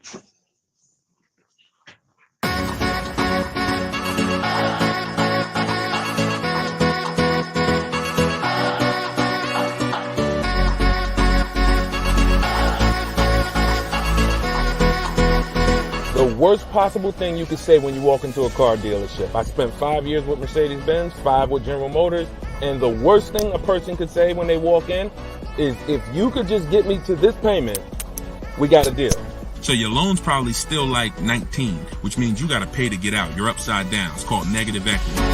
The worst possible thing you could say when you walk into a car dealership. I spent 5 years with Mercedes-Benz, 5 with General Motors, and the worst thing a person could say when they walk in is, if you could just get me to this payment, we got a deal. So your loan's probably still like 19, which means you got to pay to get out. You're upside down. It's called negative equity.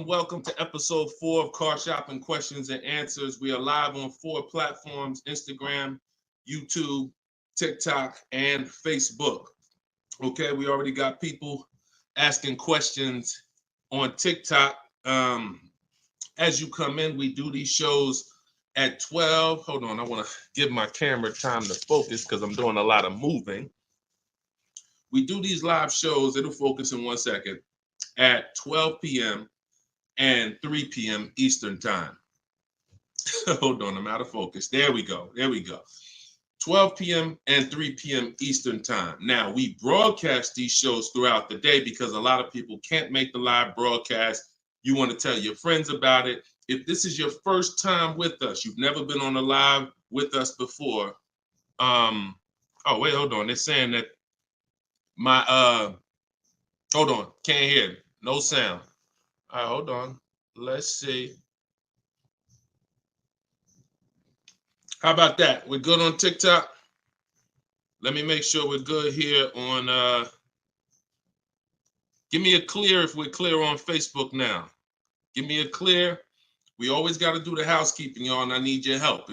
Welcome to episode 4 of Car Shopping Questions and Answers. We are live on 4 platforms: Instagram, YouTube, TikTok, and Facebook. Okay, we already got people asking questions on TikTok. As you come in, we do these shows at 12. Hold on, I want to give my camera time to focus because I'm doing a lot of moving. We do these live shows, it'll focus in 1 second, at 12 p.m. and 3 p.m. Eastern time. Hold on, I'm out of focus. There we go. 12 p.m. and 3 p.m. Eastern time. Now, we broadcast these shows throughout the day because a lot of people can't make the live broadcast. You want to tell your friends about it. If this is your first time with us, you've never been on a live with us before. Oh, wait, hold on. They're saying that hold on, can't hear. No sound. All right, hold on. Let's see. How about that? We're good on TikTok? Let me make sure we're good here on, give me a clear if we're clear on Facebook now. Give me a clear. We always got to do the housekeeping, y'all, and I need your help.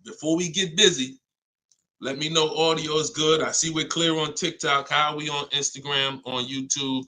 Before we get busy, let me know audio is good. I see we're clear on TikTok. How are we on Instagram, on YouTube,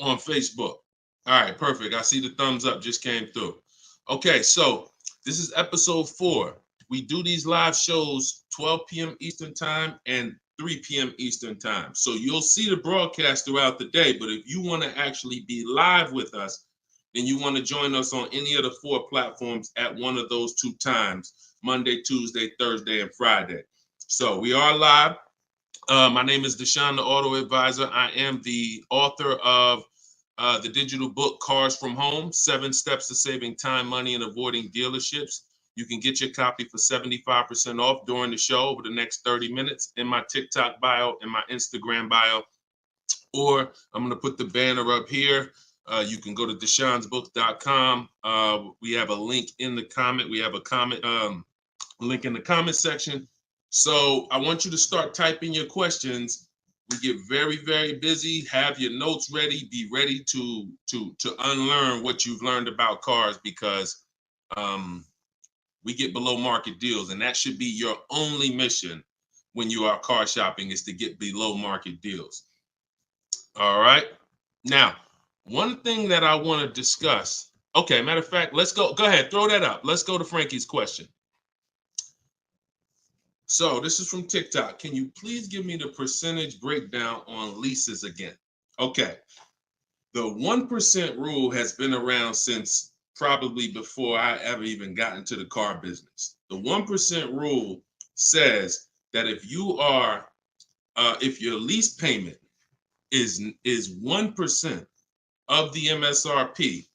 on Facebook? All right, perfect. I see the thumbs up just came through. Okay, so this is episode 4. We do these live shows 12 p.m. Eastern time and 3 p.m. Eastern time. So you'll see the broadcast throughout the day, but if you want to actually be live with us, then you want to join us on any of the 4 platforms at one of those 2 times: Monday, Tuesday, Thursday, and Friday. So we are live. My name is Deshone the Auto Advisor. I am the author of the digital book, Cars from Home, 7 Steps to Saving Time, Money, and Avoiding Dealerships. You can get your copy for 75% off during the show over the next 30 minutes in my TikTok bio and my Instagram bio. Or I'm going to put the banner up here. You can go to deshonesbook.com. We have a link in the comment. We have a comment link in the comment section. So I want you to start typing your questions. We get very, very busy. Have your notes ready. Be ready to unlearn what you've learned about cars, because we get below market deals, and that should be your only mission when you are car shopping, is to get below market deals. All right. Now, one thing that I want to discuss. Okay, matter of fact, let's go. Go ahead, throw that up. Let's go to Frankie's question. So this is from TikTok. Can you please give me the percentage breakdown on leases again? Okay. The 1% rule has been around since probably before I ever even got into the car business. The 1% rule says that if your lease payment is 1% of the MSRP,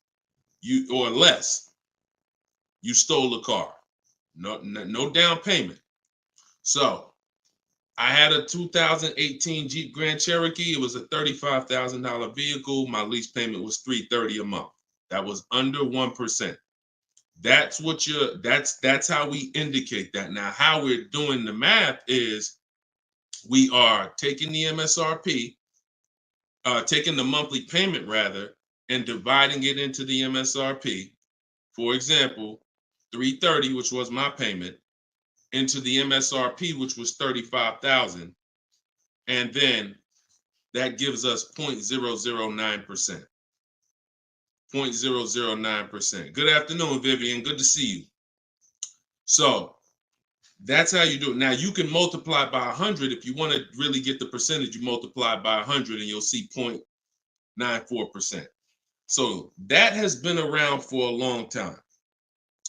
or less, you stole the car. No down payment. So I had a 2018 Jeep Grand Cherokee. It was a $35,000 vehicle. My lease payment was $330 a month. That was under 1%. That's how we indicate that. Now, how we're doing the math is we are taking the MSRP, taking the monthly payment rather, and dividing it into the MSRP. For example, $330, which was my payment, into the MSRP, which was 35,000, and then that gives us 0.009%. 0.009%. Good afternoon, Vivian. Good to see you. So that's how you do it. Now you can multiply by 100. If you want to really get the percentage, you multiply by 100 and you'll see 0.94%. So that has been around for a long time.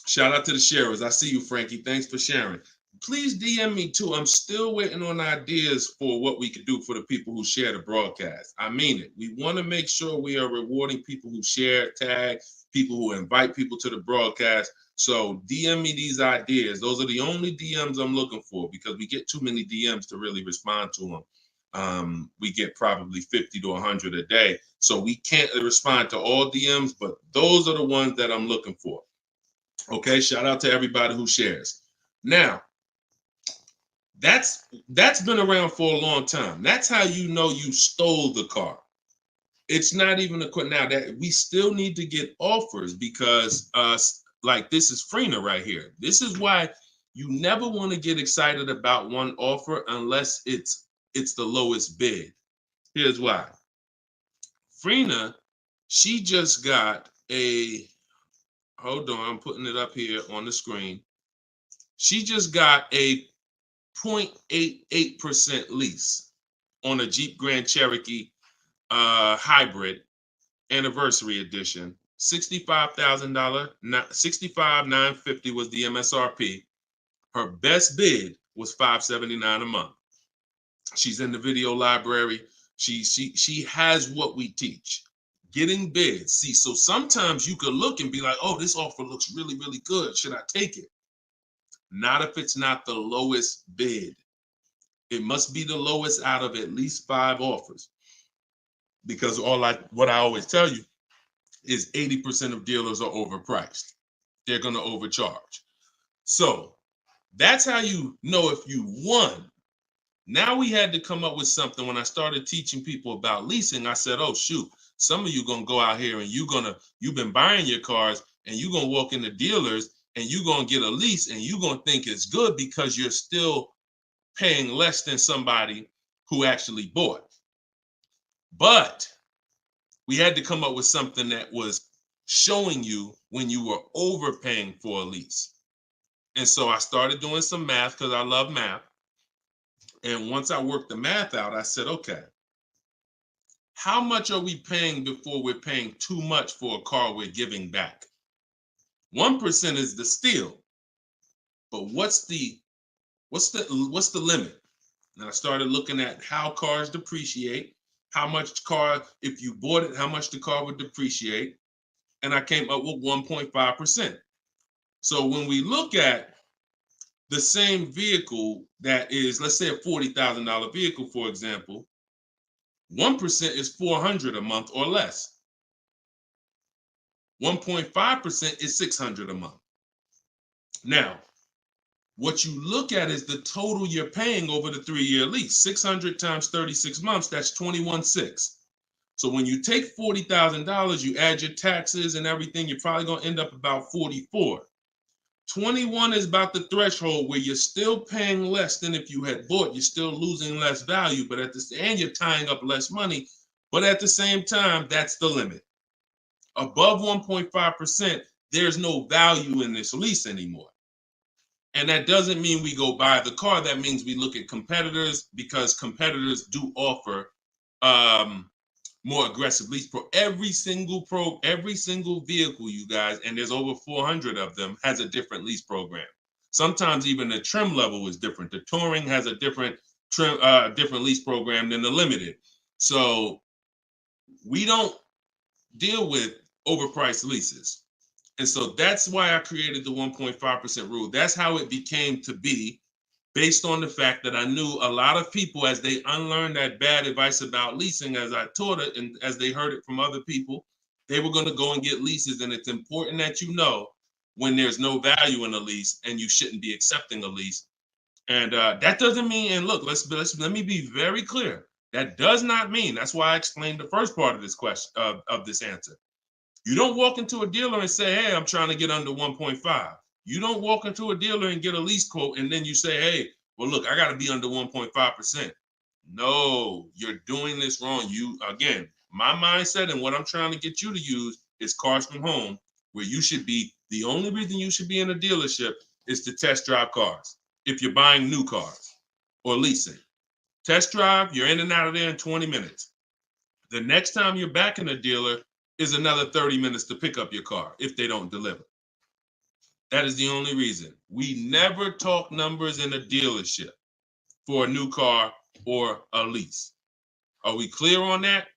Shout out to the sharers. I see you, Frankie. Thanks for sharing. Please DM me too. I'm still waiting on ideas for what we could do for the people who share the broadcast. I mean it. We want to make sure we are rewarding people who share, tag, people who invite people to the broadcast. So DM me these ideas. Those are the only DMs I'm looking for because we get too many DMs to really respond to them. We get probably 50 to 100 a day. So we can't respond to all DMs, but those are the ones that I'm looking for. Okay, shout out to everybody who shares. Now, that's been around for a long time. That's how you know you stole the car. It's not even a question now that we still need to get offers because like this is Freener right here. This is why you never want to get excited about one offer unless it's the lowest bid. Here's why. Freener, she just got a, hold on, I'm putting it up here on the screen. She just got a 0.88% lease on a Jeep Grand Cherokee hybrid anniversary edition. $65,000, $65,950 was the MSRP. Her best bid was $579 a month. She's in the video library. She has what we teach. Getting bids. See, so sometimes you could look and be like, oh, this offer looks really, really good. Should I take it? Not if it's not the lowest bid. It must be the lowest out of at least 5 offers. Because what I always tell you is 80% of dealers are overpriced. They're going to overcharge. So that's how you know if you won. Now we had to come up with something. When I started teaching people about leasing, I said, oh, shoot, some of you going to go out here and you've been buying your cars and you're going to walk into dealers and you're going to get a lease and you're going to think it's good because you're still paying less than somebody who actually bought. But we had to come up with something that was showing you when you were overpaying for a lease. And so I started doing some math because I love math. And once I worked the math out, I said, okay, how much are we paying before we're paying too much for a car we're giving back? 1% is the steal. But what's the limit? And I started looking at how cars depreciate, how much car, if you bought it, how much the car would depreciate. And I came up with 1.5%. So when we look at the same vehicle that is, let's say a $40,000 vehicle, for example, 1% is $400 a month or less. 1.5% is $600 a month. Now, what you look at is the total you're paying over the 3-year lease. 600 times 36 months, that's 21.6. So when you take $40,000, you add your taxes and everything, you're probably going to end up about 44. 21 is about the threshold where you're still paying less than if you had bought. You're still losing less value, but and you're tying up less money. But at the same time, that's the limit. Above 1.5%, there's no value in this lease anymore. And that doesn't mean we go buy the car. That means we look at competitors because competitors do offer more aggressive lease pro. Every single vehicle, you guys, and there's over 400 of them, has a different lease program. Sometimes even the trim level is different. The Touring has a different lease program than the Limited. So we don't deal with overpriced leases. And so that's why I created the 1.5% rule. That's how it became to be, based on the fact that I knew a lot of people, as they unlearned that bad advice about leasing, as I taught it and as they heard it from other people, they were going to go and get leases. And it's important that you know when there's no value in a lease and you shouldn't be accepting a lease. And that doesn't mean, and look, let me be very clear. That does not mean, that's why I explained the first part of this question, of this answer. You don't walk into a dealer and say, hey, I'm trying to get under 1.5. You don't walk into a dealer and get a lease quote and then you say, hey, well, look, I got to be under 1.5%. No, you're doing this wrong. Again, my mindset and what I'm trying to get you to use is Cars from Home, where you should be. The only reason you should be in a dealership is to test drive cars. If you're buying new cars or leasing, test drive, you're in and out of there in 20 minutes. The next time you're back in a dealer is another 30 minutes to pick up your car if they don't deliver. That is the only reason. We never talk numbers in a dealership for a new car or a lease. Are we clear on that?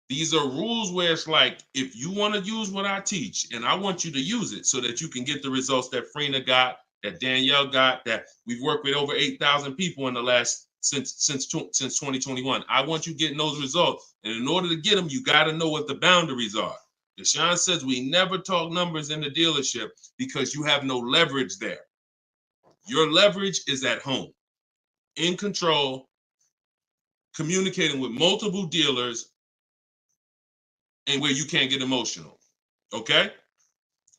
These are rules where it's like, if you want to use what I teach, and I want you to use it so that you can get the results that Frina got, that Danielle got, that we've worked with over 8,000 people in the last since 2021. I want you getting those results. And in order to get them, you got to know what the boundaries are. Deshone says we never talk numbers in the dealership because you have no leverage there. Your leverage is at home, in control, communicating with multiple dealers, and where you can't get emotional. Okay?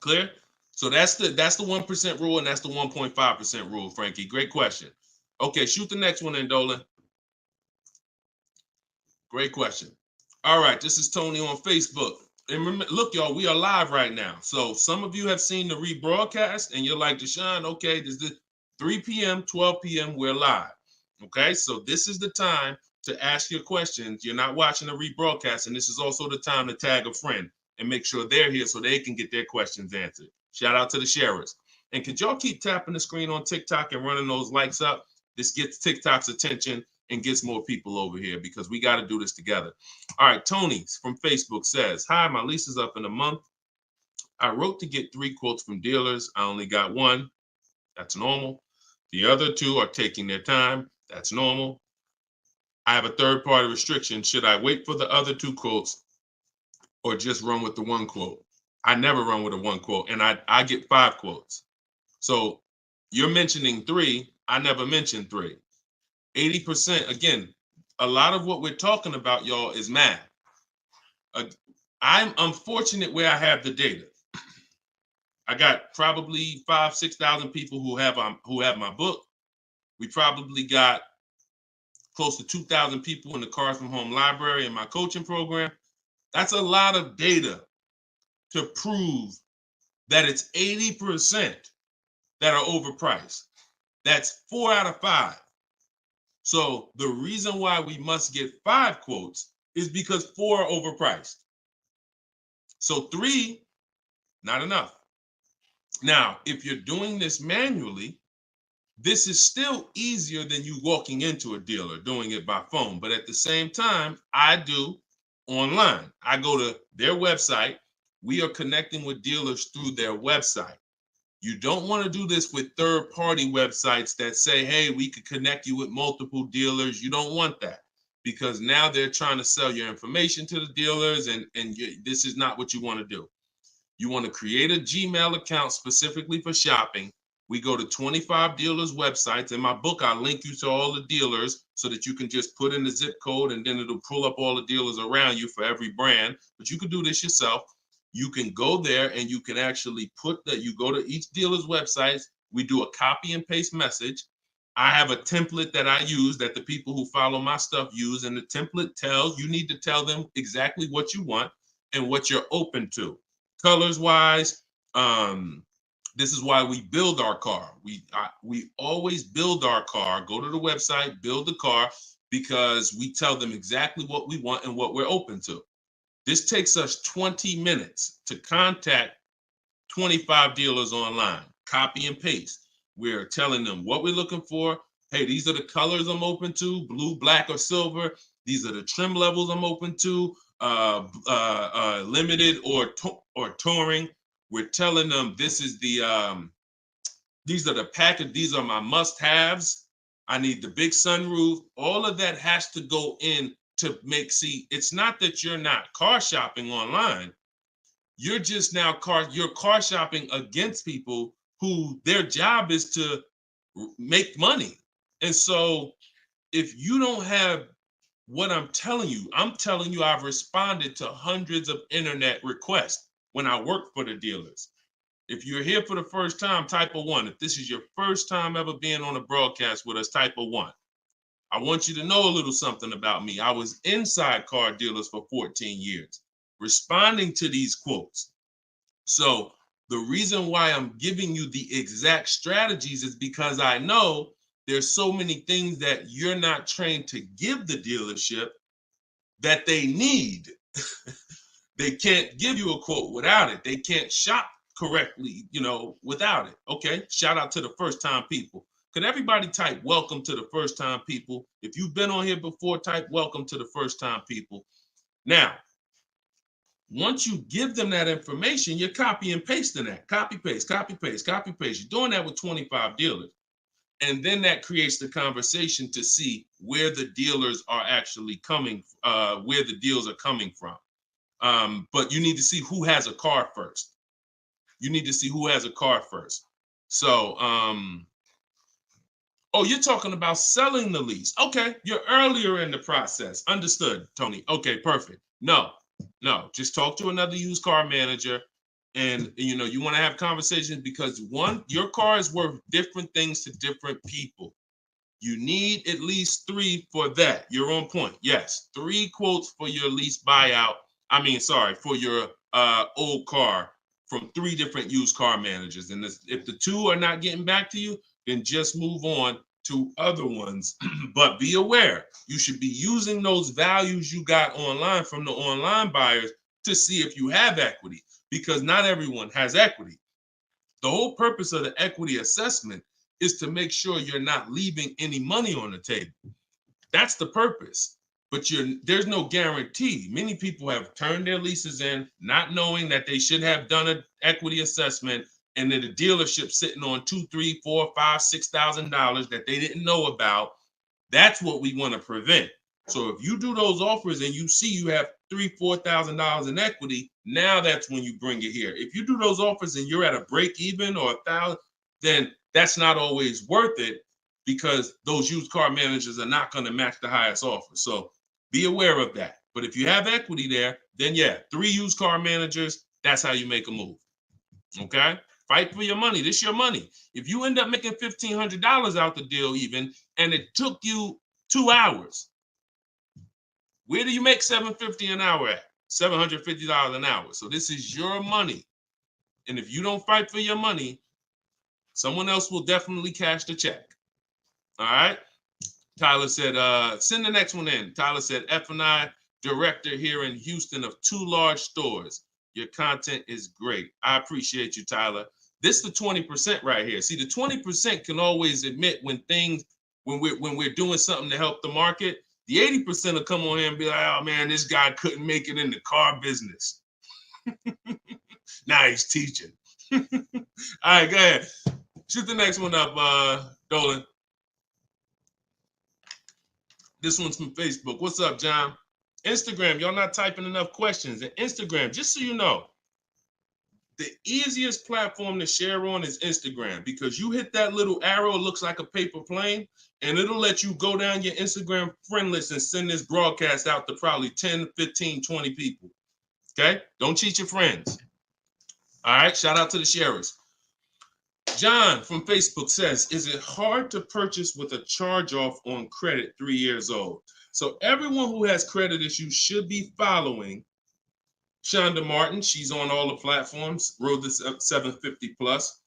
Clear? So that's the 1% rule, and that's the 1.5% rule, Frankie. Great question. Okay, shoot the next one in, Dolan. Great question. All right, this is Tony on Facebook. And remember, look, y'all, we are live right now. So some of you have seen the rebroadcast, and you're like, Deshone, okay, this is 3 p.m., 12 p.m., we're live. Okay, so this is the time to ask your questions. You're not watching the rebroadcast, and this is also the time to tag a friend and make sure they're here so they can get their questions answered. Shout out to the sharers. And could y'all keep tapping the screen on TikTok and running those likes up? This gets TikTok's attention and gets more people over here because we got to do this together. All right, Tony from Facebook says, hi, my lease is up in a month. I wrote to get 3 quotes from dealers. I only got 1. That's normal. The other 2 are taking their time. That's normal. I have a third-party restriction. Should I wait for the other 2 quotes or just run with the 1 quote? I never run with a 1 quote, and I get 5 quotes. So you're mentioning 3. I never mentioned 3. 80%, again, a lot of what we're talking about, y'all, is math. I'm unfortunate where I have the data. I got probably 5,000-6,000 people who have my book. We probably got close to 2,000 people in the Cars from Home library in my coaching program. That's a lot of data to prove that it's 80% that are overpriced. That's 4 out of 5. So the reason why we must get 5 quotes is because 4 are overpriced. So 3, not enough. Now, if you're doing this manually, this is still easier than you walking into a dealer doing it by phone. But at the same time, I do online. I go to their website. We are connecting with dealers through their website. You don't want to do this with third-party websites that say, hey, we could connect you with multiple dealers. You don't want that because now they're trying to sell your information to the dealers, and this is not what you want to do. You want to create a Gmail account specifically for shopping. We go to 25 dealers' websites. In my book, I link you to all the dealers so that you can just put in the zip code and then it'll pull up all the dealers around you for every brand. But you can do this yourself. You can go there and you can actually you go to each dealer's websites. We do a copy and paste message. I have a template that I use that the people who follow my stuff use. And the template tells, you need to tell them exactly what you want and what you're open to. Colors wise, this is why we build our car. We always build our car, go to the website, build the car, because we tell them exactly what we want and what we're open to. This takes us 20 minutes to contact 25 dealers online, copy and paste. We're telling them what we're looking for. Hey, these are the colors I'm open to, blue, black, or silver. These are the trim levels I'm open to, limited or touring. We're telling them this is these are the package, these are my must-haves. I need the big sunroof. All of that has to go in to it's not that you're not car shopping online. You're just now you're car shopping against people who their job is to make money. And so if you don't have what I'm telling you I've responded to hundreds of internet requests when I work for the dealers. If you're here for the first time, type a 1. If this is your first time ever being on a broadcast with us, type a 1. I want you to know a little something about me. I was inside car dealers for 14 years, responding to these quotes. So the reason why I'm giving you the exact strategies is because I know there's so many things that you're not trained to give the dealership that they need. They can't give you a quote without it. They can't shop correctly, without it. Okay, shout out to the first time people. Could everybody type welcome to the first time people? If you've been on here before, type welcome to the first time people. Now, once you give them that information, you're copy and pasting that. Copy, paste, copy, paste, copy, paste. You're doing that with 25 dealers. And then that creates the conversation to see where the dealers are actually coming, where the deals are coming from. But you need to see who has a car first. You need to see who has a car first. So, oh, you're talking about selling the lease. Okay, you're earlier in the process. Understood, Tony. Okay, perfect. No, just talk to another used car manager. And you want to have conversations because one, your car is worth different things to different people. You need at least 3 for that. You're on point. Yes, 3 quotes for your lease buyout. For your old car from 3 different used car managers. And if the 2 are not getting back to you, then just move on to other ones. But be aware, you should be using those values you got online from the online buyers to see if you have equity, because not everyone has equity. The whole purpose of the equity assessment is to make sure you're not leaving any money on the table. That's the purpose. But there's no guarantee. Many people have turned their leases in not knowing that they should have done an equity assessment, and then the dealership sitting on $2,000, $3,000, $4,000, $5,000, $6,000 that they didn't know about. That's what we want to prevent. So if you do those offers and you see you have $3,000, $4,000 in equity, now that's when you bring it here. If you do those offers and you're at a break even or $1,000, then that's not always worth it, because those used car managers are not going to match the highest offer. So be aware of that. But if you have equity there, then yeah, 3 used car managers, that's how you make a move. Okay? Fight for your money. This is your money. If you end up making $1,500 out the deal even, and it took you 2 hours, where do you make $750 an hour at? $750 an hour. So this is your money. And if you don't fight for your money, someone else will definitely cash the check. All right? Tyler said, send the next one in. Tyler said, F&I director here in Houston of 2 large stores. Your content is great. I appreciate you, Tyler. This is the 20% right here. See, the 20% can always admit when we're doing something to help the market. The 80% will come on here and be like, oh man, this guy couldn't make it in the car business. Now he's teaching. All right, go ahead. Shoot the next one up, Dolan. This one's from Facebook. What's up, John? Instagram, y'all not typing enough questions. And Instagram, just so you know, the easiest platform to share on is Instagram, because you hit that little arrow, it looks like a paper plane, and it'll let you go down your Instagram friend list and send this broadcast out to probably 10, 15, 20 people. Okay? Don't cheat your friends. All right? Shout out to the sharers. John from Facebook says, is it hard to purchase with a charge-off on credit 3 years old? So everyone who has credit issues should be following Shonda Martin. She's on all the platforms, Road to 750 plus.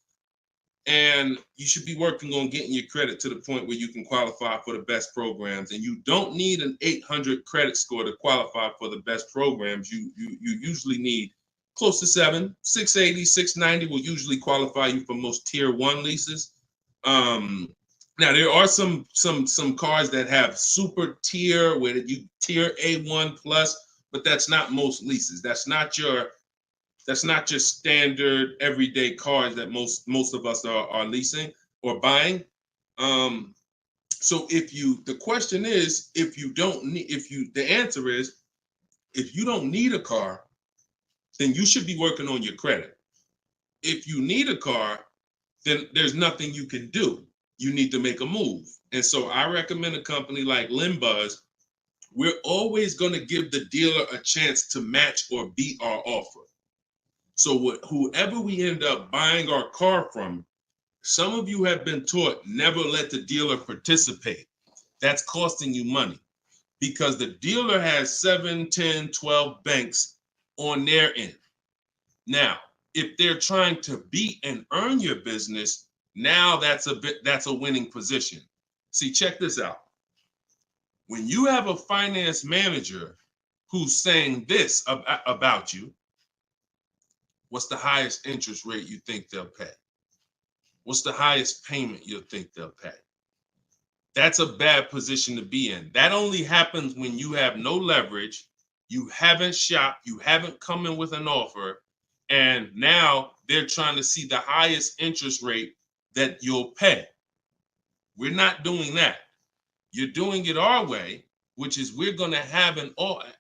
And you should be working on getting your credit to the point where you can qualify for the best programs. And you don't need an 800 credit score to qualify for the best programs. You usually need close to 680, 690 will usually qualify you for most tier 1 leases. Now there are some cars that have super tier where you tier A1 plus, but that's not most leases. That's not your standard everyday cars that most of us are leasing or buying. So the question is, the answer is, if you don't need a car, then you should be working on your credit. If you need a car, then there's nothing you can do. You need to make a move. And so I recommend a company like Limbuzz. We're always going to give the dealer a chance to match or beat our offer. So whoever we end up buying our car from, some of you have been taught never let the dealer participate. That's costing you money because the dealer has 7, 10, 12 banks on their end. Now, if they're trying to beat and earn your business, now that's a winning position. See, check this out. When you have a finance manager who's saying this about you, what's the highest interest rate you think they'll pay? What's the highest payment you think they'll pay? That's a bad position to be in. That only happens when you have no leverage, you haven't shopped, you haven't come in with an offer, and now they're trying to see the highest interest rate that you'll pay. We're not doing that. You're doing it our way, which is we're going to have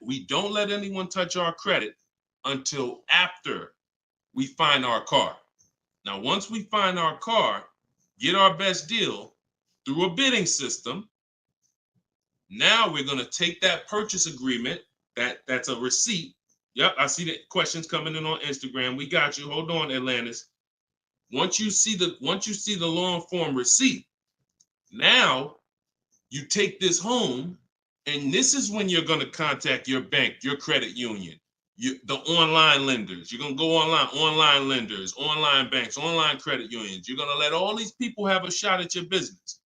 we don't let anyone touch our credit until after we find our car. Now, once we find our car, get our best deal through a bidding system, now we're going to take that purchase agreement, that's a receipt. Yep, I see the questions coming in on Instagram. We got you. Hold on, Atlantis. Once you see the long form receipt, now you take this home, and this is when you're going to contact your bank, your credit union, the online lenders. You're going to go online lenders, online banks, online credit unions. You're going to let all these people have a shot at your business.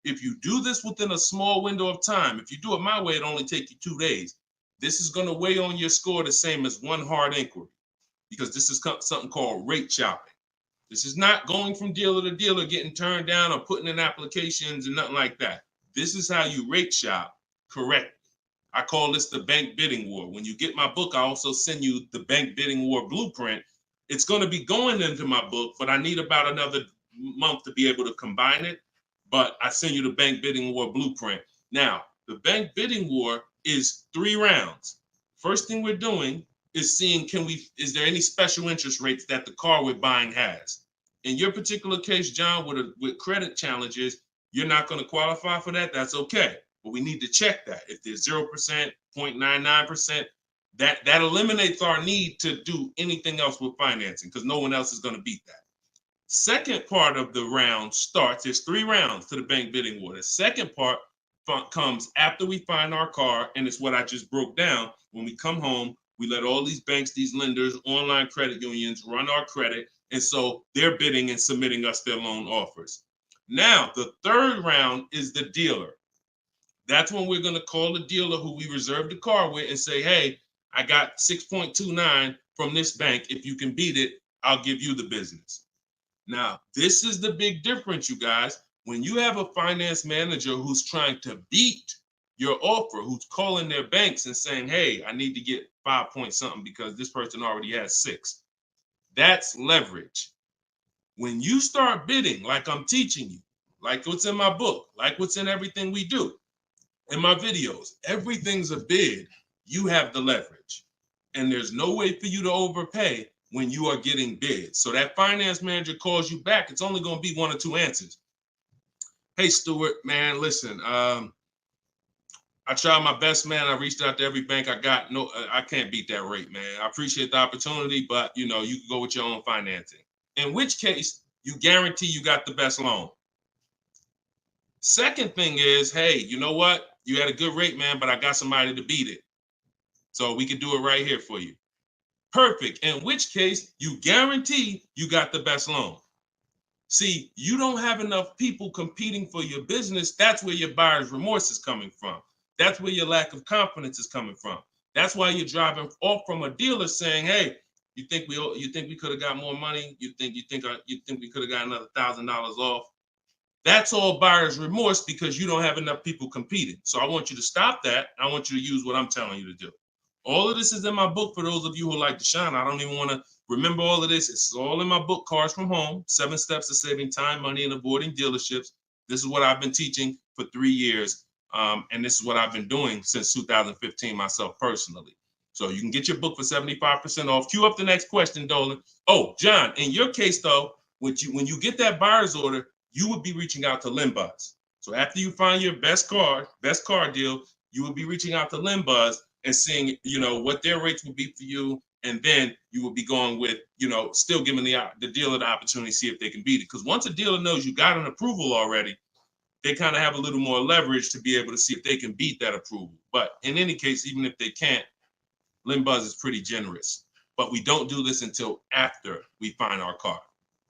If you do this within a small window of time, if you do it my way, it only take you 2 days. This is going to weigh on your score the same as one hard inquiry, because this is something called rate shopping. This is not going from dealer to dealer, getting turned down or putting in applications and nothing like that. This is how you rate shop correctly. I call this the bank bidding war. When you get my book, I also send you the bank bidding war blueprint. It's going to be going into my book, but I need about another month to be able to combine it. But I send you the bank bidding war blueprint. Now, the bank bidding war is 3 rounds. First thing we're doing is seeing, is there any special interest rates that the car we're buying has? In your particular case, John, with credit challenges, you're not going to qualify for that. That's okay. But we need to check that. If there's 0%, 0.99%, that eliminates our need to do anything else with financing, because no one else is going to beat that. Second part of the round starts, there's 3 rounds to the bank bidding war. The second part comes after we find our car, and it's what I just broke down. When we come home, we let all these banks, these lenders, online credit unions run our credit, and so they're bidding and submitting us their loan offers. Now, the third round is the dealer. That's when we're going to call the dealer who we reserved the car with and say, hey, I got 6.29 from this bank. If you can beat it, I'll give you the business. Now, this is the big difference, you guys. When you have a finance manager who's trying to beat your offer, who's calling their banks and saying, hey, I need to get 5 point something because this person already has 6. That's leverage. When you start bidding, like I'm teaching you, like what's in my book, like what's in everything we do, in my videos, everything's a bid. You have the leverage. And there's no way for you to overpay when you are getting bids. So that finance manager calls you back, it's only going to be 1 or 2 answers. Hey, Stuart, man, listen, I tried my best, man. I reached out to every bank I got. No, I can't beat that rate, man. I appreciate the opportunity, but you can go with your own financing. In which case, you guarantee you got the best loan. Second thing is, hey, you know what? You had a good rate, man, but I got somebody to beat it. So we can do it right here for you. Perfect. In which case, you guarantee you got the best loan. See, you don't have enough people competing for your business. That's where your buyer's remorse is coming from. That's where your lack of confidence is coming from. That's why you're driving off from a dealer saying, hey, you think we could have got more money? You think we could have got another $1,000 off? That's all buyer's remorse because you don't have enough people competing. So I want you to stop that. I want you to use what I'm telling you to do. All of this is in my book for those of you who like Deshone. I don't even want to remember all of this. It's all in my book, Cars from Home, 7 Steps to Saving Time, Money, and Avoiding Dealerships. This is what I've been teaching for 3 years. And this is what I've been doing since 2015 myself personally. So you can get your book for 75% off. Cue up the next question, Dolan. Oh, John, in your case, though, when you get that buyer's order, you would be reaching out to Limbuzz. So after you find your best car deal, you would be reaching out to Limbuzz and seeing, what their rates would be for you and then you will be going with, still giving the dealer the opportunity to see if they can beat it. Because once a dealer knows you got an approval already, they kind of have a little more leverage to be able to see if they can beat that approval. But in any case, even if they can't, LendBuzz is pretty generous. But we don't do this until after we find our car.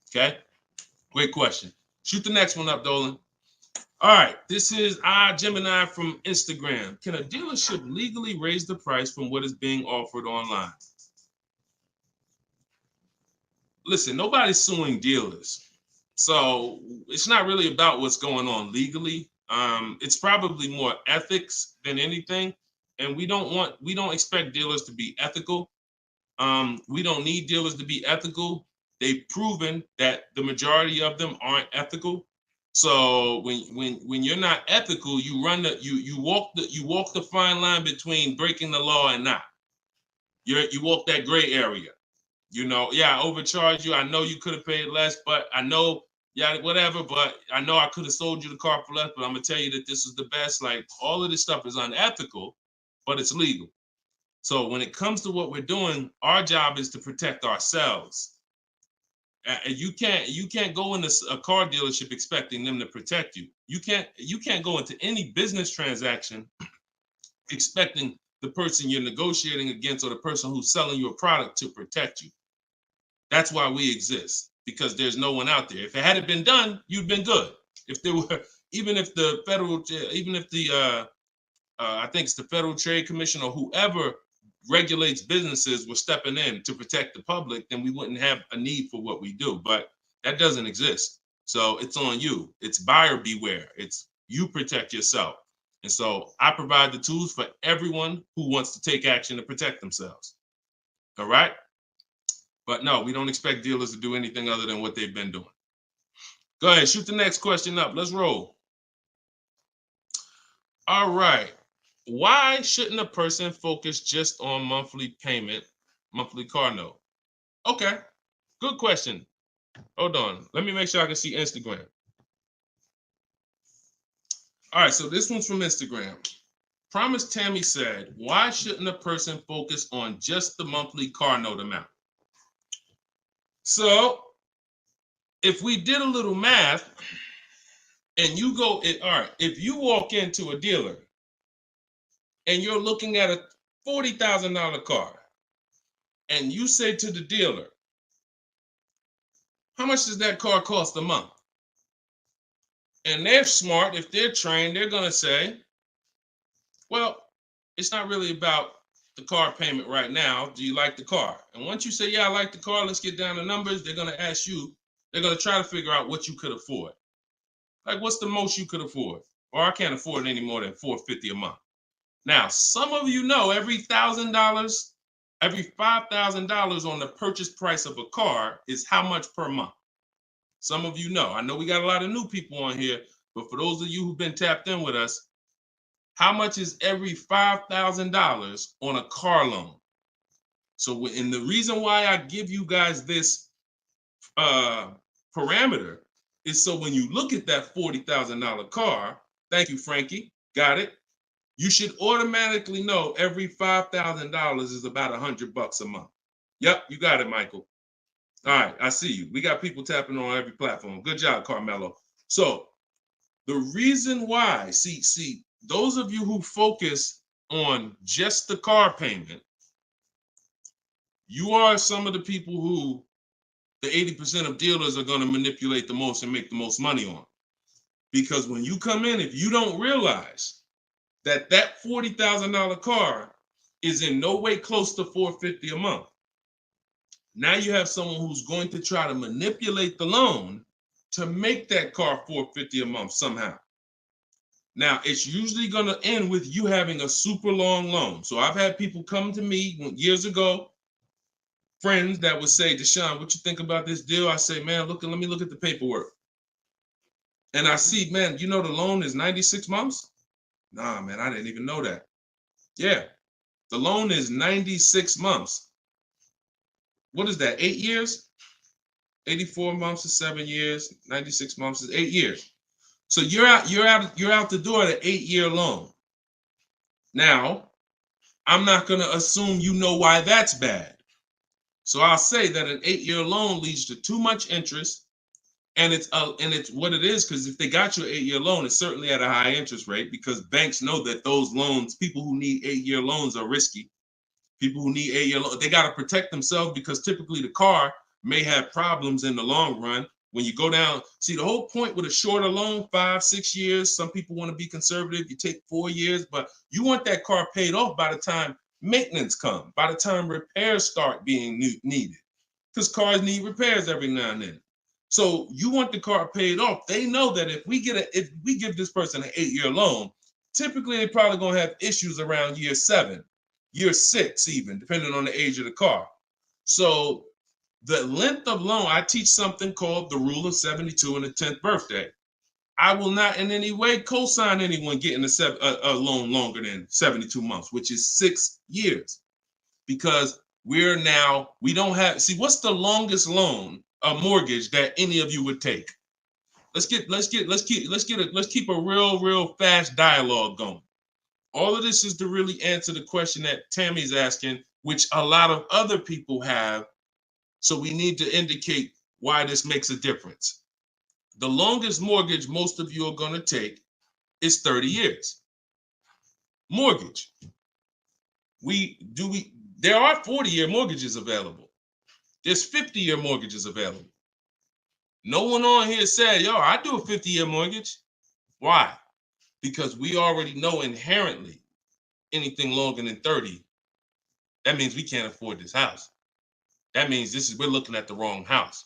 Okay? Great question. Shoot the next one up, Dolan. All right, this is Gemini from Instagram. Can a dealership legally raise the price from what is being offered online? Listen, nobody's suing dealers. So it's not really about what's going on legally. It's probably more ethics than anything. And we don't expect dealers to be ethical. We don't need dealers to be ethical. They've proven that the majority of them aren't ethical. So when you're not ethical, you walk the fine line between breaking the law and not. You walk that gray area. I overcharged you. I know you could have paid less, but I know, whatever. But I know I could have sold you the car for less. But I'm gonna tell you that this is the best. Like, all of this stuff is unethical, but it's legal. So when it comes to what we're doing, our job is to protect ourselves. And you can't go into a car dealership expecting them to protect you. You can't go into any business transaction expecting the person you're negotiating against or the person who's selling you a product to protect you. That's why we exist, because there's no one out there. If it hadn't been done, you'd been good. If there were, even if the I think it's the Federal Trade Commission or whoever regulates businesses were stepping in to protect the public, then we wouldn't have a need for what we do. But that doesn't exist. So it's on you. It's buyer beware. It's you protect yourself. And so I provide the tools for everyone who wants to take action to protect themselves. All right? But no, we don't expect dealers to do anything other than what they've been doing. Go ahead, shoot the next question up. Let's roll. All right. Why shouldn't a person focus just on monthly payment, monthly car note? Okay, good question. Hold on. Let me make sure I can see Instagram. All right, so this one's from Instagram. Promise Tammy said, why shouldn't a person focus on just the monthly car note amount? So if we did a little math and you go, all right, if you walk into a dealer and you're looking at a $40,000 car and you say to the dealer, how much does that car cost a month? And they're smart, if they're trained, they're going to say, well, it's not really about the car payment right now. Do you like the car? And once you say, yeah, I like the car, let's get down to numbers, they're going to ask you, they're going to try to figure out what you could afford. Like, what's the most you could afford? Or I can't afford any more than $450 a month. Now, some of you know every $1,000, every $5,000 on the purchase price of a car is how much per month. Some of you know. I know we got a lot of new people on here, but for those of you who've been tapped in with us, how much is every $5,000 on a car loan? So, and the reason why I give you guys this parameter is so when you look at that $40,000 car, thank you, Frankie, got it. You should automatically know every $5,000 is about $100 a month. Yep, you got it, Michael. All right, I see you. We got people tapping on every platform. Good job, Carmelo. So the reason why, see, those of you who focus on just the car payment, you are some of the people who the 80% of dealers are going to manipulate the most and make the most money on. Because when you come in, if you don't realize that $40,000 car is in no way close to $450 a month, now you have someone who's going to try to manipulate the loan to make that car $450 a month somehow. Now, it's usually going to end with you having a super long loan. So I've had people come to me years ago, friends that would say, Deshone, what you think about this deal? I say, man, let me look at the paperwork. And I see, man, you know the loan is 96 months? Nah, man, I didn't even know that. Yeah, the loan is 96 months. What is that, 8 years? 84 months is 7 years, 96 months is 8 years. So you're out the door at an 8-year loan. Now, I'm not gonna assume you know why that's bad. So I'll say that an 8-year loan leads to too much interest, and it's what it is, because if they got you an 8-year loan, it's certainly at a high interest rate, because banks know that those loans, people who need 8-year loans are risky. People who need 8-year loans, they got to protect themselves, because typically the car may have problems in the long run. When you go down, see, the whole point with a shorter loan, 5-6 years, some people want to be conservative, you take 4 years, but you want that car paid off by the time maintenance comes, by the time repairs start being needed, because cars need repairs every now and then. So you want the car paid off. They know that if we give this person an 8-year loan, typically they're probably going to have issues around year 7, year 6, even depending on the age of the car. So the length of loan, I teach something called the rule of 72 and the 10th birthday. I will not in any way co-sign anyone getting a loan longer than 72 months, which is 6 years, because we don't have, see, what's the longest loan, a mortgage, that any of you would take? Let's keep a real fast dialogue going. All of this is to really answer the question that Tammy's asking, which a lot of other people have. So we need to indicate why this makes a difference. The longest mortgage most of you are going to take is 30 years. Mortgage. There are 40-year mortgages available. There's 50-year mortgages available. No one on here said, yo, I do a 50-year mortgage. Why? Because we already know inherently anything longer than 30, that means we can't afford this house. That means we're looking at the wrong house.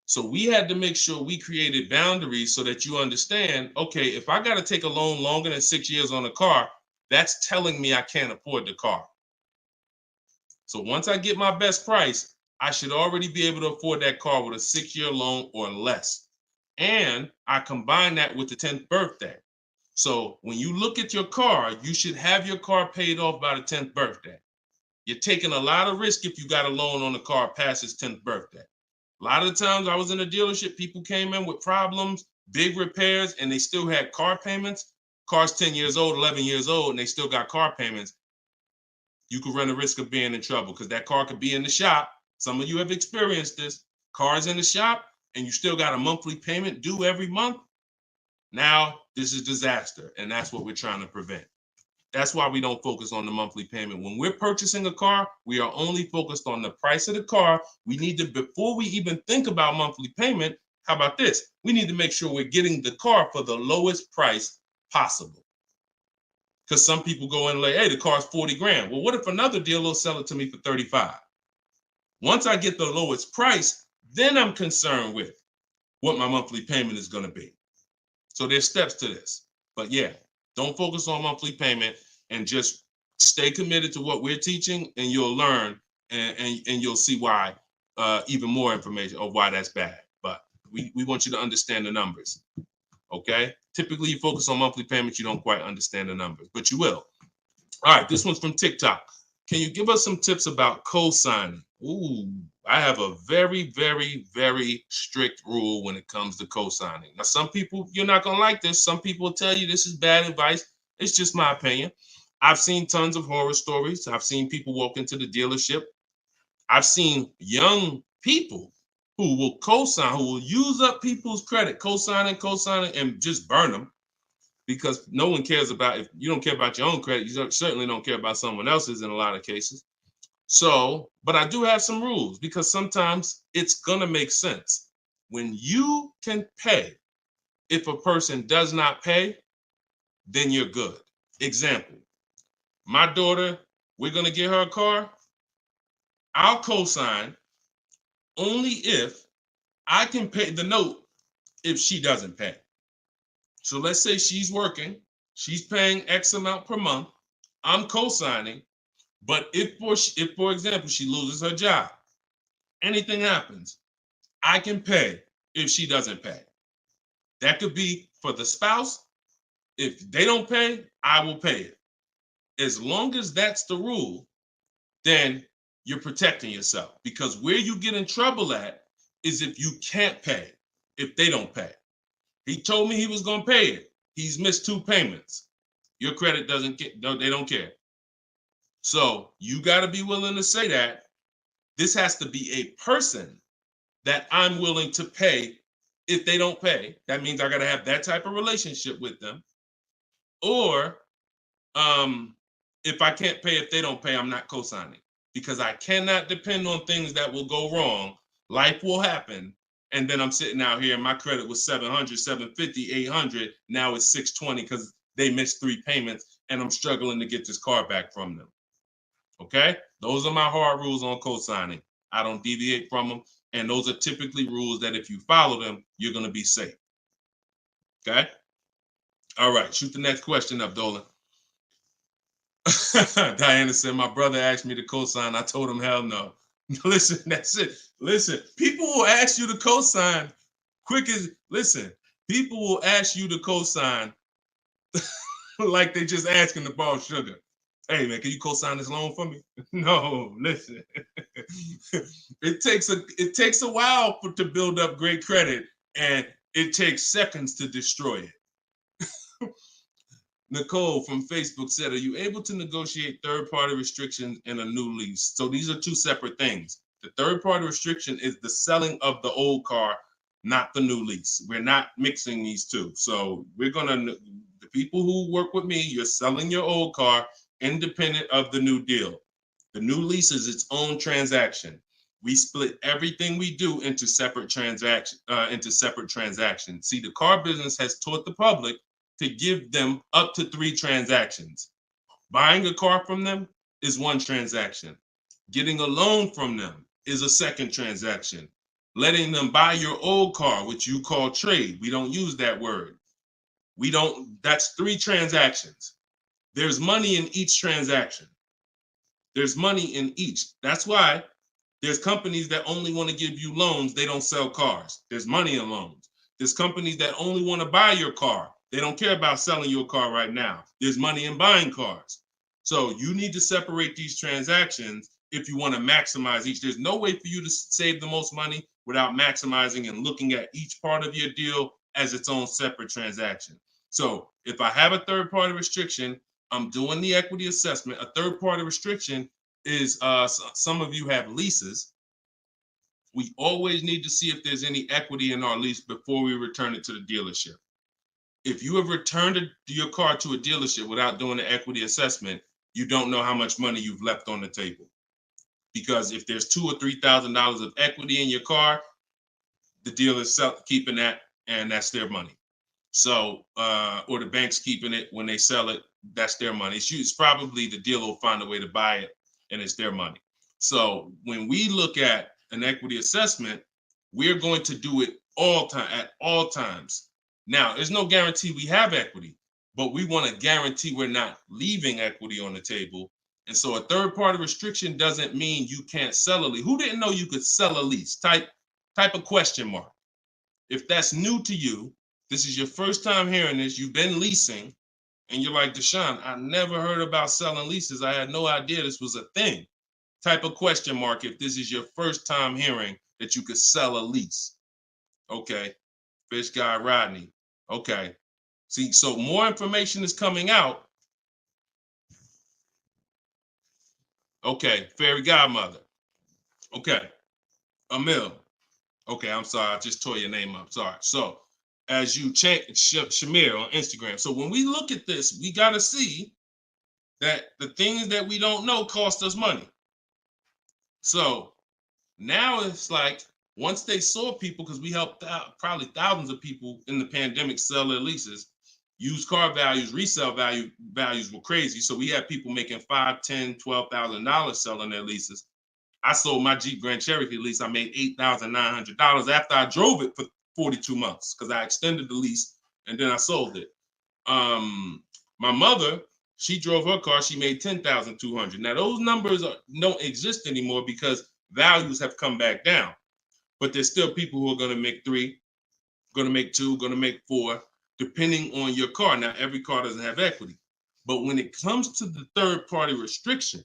So we had to make sure we created boundaries so that you understand, okay, if I got to take a loan longer than 6 years on a car, that's telling me I can't afford the car. So once I get my best price, I should already be able to afford that car with a 6-year loan or less. And I combine that with the 10th birthday. So when you look at your car, you should have your car paid off by the 10th birthday. You're taking a lot of risk if you got a loan on the car past its 10th birthday. A lot of the times I was in a dealership, people came in with problems, big repairs, and they still had car payments. Car's 10 years old, 11 years old, and they still got car payments. You could run the risk of being in trouble, because that car could be in the shop. Some of you have experienced this. Car's in the shop, and you still got a monthly payment due every month. Now, this is disaster, and that's what we're trying to prevent. That's why we don't focus on the monthly payment. When we're purchasing a car, we are only focused on the price of the car. We need to, before we even think about monthly payment, how about this? We need to make sure we're getting the car for the lowest price possible. Because some people go in and like, hey, the car's 40 grand. Well, what if another dealer will sell it to me for 35? Once I get the lowest price, then I'm concerned with what my monthly payment is going to be. So there's steps to this. But yeah, don't focus on monthly payment, and just stay committed to what we're teaching, and you'll learn, and you'll see why, even more information of why that's bad. But we want you to understand the numbers, okay? Typically, you focus on monthly payments, you don't quite understand the numbers, but you will. All right, this one's from TikTok. Can you give us some tips about co-signing? Ooh, I have a very, very, very strict rule when it comes to co-signing. Now, some people, you're not going to like this. Some people will tell you this is bad advice. It's just my opinion. I've seen tons of horror stories. I've seen people walk into the dealership. I've seen young people who will co-sign, who will use up people's credit, co-signing, and just burn them, because no one cares about, if you don't care about your own credit, you certainly don't care about someone else's in a lot of cases. So, but I do have some rules, because sometimes it's going to make sense. When you can pay, if a person does not pay, then you're good. Example, my daughter, we're going to get her a car. I'll co-sign only if I can pay the note if she doesn't pay. So let's say she's working, she's paying X amount per month. I'm co-signing, but if for example, she loses her job, anything happens, I can pay if she doesn't pay. That could be for the spouse. If they don't pay, I will pay it. As long as that's the rule, then you're protecting yourself, because where you get in trouble at is if you can't pay, if they don't pay. He told me he was going to pay it. He's missed 2 payments. Your credit doesn't get, no, they don't care. So you got to be willing to say that. This has to be a person that I'm willing to pay if they don't pay. That means I got to have that type of relationship with them. Or if I can't pay if they don't pay, I'm not co-signing, because I cannot depend on things that will go wrong. Life will happen. And then I'm sitting out here and my credit was 700, 750, 800. Now it's 620 because they missed 3 payments and I'm struggling to get this car back from them. Okay? Those are my hard rules on co-signing. I don't deviate from them. And those are typically rules that if you follow them, you're going to be safe. Okay? All right. Shoot the next question up, Dolan. Diana said, my brother asked me to co-sign. I told him, hell no. Listen, that's it. Listen, people will ask you to co-sign quick as, listen, people will ask you to co-sign like they just asking to borrow sugar. Hey man, can you co-sign this loan for me? No, listen. It takes a while to build up great credit, and it takes seconds to destroy it. Nicole from Facebook said, are you able to negotiate third-party restrictions in a new lease? So these are two separate things. The third-party restriction is the selling of the old car, not the new lease. We're not mixing these two. So we're going to, the people who work with me, you're selling your old car independent of the new deal. The new lease is its own transaction. We split everything we do into separate transactions. See, the car business has taught the public to give them up to 3 transactions. Buying a car from them is 1 transaction. Getting a loan from them is a 2nd transaction. Letting them buy your old car, which you call trade. We don't use that word. That's 3 transactions. There's money in each transaction. There's money in each. That's why there's companies that only want to give you loans. They don't sell cars. There's money in loans. There's companies that only want to buy your car. They don't care about selling your car right now. There's money in buying cars. So you need to separate these transactions if you want to maximize each. There's no way for you to save the most money without maximizing and looking at each part of your deal as its own separate transaction. So if I have a third-party restriction, I'm doing the equity assessment. A third-party restriction is, some of you have leases. We always need to see if there's any equity in our lease before we return it to the dealership. If you have returned your car to a dealership without doing the equity assessment, you don't know how much money you've left on the table. Because if there's $2,000 or $3,000 of equity in your car, the dealer's keeping that, and that's their money. So, or the bank's keeping it when they sell it, that's their money. It's probably the dealer will find a way to buy it, and it's their money. So when we look at an equity assessment, we're going to do it at all times. Now, there's no guarantee we have equity, but we want to guarantee we're not leaving equity on the table. And so a third-party restriction doesn't mean you can't sell a lease. Who didn't know you could sell a lease? Type a question mark. If that's new to you, this is your first time hearing this, you've been leasing, and you're like, Deshone, I never heard about selling leases. I had no idea this was a thing. Type a question mark if this is your first time hearing that you could sell a lease. Okay. Fish Guy Rodney. Okay. See, so more information is coming out. Okay. Fairy Godmother. Okay. Emil. Okay, I'm sorry. I just tore your name up. Sorry. So as you change Shamir on Instagram. So when we look at this, we got to see that the things that we don't know cost us money. So now it's like, once they saw people, because we helped out probably thousands of people in the pandemic sell their leases, used car values, resale values were crazy. So we had people making $5,000, $10,000, $12,000 selling their leases. I sold my Jeep Grand Cherokee lease. I made $8,900 after I drove it for 42 months because I extended the lease and then I sold it. My mother, she drove her car. She made $10,200. Now those numbers don't exist anymore because values have come back down. But there's still people who are going to make 3, going to make 2, going to make 4, depending on your car. Now, every car doesn't have equity. But when it comes to the third-party restriction,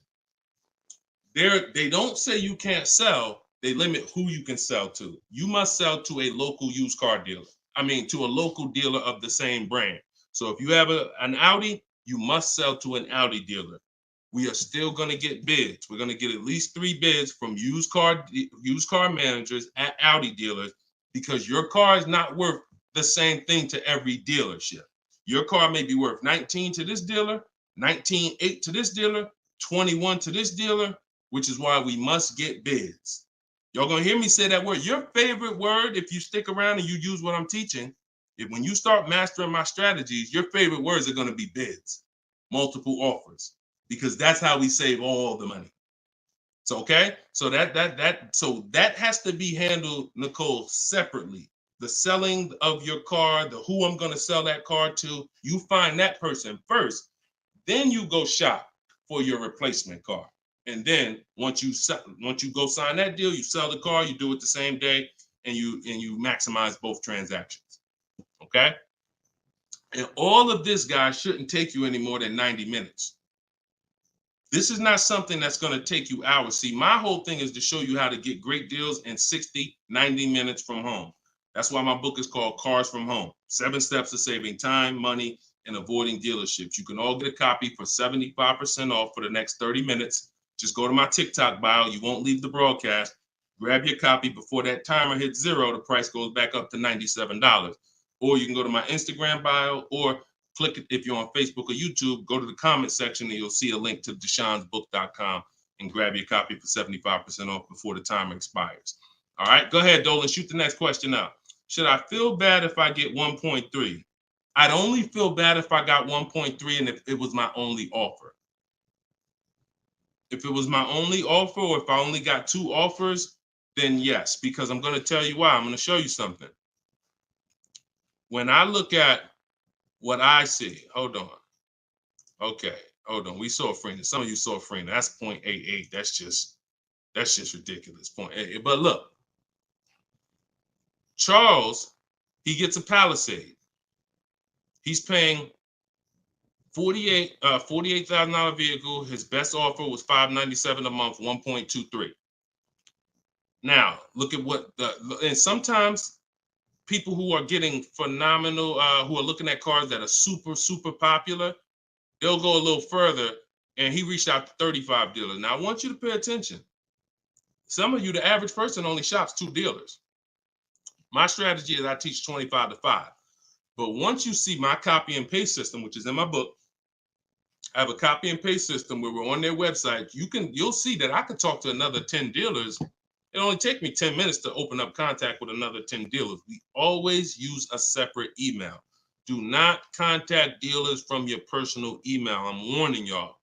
they don't say you can't sell. They limit who you can sell to. You must sell to a local used car dealer. To a local dealer of the same brand. So if you have an Audi, you must sell to an Audi dealer. we are still going to get bids. We're going to get at least 3 bids from used car managers at Audi dealers, because your car is not worth the same thing to every dealership. Your car may be worth 19 to this dealer, 19.8 to this dealer, 21 to this dealer, which is why we must get bids. Y'all gonna hear me say that word. Your favorite word, if you stick around and you use what I'm teaching, when you start mastering my strategies, your favorite words are gonna be bids, multiple offers, because that's how we save all the money. So okay, so that has to be handled, Nicole, separately. The selling of your car, the who I'm gonna sell that car to, you find that person first. Then you go shop for your replacement car. And then once you go sign that deal, you sell the car, you do it the same day, and you maximize both transactions. Okay? And all of this, guys, shouldn't take you any more than 90 minutes. This is not something that's going to take you hours. See, my whole thing is to show you how to get great deals in 60, 90 minutes from home. That's why my book is called Cars from Home: 7 Steps to Saving Time, Money, and Avoiding Dealerships. You can all get a copy for 75% off for the next 30 minutes. Just go to my TikTok bio. You won't leave the broadcast. Grab your copy before that timer hits 0. The price goes back up to $97. Or you can go to my Instagram bio, or click it if you're on Facebook or YouTube. Go to the comment section and you'll see a link to deshonsbook.com and grab your copy for 75% off before the timer expires. All right, go ahead, Dolan. Shoot the next question out. Should I feel bad if I get 1.3? I'd only feel bad if I got 1.3 and if it was my only offer. If it was my only offer, or if I only got 2 offers, then yes, because I'm going to tell you why. I'm going to show you something. When I look at what I see, hold on. Okay, hold on. We saw Freener. Some of you saw Freener. That's 0.88. That's just ridiculous. 0.88. But look, Charles, he gets a Palisade. He's paying $48,000 vehicle. His best offer was $597 a month, 1.23. Now look at and sometimes people who are getting phenomenal, who are looking at cars that are super, super popular, they'll go a little further, and he reached out to 35 dealers. Now I want you to pay attention. Some of you, the average person only shops 2 dealers. My strategy is I teach 25 to 5. But once you see my copy and paste system, which is in my book, I have a copy and paste system where we're on their website. You'll see that I could talk to another 10 dealers. It only take me 10 minutes to open up contact with another 10 dealers. We always use a separate email. Do not contact dealers from your personal email. I'm warning y'all.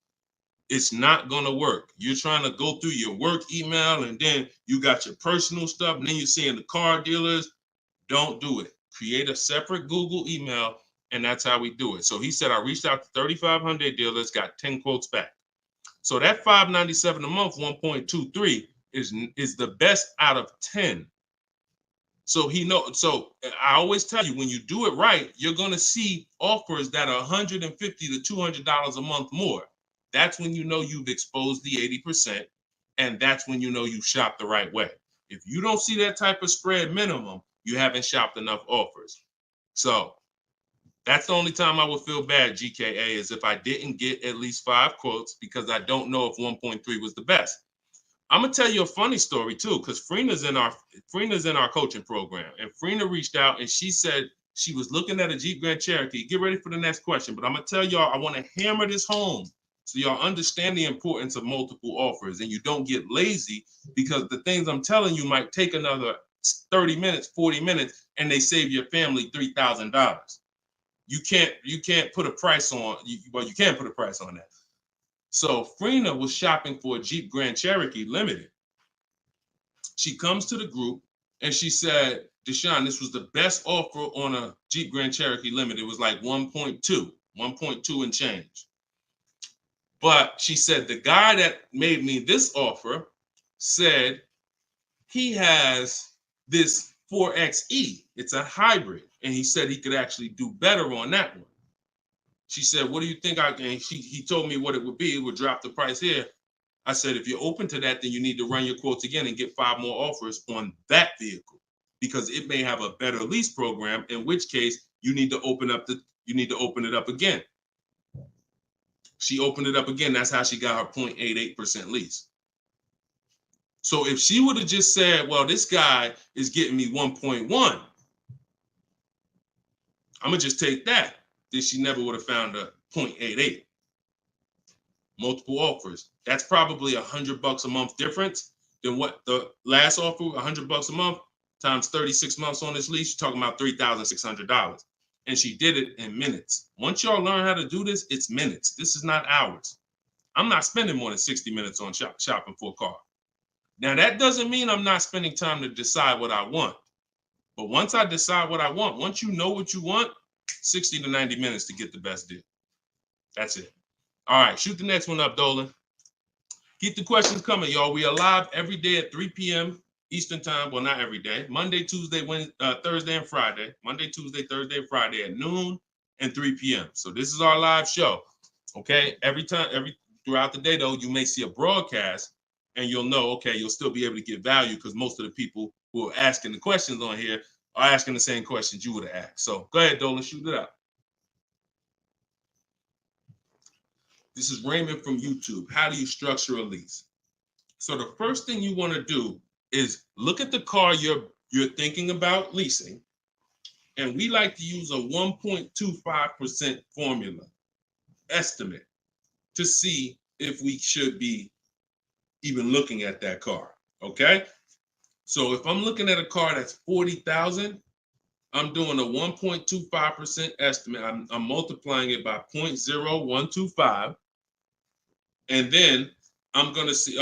It's not going to work. You're trying to go through your work email, and then you got your personal stuff, and then you're seeing the car dealers. Don't do it. Create a separate Google email, and that's how we do it. So he said, I reached out to 3,500 dealers, got 10 quotes back. So that $597 a month, 1.23 is the best out of 10. So so I always tell you, when you do it right, you're going to see offers that are $150 to $200 a month more. That's when you know you've exposed the 80%, and that's when you know you shopped the right way. If you don't see that type of spread minimum, you haven't shopped enough offers. So that's the only time I would feel bad, GKA, is if I didn't get at least 5 quotes, because I don't know if 1.3 was the best. I'm gonna tell you a funny story too, because Freena's in our coaching program, and Freena reached out and she said she was looking at a Jeep Grand Cherokee. Get ready for the next question, but I'm gonna tell y'all, I want to hammer this home so y'all understand the importance of multiple offers, and you don't get lazy, because the things I'm telling you might take another 30 minutes, 40 minutes, and they save your family $3,000. You can't put a price on. Well, you can put a price on that. So Freena was shopping for a Jeep Grand Cherokee Limited. She comes to the group and she said, Deshone, this was the best offer on a Jeep Grand Cherokee Limited. It was like 1.2 and change. But she said, the guy that made me this offer said he has this 4XE. It's a hybrid. And he said he could actually do better on that one. She said, what do you think I can? He told me what it would be. It would drop the price here. I said, if you're open to that, then you need to run your quotes again and get 5 more offers on that vehicle, because it may have a better lease program, in which case you need to open it up again. She opened it up again. That's how she got her 0.88% lease. So if she would have just said, well, this guy is getting me 1.1, I'm going to just take that. Then she never would have found a 0.88. Multiple offers. That's probably $100 a month difference than what the last offer, $100 a month times 36 months on this lease. You're talking about $3,600. And she did it in minutes. Once y'all learn how to do this, it's minutes. This is not hours. I'm not spending more than 60 minutes on shopping for a car. Now, that doesn't mean I'm not spending time to decide what I want. But once I decide what I want, once you know what you want, 60 to 90 minutes to get the best deal. That's it. All right, shoot the next one up, Dolan. Keep the questions coming, y'all. We are live every day at 3 p.m. Eastern time. Well, not every day. Monday, Tuesday, Wednesday, Thursday, and Friday. Monday, Tuesday, Thursday, and Friday at noon and 3 p.m. So this is our live show. Okay. Throughout the day, though, you may see a broadcast and you'll know, okay, you'll still be able to get value because most of the people who are asking the questions on here are asking the same questions you would have asked. So go ahead, Dolan, shoot it up. This is Raymond from YouTube. How do you structure a lease? So the first thing you want to do is look at the car you're thinking about leasing. And we like to use a 1.25% formula estimate to see if we should be even looking at that car. Okay. So if I'm looking at a car that's $40,000, I'm doing a 1.25% estimate. I'm multiplying it by 0.0125. And then I'm going to see,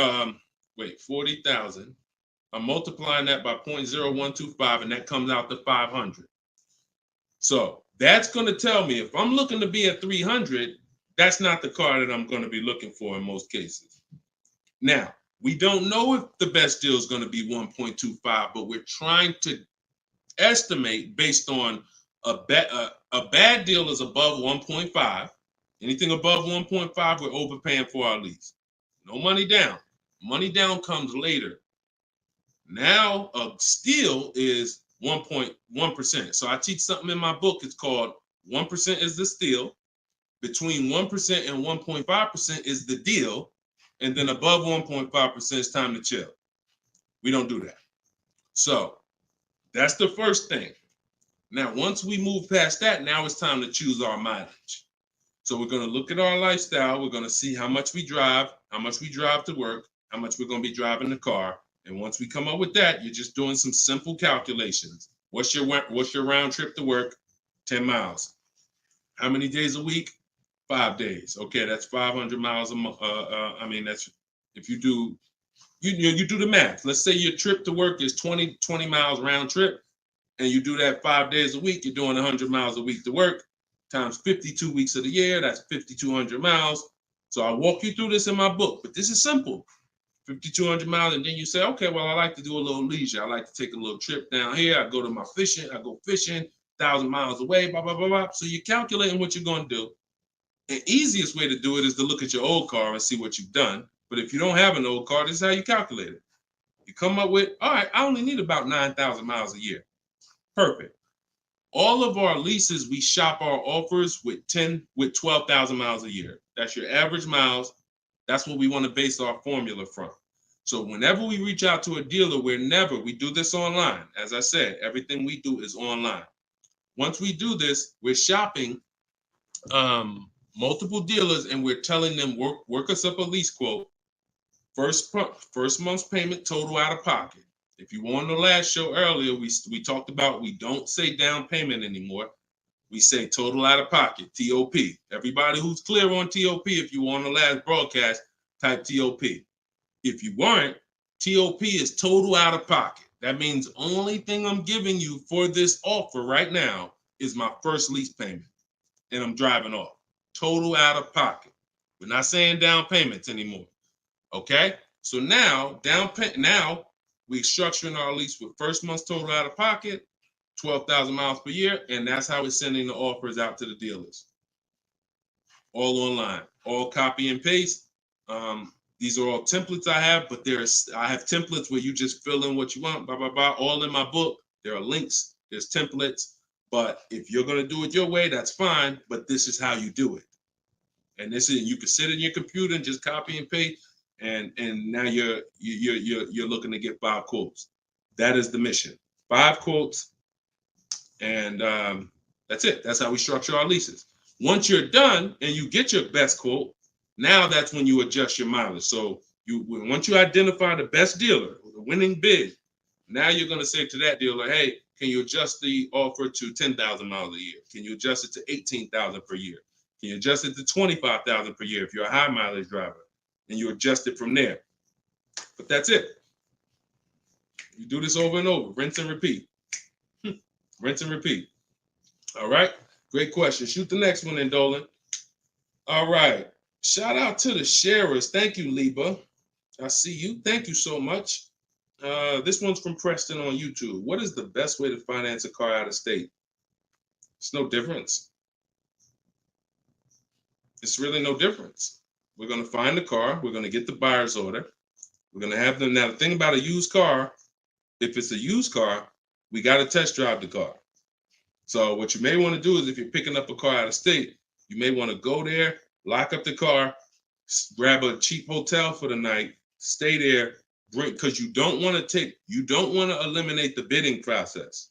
40,000. I'm multiplying that by 0.0125, and that comes out to 500. So that's going to tell me if I'm looking to be at 300, that's not the car that I'm going to be looking for in most cases. Now, we don't know if the best deal is going to be 1.25, but we're trying to estimate based on a bad deal is above 1.5. Anything above 1.5, we're overpaying for our lease. No money down. Money down comes later. Now, a steal is 1.1%. So I teach something in my book. It's called 1% is the steal. Between 1% and 1.5% is the deal. And then above 1.5% is time to chill. We don't do that. So that's the first thing. Now, once we move past that, now it's time to choose our mileage. So we're going to look at our lifestyle. We're going to see how much we drive to work, how much we're going to be driving the car. And once we come up with that, you're just doing some simple calculations. What's your round trip to work? 10 miles. How many days a week? 5 days. Okay, that's 500 miles a month. That's if you do the math. Let's say your trip to work is 20 miles round trip, and you do that 5 days a week. You're doing 100 miles a week to work. Times 52 weeks of the year, that's 5,200 miles. So I walk you through this in my book, but this is simple. 5,200 miles, and then you say, okay, well, I like to do a little leisure. I like to take a little trip down here. I go to my fishing. I go fishing 1,000 miles away, blah, blah, blah, blah. So you're calculating what you're going to do. The easiest way to do it is to look at your old car and see what you've done. But if you don't have an old car, this is how you calculate it. You come up with, all right, I only need about 9,000 miles a year. Perfect. All of our leases, we shop our offers with 12,000 miles a year. That's your average miles. That's what we want to base our formula from. So whenever we reach out to a dealer, we do this online. As I said, everything we do is online. Once we do this, we're shopping multiple dealers and we're telling them, work us up a lease quote. First month's payment, total out of pocket. If you were on the last show earlier, we talked about we don't say down payment anymore. We say total out of pocket, TOP. Everybody who's clear on TOP, if you were on the last broadcast, type TOP. If you weren't, TOP is total out of pocket. That means only thing I'm giving you for this offer right now is my first lease payment, and I'm driving off. Total out of pocket. We're not saying down payments anymore. Okay? So now, we're structuring our lease with first month's total out of pocket, 12,000 miles per year, and that's how we're sending the offers out to the dealers. All online, all copy and paste. These are all templates I have, but I have templates where you just fill in what you want, blah, blah, blah, all in my book. There are links, there's templates, but if you're going to do it your way, that's fine, but this is how you do it. And this is, you can sit in your computer and just copy and paste, and now you're looking to get 5 quotes. That is the mission. 5 quotes, and that's it. That's how we structure our leases. Once you're done and you get your best quote, now that's when you adjust your mileage. So once you identify the best dealer, the winning bid, now you're going to say to that dealer, hey, can you adjust the offer to 10,000 miles a year? Can you adjust it to 18,000 per year? Can you adjust it to 25,000 per year if you're a high mileage driver? And you adjust it from there. But that's it. You do this over and over, rinse and repeat. Rinse and repeat. All right. Great question. Shoot the next one in, Dolan. All right. Shout out to the sharers. Thank you, Liba. I see you. Thank you so much. This one's from Preston on YouTube. What is the best way to finance a car out of state? It's no difference. It's really no difference. We're going to find the car. We're going to get the buyer's order. We're going to have them. Now, the thing about a used car, if it's a used car, we got to test drive the car. So what you may want to do is, if you're picking up a car out of state, you may want to go there, lock up the car, grab a cheap hotel for the night, stay there, because you don't want to eliminate the bidding process.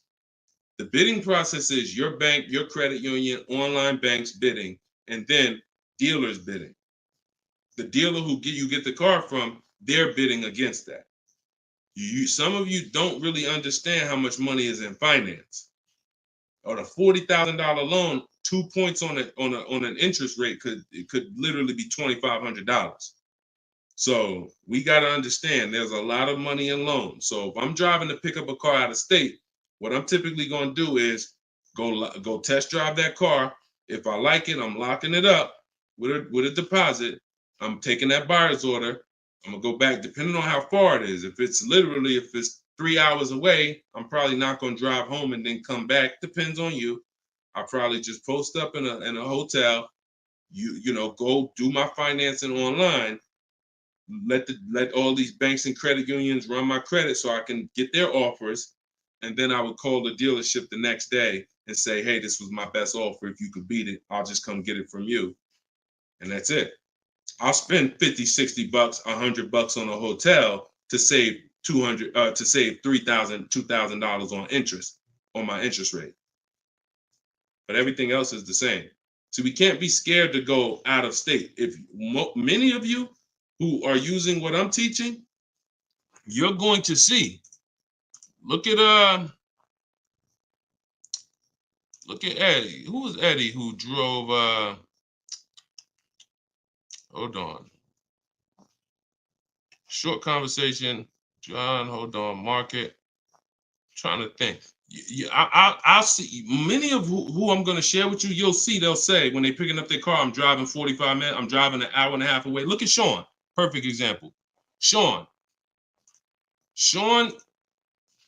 The bidding process is your bank, your credit union, online banks bidding, and then dealers bidding. The dealer who you get the car from, they're bidding against that. Some of you don't really understand how much money is in finance. On a $40,000 loan, 2 points on an interest rate could literally be $2,500. So we got to understand there's a lot of money in loans. So if I'm driving to pick up a car out of state, what I'm typically going to do is go test drive that car. If I like it, I'm locking it up with a deposit. I'm taking that buyer's order. I'm gonna go back, depending on how far it is. If it's 3 hours away, I'm probably not gonna drive home and then come back. Depends on you. I'll probably just post up in a hotel. Go do my financing online. Let all these banks and credit unions run my credit so I can get their offers, and then I would call the dealership the next day and say, hey, this was my best offer. If you could beat it, I'll just come get it from you. And that's it. I'll spend $50, $60, $100 on a hotel to save $3,000, $2,000 on interest, on my interest rate. But everything else is the same. So we can't be scared to go out of state. If many of you who are using what I'm teaching, you're going to see. Look at Eddie. Who was Eddie who drove? Hold on. Short conversation. John, hold on. Market. Trying to think. I'll see many of who I'm going to share with you. You'll see, they'll say when they're picking up their car, I'm driving 45 minutes. I'm driving an hour and a half away. Look at Sean. Perfect example. Sean,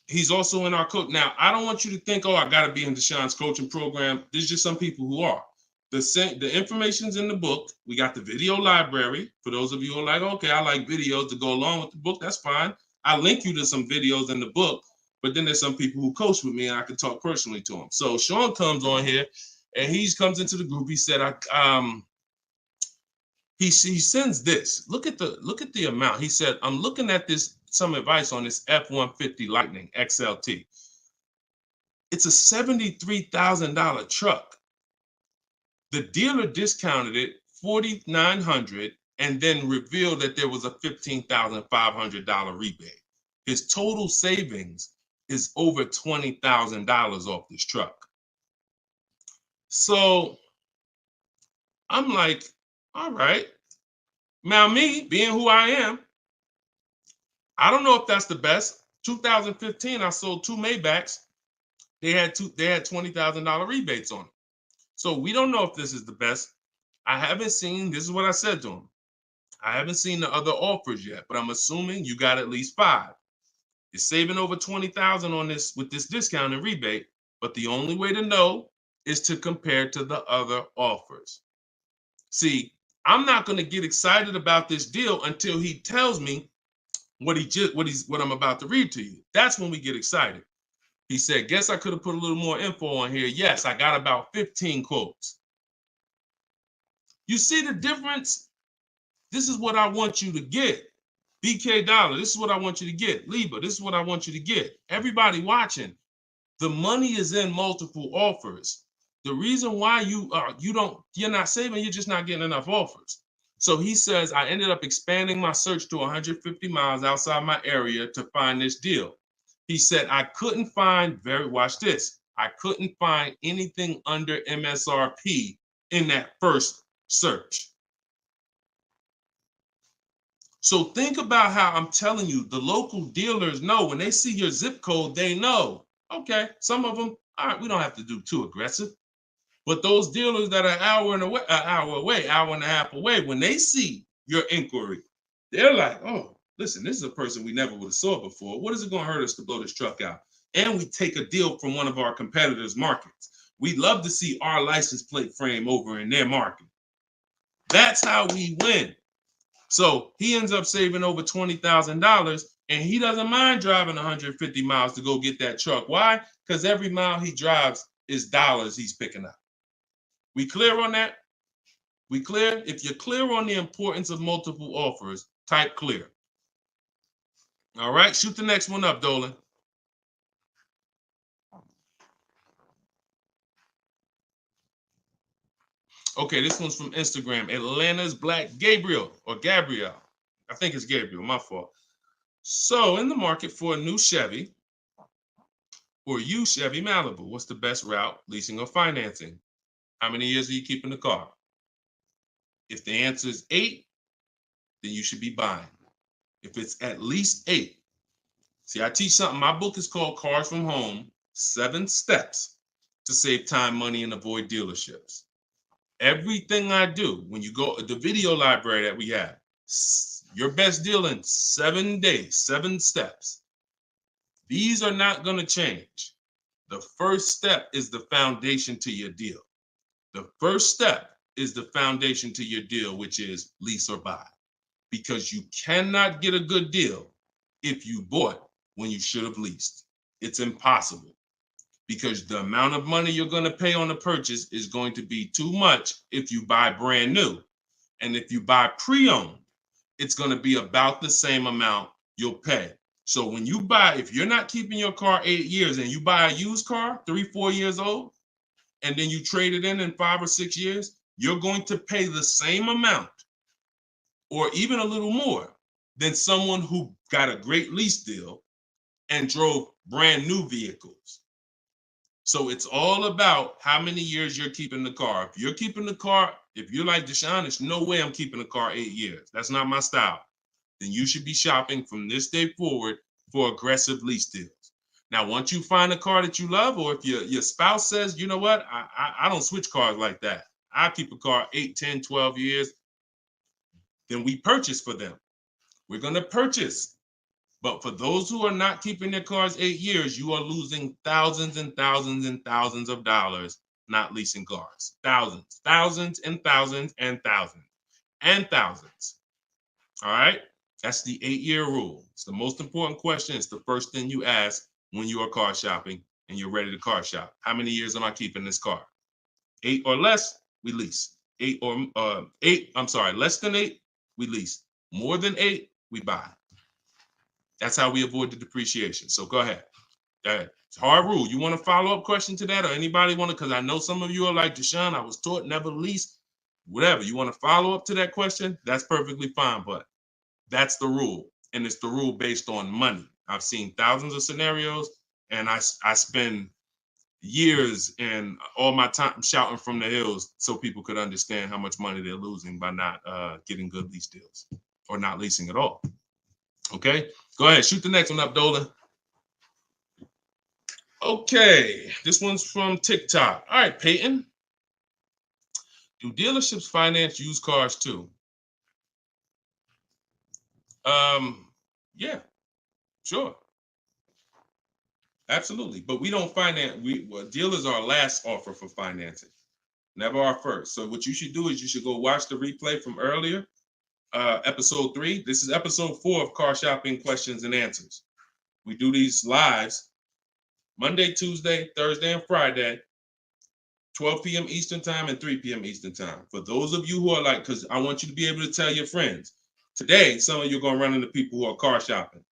he's also in our coach. Now, I don't want you to think, oh, I got to be in Deshaun's coaching program. There's just some people who are. The information's in the book. We got the video library. For those of you who are like, okay, I like videos to go along with the book. That's fine. I link you to some videos in the book. But then there's some people who coach with me, and I can talk personally to them. So Sean comes on here, and he comes into the group. He said, he sends this. Look at the amount. He said, I'm looking at some advice on this F-150 Lightning XLT. It's a $73,000 truck. The dealer discounted it $4,900 and then revealed that there was a $15,500 rebate. His total savings is over $20,000 off this truck. So I'm like, all right. Now me, being who I am, I don't know if that's the best. 2015, I sold 2 Maybachs. They had $20,000 rebates on them. So we don't know if this is the best. I haven't seen, this is what I said to him. I haven't seen the other offers yet, but I'm assuming you got at least 5. You're saving over $20,000 on this with this discount and rebate, but the only way to know is to compare to the other offers. See, I'm not going to get excited about this deal until he tells me what I'm about to read to you. That's when we get excited. He said, guess I could have put a little more info on here. Yes, I got about 15 quotes. You see the difference? This is what I want you to get. BK Dollar, this is what I want you to get. Liba, this is what I want you to get. Everybody watching, the money is in multiple offers. The reason why you're not saving, you're just not getting enough offers. So he says, I ended up expanding my search to 150 miles outside my area to find this deal. He said, I couldn't find, watch this, I couldn't find anything under MSRP in that first search. So think about how I'm telling you, the local dealers know when they see your zip code, they know, okay, some of them, all right, we don't have to do too aggressive. But those dealers that are an hour and a half away, when they see your inquiry, they're like, oh, listen, this is a person we never would have saw before. What is it going to hurt us to blow this truck out? And we take a deal from one of our competitors' markets. We'd love to see our license plate frame over in their market. That's how we win. So he ends up saving over $20,000, and he doesn't mind driving 150 miles to go get that truck. Why? Because every mile he drives is dollars he's picking up. We clear on that? We clear? If you're clear on the importance of multiple offers, type clear. All right, shoot the next one up, Dolan. Okay, this one's from Instagram. Atlanta's Black Gabriel. I think it's Gabriel, my fault. So in the market for a new Chevy or used Chevy Malibu, what's the best route, leasing or financing? How many years are you keeping the car? If the answer is 8, then you should be buying. If it's at least 8. See, I teach something. My book is called Cars from Home, 7 Steps to Save Time, Money, and Avoid Dealerships. Everything I do, when you go, the video library that we have, your best deal in 7 days, 7 steps. These are not going to change. The first step is the foundation to your deal. The first step is the foundation to your deal, which is lease or buy. Because you cannot get a good deal if you bought when you should have leased. It's impossible. Because the amount of money you're going to pay on the purchase is going to be too much if you buy brand new. And if you buy pre-owned, it's going to be about the same amount you'll pay. So when you buy, if you're not keeping your car 8 years and you buy a used car, 3-4 years old, and then you trade it in 5 or 6 years, you're going to pay the same amount or even a little more than someone who got a great lease deal and drove brand new vehicles. So it's all about how many years you're keeping the car. If you're keeping the car, if you're like Deshone, there's no way I'm keeping the car 8 years. That's not my style. Then you should be shopping from this day forward for aggressive lease deals. Now, once you find a car that you love, or if your spouse says, you know what, I don't switch cars like that. I keep a car 8, 10, 12 years. Then we purchase for them. We're going to purchase. But for those who are not keeping their cars 8 years, you are losing thousands and thousands and thousands of dollars not leasing cars. Thousands, thousands and thousands and thousands and thousands. All right? That's the 8-year rule. It's the most important question. It's the first thing you ask when you are car shopping and you're ready to car shop. How many years am I keeping this car? 8 or less, we lease. Less than 8, we lease. More than 8, we buy. That's how we avoid the depreciation. So go ahead. It's a hard rule. You want a follow-up question to that, or anybody want to? Because I know some of you are like, Deshone, I was taught never lease. Whatever. You want to follow up to that question? That's perfectly fine. But that's the rule. And it's the rule based on money. I've seen thousands of scenarios, and I spend years and all my time shouting from the hills so people could understand how much money they're losing by not getting good lease deals or not leasing at all. Okay, go ahead, shoot the next one up, Dolan. Okay, this one's from TikTok. All right, Peyton. Do dealerships finance used cars too? Yeah, sure. Absolutely. But we don't finance, dealers are our last offer for financing, never our first. So what you should do is you should go watch the replay from earlier, episode 3. This is episode 4 of Car Shopping Questions and Answers. We do these lives Monday, Tuesday, Thursday, and Friday. 12 p.m. Eastern time and 3 p.m. Eastern time. For those of you who are like, because I want you to be able to tell your friends. Today, some of you are going to run into people who are car shopping.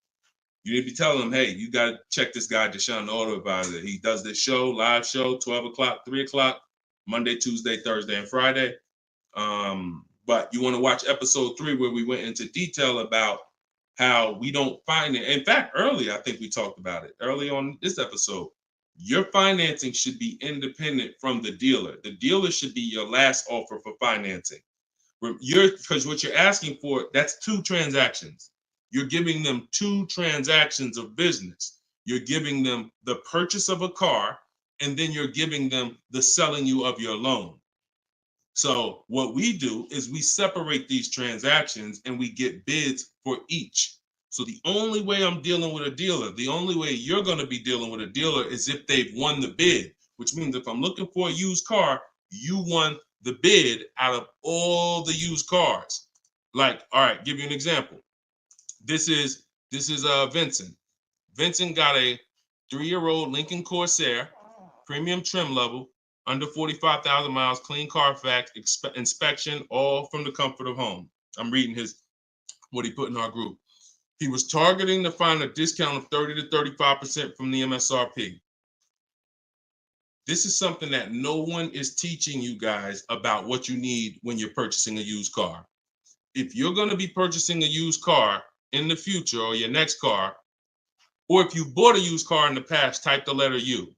You need to be telling them, hey, you got to check this guy, Deshone the Auto Advisor. He does this show, live show, 12 o'clock, 3 o'clock, Monday, Tuesday, Thursday, and Friday. But you want to watch episode 3 where we went into detail about how we don't find it. In fact, earlier, I think we talked about it early on this episode. Your financing should be independent from the dealer. The dealer should be your last offer for financing. Because what you're asking for, that's 2 transactions. You're giving them 2 transactions of business. You're giving them the purchase of a car, and then you're giving them the selling you of your loan. So what we do is we separate these transactions and we get bids for each. So the only way I'm dealing with a dealer, the only way you're going to be dealing with a dealer is if they've won the bid, which means if I'm looking for a used car, you won the bid out of all the used cars. Like, all right, give you an example. This is Vincent. Vincent got a 3-year-old Lincoln Corsair, premium trim level, under 45,000 miles, clean Carfax, inspection, all from the comfort of home. I'm reading what he put in our group. He was targeting to find a discount of 30 to 35% from the MSRP. This is something that no one is teaching you guys about what you need when you're purchasing a used car. If you're going to be purchasing a used car in the future, or your next car, or if you bought a used car in the past, type the letter U.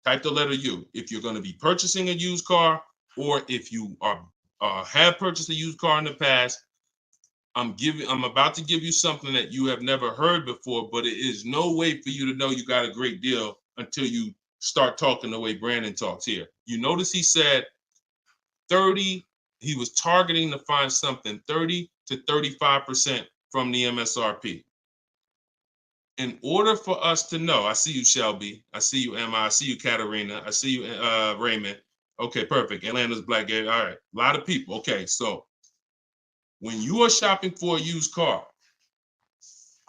Type the letter U. If you're going to be purchasing a used car, or if you have purchased a used car in the past, I'm about to give you something that you have never heard before, but it is no way for you to know you got a great deal until you start talking the way Brandon talks here. You notice he said 30, he was targeting to find something 30 to 35% from the MSRP. In order for us to know, I see you, Shelby. I see you, Emma. I see you, Katarina. I see you, Raymond. Okay, perfect. Atlanta's Black Gate. All right, a lot of people. Okay, so when you are shopping for a used car,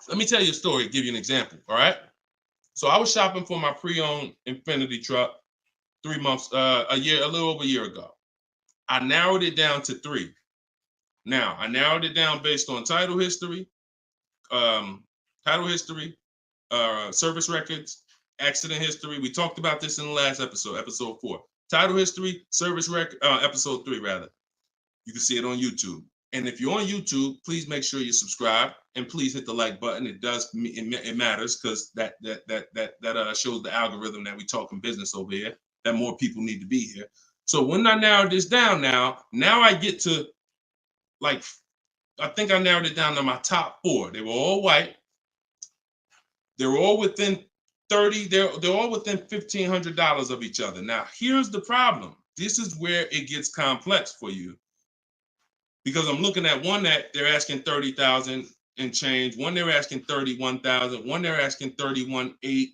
let me tell you a story, give you an example, all right? So I was shopping for my pre-owned Infiniti truck 3 months, a little over a year ago. I narrowed it down to 3. Now, I narrowed it down based on title history, service records, accident history. We talked about this in the last episode, episode 4. Title history, service record, episode 3 rather. You can see it on YouTube. And if you're on YouTube, please make sure you subscribe and please hit the like button. It matters because that shows the algorithm that we talking business over here, that more people need to be here. So when I narrowed this down now I get to, like, I think I narrowed it down to my top 4. They were all white. They were all within 30, they're all within $1,500 of each other. Now, here's the problem. This is where it gets complex for you. Because I'm looking at one that they're asking 30,000 and change, one they're asking 31,000, one they're asking 31,800.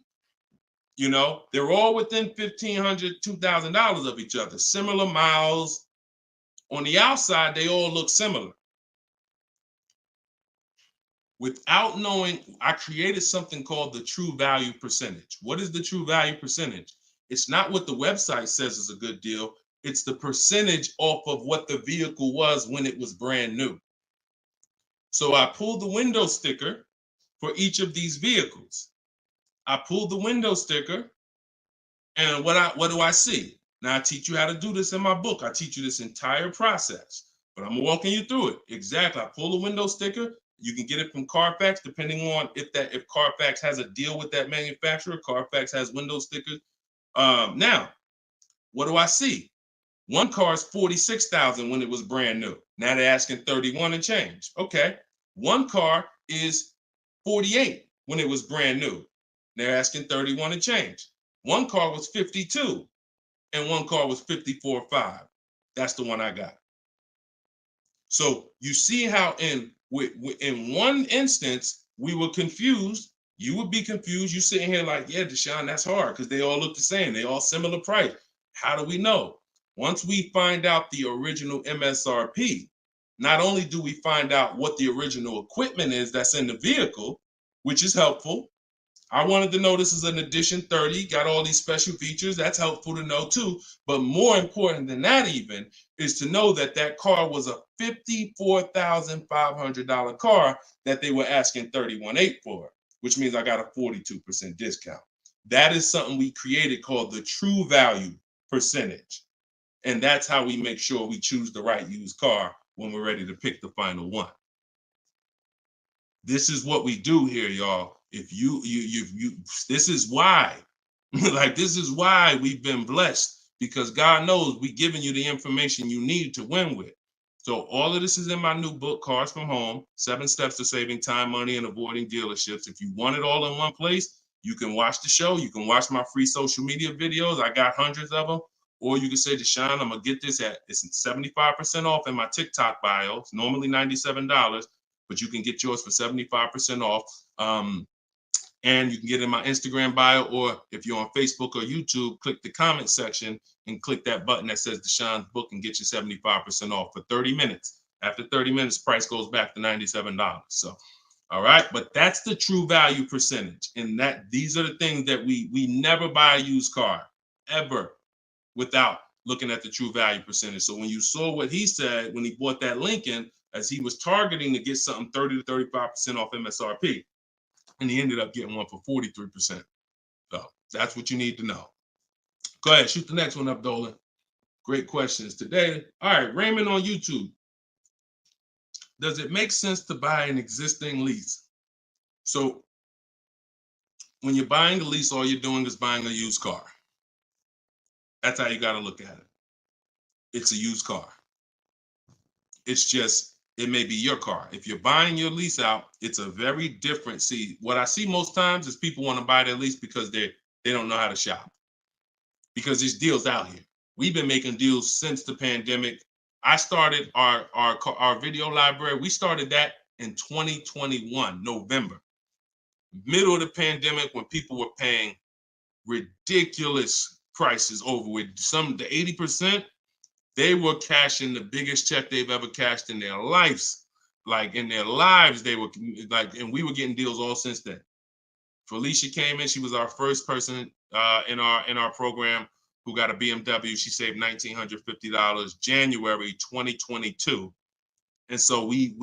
You know, they're all within $1,500, $2,000 of each other. Similar miles. On the outside, they all look similar. Without knowing, I created something called the true value percentage. What is the true value percentage? It's not what the website says is a good deal. It's the percentage off of what the vehicle was when it was brand new. So I pulled the window sticker for each of these vehicles. I pulled the window sticker, and what do I see? Now I teach you how to do this in my book. I teach you this entire process, but I'm walking you through it. Exactly. I pull the window sticker. You can get it from Carfax, depending on if Carfax has a deal with that manufacturer. Carfax has window stickers. Now, what do I see? One car is 46,000 when it was brand new. Now they're asking 31 and change. Okay. One car is 48 when it was brand new. They're asking 31 and change. One car was 52 and one car was 54.5. That's the one I got. So you see how in one instance we were confused. You would be confused. You sitting here like, yeah, Deshone, that's hard because they all look the same. They all similar price. How do we know? Once we find out the original MSRP, not only do we find out what the original equipment is that's in the vehicle, which is helpful. I wanted to know this is an edition 30, got all these special features. That's helpful to know too. But more important than that even is to know that that car was a $54,500 car that they were asking $31,800 for, which means I got a 42% discount. That is something we created called the true value percentage. And that's how we make sure we choose the right used car when we're ready to pick the final one. This is what we do here, y'all. If you this is why, like, this is why we've been blessed, because God knows we're giving you the information you need to win with. So all of this is in my new book, Cars from Home, 7 Steps to Saving Time, Money, and Avoiding Dealerships. If you want it all in one place, you can watch the show. You can watch my free social media videos. I got hundreds of them. Or you can say, Deshone, I'm going to get this it's 75% off in my TikTok bio. It's normally $97. But you can get yours for 75% off. And you can get it in my Instagram bio, or if you're on Facebook or YouTube, click the comment section and click that button that says Deshone's book and get you 75% off for 30 minutes. After 30 minutes, price goes back to $97. So, all right, but that's the true value percentage. And that these are the things that we never buy a used car ever without looking at the true value percentage. So when you saw what he said when he bought that Lincoln, as he was targeting to get something 30 to 35% off MSRP, and he ended up getting one for 43%. So that's what you need to know. Go ahead, shoot the next one up, Dolan. Great questions today. All right, Raymond on YouTube. Does it make sense to buy an existing lease? So when you're buying a lease, all you're doing is buying a used car. That's how you got to look at it. It's a used car. It's just, it may be your car. If you're buying your lease out, it's a very different. See, what I see most times is people want to buy their lease because they don't know how to shop. Because there's deals out here. We've been making deals since the pandemic. I started our video library. We started that in 2021, November. Middle of the pandemic, when people were paying ridiculous prices over with the 80%. They were cashing the biggest check they've ever cashed in their lives. Like in their lives, they were like, and we were getting deals all since then. Felicia came in. She was our first person in our program who got a BMW. She saved $1,950 January 2022. And so we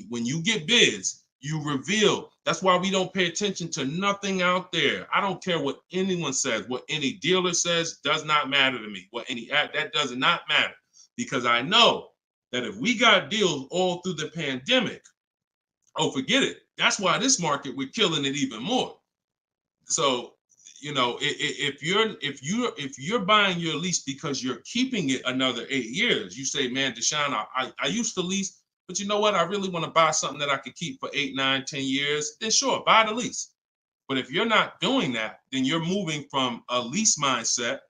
when you get bids, you reveal. That's why we don't pay attention to nothing out there. I don't care what anyone says, what any dealer says does not matter to me. That does not matter, because I know that if we got deals all through the pandemic, oh, forget it. That's why this market, we're killing it even more. So, you know, if you're buying your lease because you're keeping it another 8 years, you say, man, Deshone, I used to lease, but you know what? I really want to buy something that I could keep for 8, 9, 10 years. Then sure, buy the lease. But if you're not doing that, then you're moving from a lease mindset,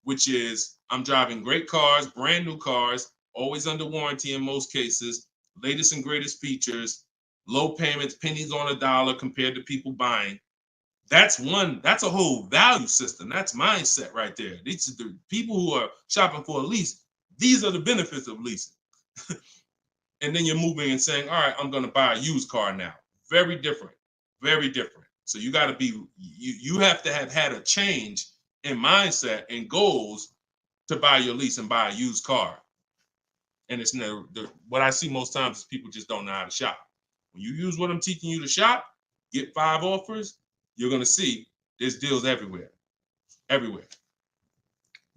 which is I'm driving great cars, brand new cars, always under warranty in most cases, latest and greatest features, low payments, pennies on a dollar compared to people buying. That's a whole value system. That's mindset right there. These are the people who are shopping for a lease. These are the benefits of leasing. And then you're moving and saying, all right, I'm going to buy a used car now. Very different, very different. So you got to be, you have to have had a change in mindset and goals to buy your lease and buy a used car. And it's never, what I see most times is people just don't know how to shop. When you use what I'm teaching you to shop, get 5 offers, you're going to see there's deals everywhere, everywhere.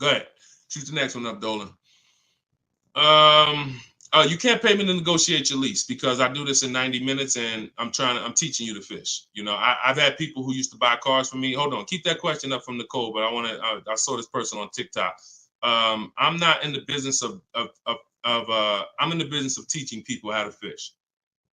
Go ahead. Shoot the next one up, Dolan. You can't pay me to negotiate your lease because I do this in 90 minutes and I'm teaching you to fish. You know, I've had people who used to buy cars from me. Hold on, keep that question up from Nicole, but I saw this person on TikTok. I'm not in the business I'm in the business of teaching people how to fish.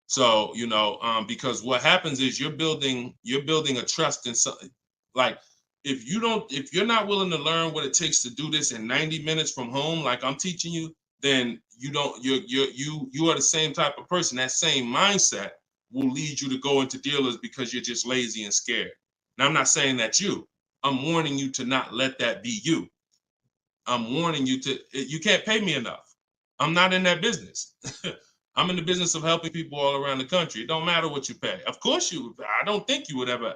So, you know, because what happens is you're building a trust in something. Like if you're not willing to learn what it takes to do this in 90 minutes from home, like I'm teaching you, then you are the same type of person. That same mindset will lead you to go into dealers because you're just lazy and scared. Now, I'm not saying that's you. I'm warning you to not let that be you. I'm warning you you can't pay me enough. I'm not in that business. I'm in the business of helping people all around the country. It don't matter what you pay. Of course I don't think you would ever,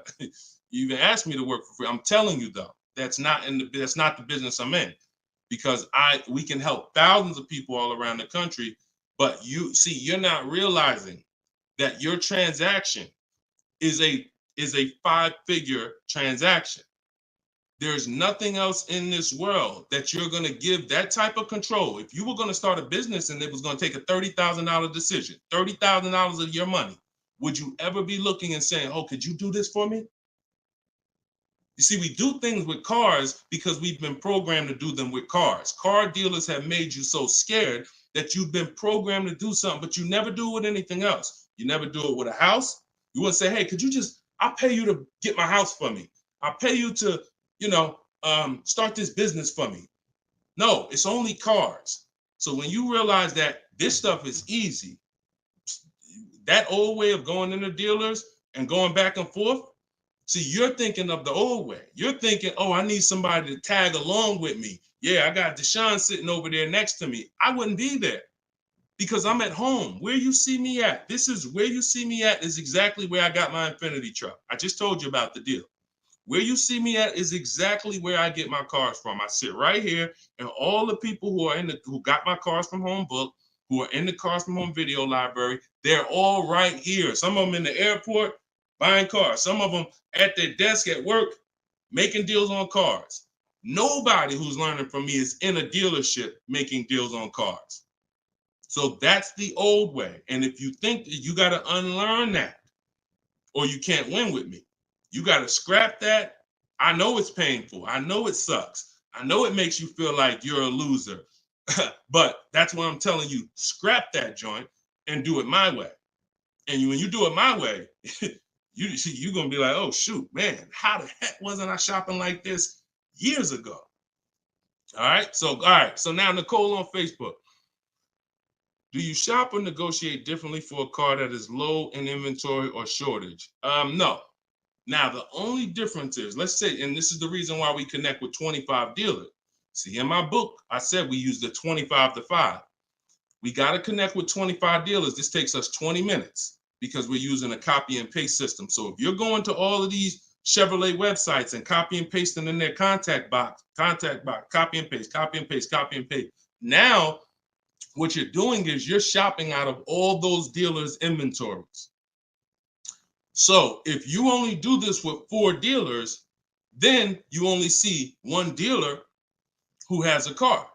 You even asked me to work for free. I'm telling you though, that's not the business I'm in, because we can help thousands of people all around the country. But you're not realizing that your transaction is a 5-figure transaction. There's nothing else in this world that you're going to give that type of control. If you were going to start a business and it was going to take a $30,000 decision, $30,000 of your money, would you ever be looking and saying, oh, could you do this for me? You see, we do things with cars because we've been programmed to do them with cars. Car dealers have made you so scared that you've been programmed to do something, but you never do it with anything else. You never do it with a house. You wouldn't say, hey, I'll pay you to get my house for me. I'll pay you to, start this business for me. No, it's only cars. So when you realize that this stuff is easy, that old way of going into dealers and going back and forth, see, you're thinking of the old way. You're thinking, oh, I need somebody to tag along with me. Yeah, I got Deshone sitting over there next to me. I wouldn't be there because I'm at home. Where you see me at, is exactly where I got my Infinity truck. I just told you about the deal. Where you see me at is exactly where I get my cars from. I sit right here, and all the people who got my Cars from Home book, who are in the Cars from Home video library, they're all right here. Some of them in the airport buying cars. Some of them at their desk at work making deals on cars. Nobody who's learning from me is in a dealership making deals on cars. So that's the old way. And if you think that you got to unlearn that or you can't win with me, you got to scrap that. I know it's painful. I know it sucks. I know it makes you feel like you're a loser. But that's why I'm telling you, scrap that joint and do it my way. And when you do it my way, you're going to be like, oh, shoot, man, how the heck wasn't I shopping like this years ago? All right. So now Nicole on Facebook. Do you shop or negotiate differently for a car that is low in inventory or shortage? No. Now, the only difference is, let's say, and this is the reason why we connect with 25 dealers. See, in my book, I said we use the 25 to 5. We got to connect with 25 dealers. This takes us 20 minutes because we're using a copy and paste system. So if you're going to all of these Chevrolet websites and copy and pasting in their contact box, copy and paste, copy and paste, copy and paste. Now, what you're doing is you're shopping out of all those dealers' inventories. So if you only do this with 4 dealers, then you only see one dealer who has a car.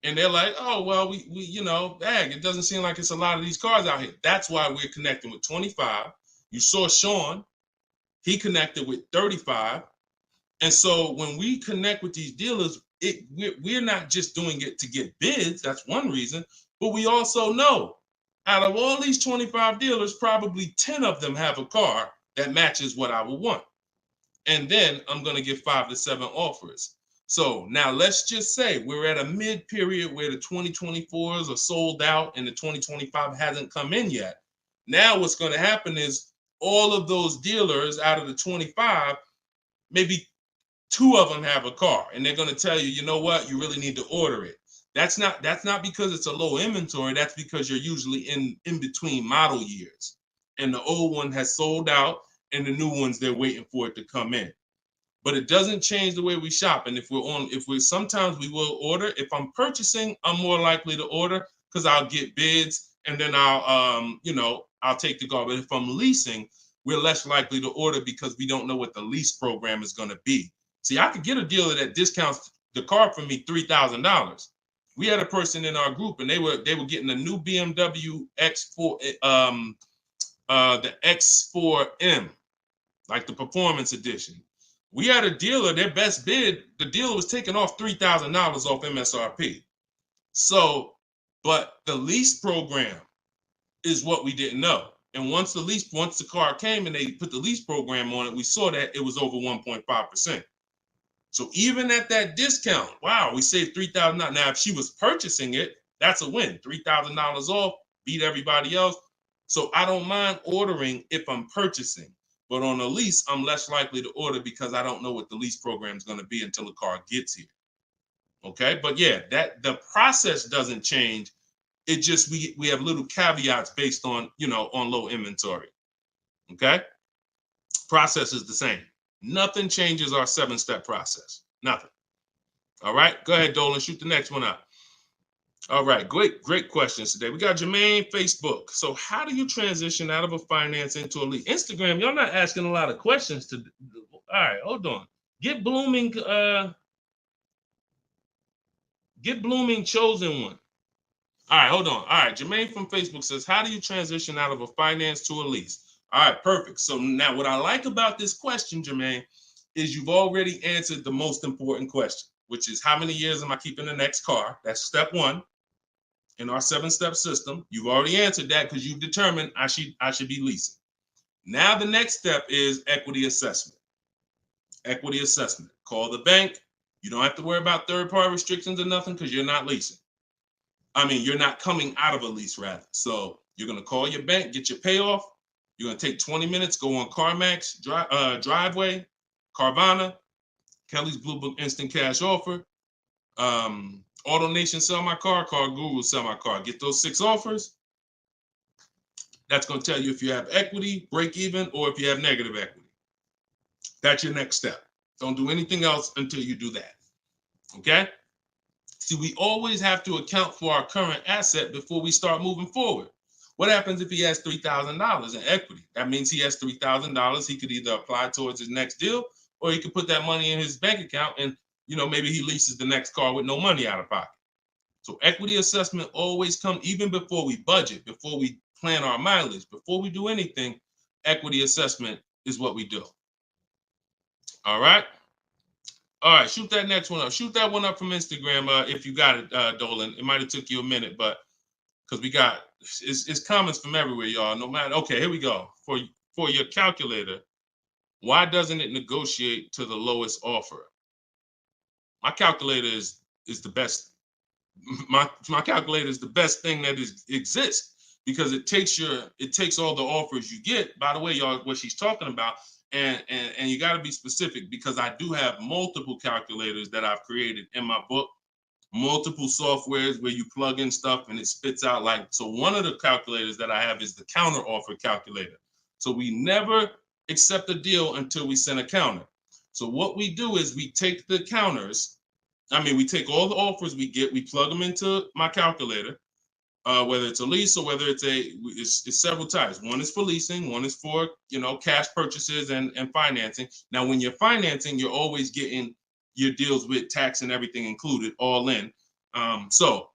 And they're like, oh, well, we it doesn't seem like it's a lot of these cars out here. That's why we're connecting with 25. You saw Sean, he connected with 35. And so when we connect with these dealers, we're not just doing it to get bids. That's one reason. But we also know out of all these 25 dealers, probably 10 of them have a car that matches what I would want. And then I'm going to get 5 to 7 offers. So now let's just say we're at a mid period where the 2024s are sold out and the 2025 hasn't come in yet. Now what's going to happen is all of those dealers out of the 25, maybe 2 of them have a car, and they're going to tell you, you know what, you really need to order it. That's not because it's a low inventory. That's because you're usually in between model years, and the old one has sold out, and the new ones, they're waiting for it to come in. But it doesn't change the way we shop. And sometimes we will order. If I'm purchasing, I'm more likely to order because I'll get bids, and then I'll take the car. But if I'm leasing, we're less likely to order because we don't know what the lease program is going to be. See, I could get a dealer that discounts the car for me $3,000. We had a person in our group, and they were getting a new BMW X4, the X4M, like the performance edition. We had a dealer, their best bid, the dealer was taking off $3,000 off MSRP. So, but the lease program is what we didn't know. And once the car came and they put the lease program on it, we saw that it was over 1.5%. So even at that discount, wow, we saved $3,000. Now, if she was purchasing it, that's a win. $3,000 off, beat everybody else. So I don't mind ordering if I'm purchasing. But on a lease, I'm less likely to order because I don't know what the lease program is going to be until the car gets here. Okay, but yeah, that the process doesn't change. It just we have little caveats based on on low inventory. Okay, process is the same. Nothing changes our 7-step process. Nothing. All right, go ahead, Dolan. Shoot the next one up. All right, great questions today. We got Jermaine, Facebook. So how do you transition out of a finance into a lease? Instagram, y'all not asking a lot of questions to. All right, hold on. Get blooming chosen one. All right, hold on. All right, Jermaine from Facebook says, how do you transition out of a finance to a lease? All right, perfect. So now what I like about this question, Jermaine, is you've already answered the most important question, which is how many years am I keeping the next car? That's step one in our 7-step system. You've already answered that because you've determined I should be leasing. Now the next step is equity assessment. Equity assessment. Call the bank. You don't have to worry about third-party restrictions or nothing because you're not leasing. I mean, you're not coming out of a lease, rather. So you're going to call your bank, get your payoff. You're going to take 20 minutes, go on CarMax, Driveway, Carvana, Kelly's Blue Book Instant Cash Offer, AutoNation Sell My Car, Car Guru Sell My Car. Get those 6 offers. That's going to tell you if you have equity, break even, or if you have negative equity. That's your next step. Don't do anything else until you do that. Okay? See, we always have to account for our current asset before we start moving forward. What happens if he has $3,000 in equity? That means he has $3,000. He could either apply towards his next deal, or he could put that money in his bank account and, maybe he leases the next car with no money out of pocket. So equity assessment always comes, even before we budget, before we plan our mileage, before we do anything, equity assessment is what we do. All right? All right, shoot that next one up. Shoot that one up from Instagram if you got it, Dolan. It might have took you a minute, but because we got it's comments from everywhere, y'all. No matter. Okay, here we go. For your calculator, why doesn't it negotiate to the lowest offer? My calculator is the best. My calculator is the best thing that exists because it takes all the offers you get. By the way, y'all, what she's talking about. And you got to be specific because I do have multiple calculators that I've created in my book, multiple softwares where you plug in stuff and it spits out so one of the calculators that I have is the counter offer calculator. So we never accept a deal until we send a counter. So what we do is we take the counters. We take all the offers we get, we plug them into my calculator. Whether it's a lease or whether it's several types. One is for leasing, one is for cash purchases and financing. Now, when you're financing, you're always getting your deals with tax and everything included, all in. So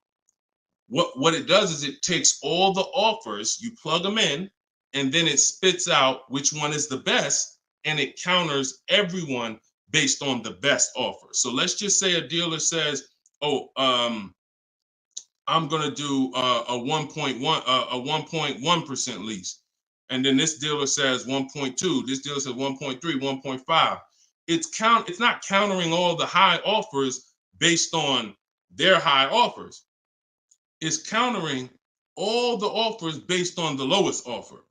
what it does is it takes all the offers, you plug them in, and then it spits out which one is the best, and it counters everyone based on the best offer. So let's just say a dealer says, I'm gonna do a 1.1% lease, and then this dealer says 1.2. This dealer says 1.3, 1.5. It's not countering all the high offers based on their high offers. It's countering all the offers based on the lowest offer.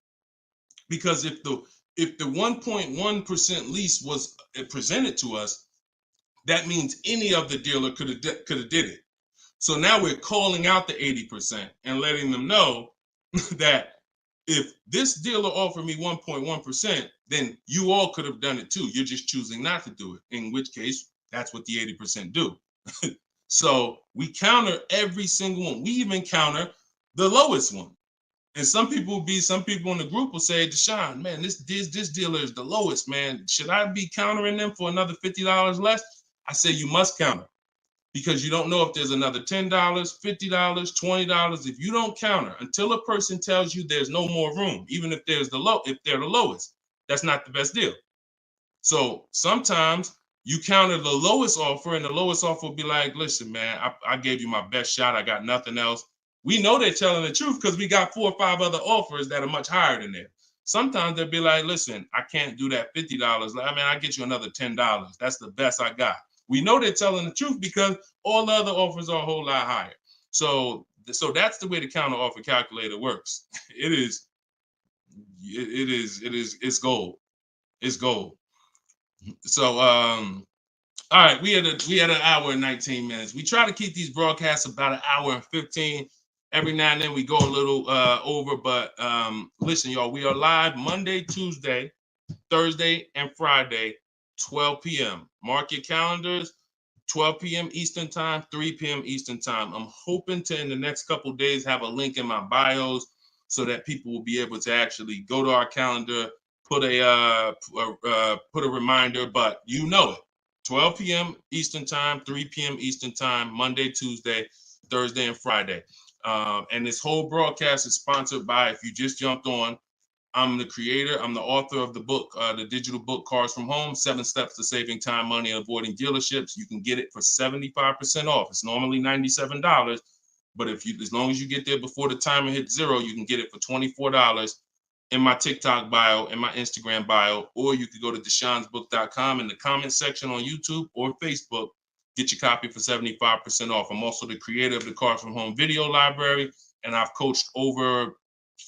Because if the 1.1% lease was presented to us, that means any of the dealer could have did it. So now we're calling out the 80% and letting them know that if this dealer offered me 1.1%, then you all could have done it too. You're just choosing not to do it, in which case that's what the 80% do. So we counter every single one. We even counter the lowest one. And some people in the group will say, Deshone, man, this dealer is the lowest, man. Should I be countering them for another $50 less? I say you must counter. Because you don't know if there's another $10, $50, $20. If you don't counter until a person tells you there's no more room, even if they're the lowest, that's not the best deal. So sometimes you counter the lowest offer, and the lowest offer will be like, listen, man, I gave you my best shot. I got nothing else. We know they're telling the truth because we got 4 or 5 other offers that are much higher than that. Sometimes they'll be like, listen, I can't do that $50. I'll get you another $10. That's the best I got. We know they're telling the truth because all the other offers are a whole lot higher. So that's the way the counter offer calculator works. It's gold. It's gold. So all right, we had an hour and 19 minutes. We try to keep these broadcasts about an hour and 15. Every now and then we go a little over, but listen, y'all, we are live Monday, Tuesday, Thursday, and Friday 12 p.m. Mark your calendars. 12 p.m. Eastern time, 3 p.m. Eastern time. I'm hoping to, in the next couple of days, have a link in my bios so that people will be able to actually go to our calendar, put a reminder, but you know it. 12 p.m. Eastern time, 3 p.m. Eastern time, Monday, Tuesday, Thursday, and Friday. And this whole broadcast is sponsored by, if you just jumped on, I'm the creator. I'm the author of the book, the digital book, Cars from Home, 7 Steps to Saving Time, Money, and Avoiding Dealerships. You can get it for 75% off. It's normally $97. But if you, as long as you get there before the timer hits 0, you can get it for $24 in my TikTok bio, in my Instagram bio, or you could go to deshonsbook.com in the comment section on YouTube or Facebook. Get your copy for 75% off. I'm also the creator of the Cars from Home video library, and I've coached over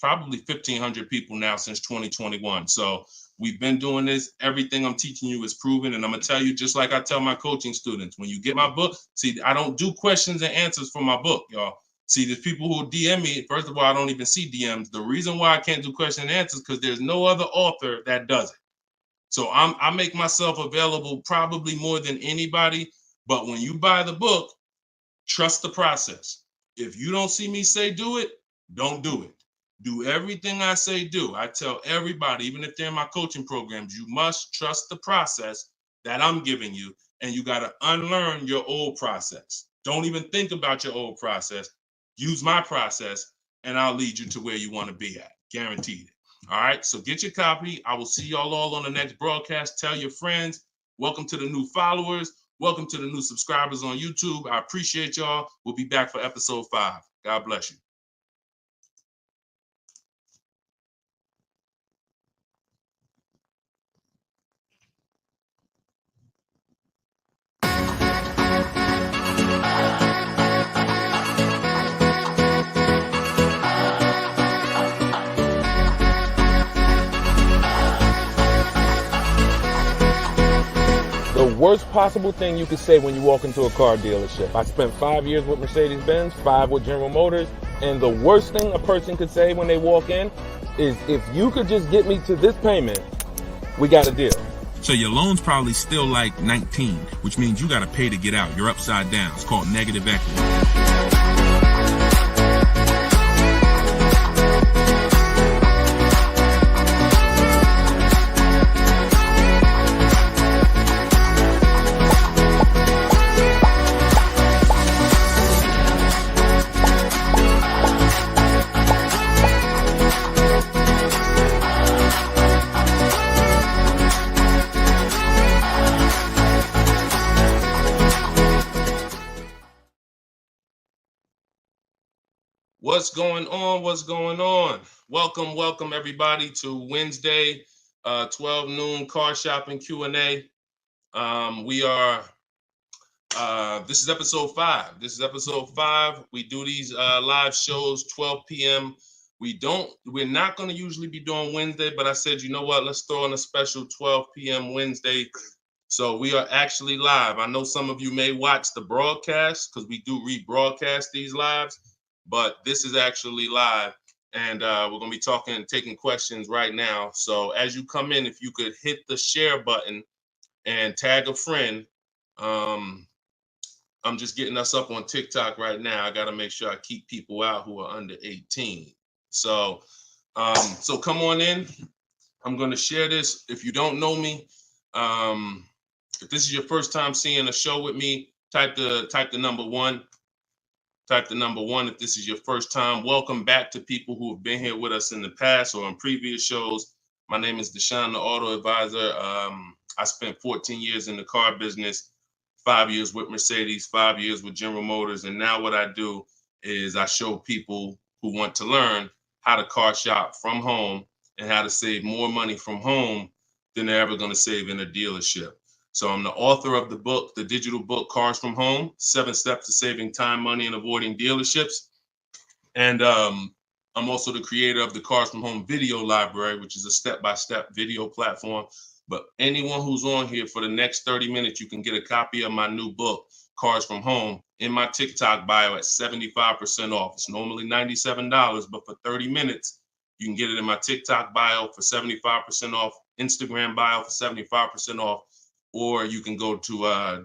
probably 1,500 people now since 2021. So we've been doing this. Everything I'm teaching you is proven. And I'm going to tell you, just like I tell my coaching students, when you get my book, see, I don't do questions and answers for my book, y'all. See, there's people who DM me. First of all, I don't even see DMs. The reason why I can't do question and answers because there's no other author that does it. So I make myself available probably more than anybody. But when you buy the book, trust the process. If you don't see me say do it, don't do it. Do everything I say do. I tell everybody, even if they're in my coaching programs, you must trust the process that I'm giving you, and you got to unlearn your old process. Don't even think about your old process. Use my process, and I'll lead you to where you want to be at. Guaranteed. All right, so get your copy. I will see y'all all on the next broadcast. Tell your friends. Welcome to the new followers. Welcome to the new subscribers on YouTube. I appreciate y'all. We'll be back for episode 5. God bless you. The worst possible thing you could say when you walk into a car dealership. I spent 5 years with Mercedes-Benz, 5 with General Motors, and the worst thing a person could say when they walk in is, if you could just get me to this payment, we got a deal. So your loan's probably still like 19, which means you got to pay to get out. You're upside down. It's called negative equity. What's going on? What's going on? Welcome everybody to Wednesday, 12 noon car shopping Q&A. This is episode 5. We do these live shows 12 p.m. We're not going to usually be doing Wednesday, but I said, you know what? Let's throw in a special 12 p.m. Wednesday. So we are actually live. I know some of you may watch the broadcast because we do rebroadcast these lives, but this is actually live, and we're going to be talking and taking questions right now. So as you come in, if you could hit the share button and tag a friend. I'm just getting us up on TikTok right now. I got to make sure I keep people out who are under 18. So come on in. I'm going to share this. If you don't know me, if this is your first time seeing a show with me, type the number 1. Type the number 1 if this is your first time. Welcome back to people who have been here with us in the past or on previous shows. My name is Deshone the Auto Advisor. I spent 14 years in the car business, 5 years with Mercedes, 5 years with General Motors. And now what I do is I show people who want to learn how to car shop from home and how to save more money from home than they're ever going to save in a dealership. So I'm the author of the book, the digital book, Cars from Home, 7 Steps to Saving Time, Money, and Avoiding Dealerships. And I'm also the creator of the Cars from Home video library, which is a step-by-step video platform. But anyone who's on here for the next 30 minutes, you can get a copy of my new book, Cars from Home, in my TikTok bio at 75% off. It's normally $97, but for 30 minutes, you can get it in my TikTok bio for 75% off, Instagram bio for 75% off. or you can go to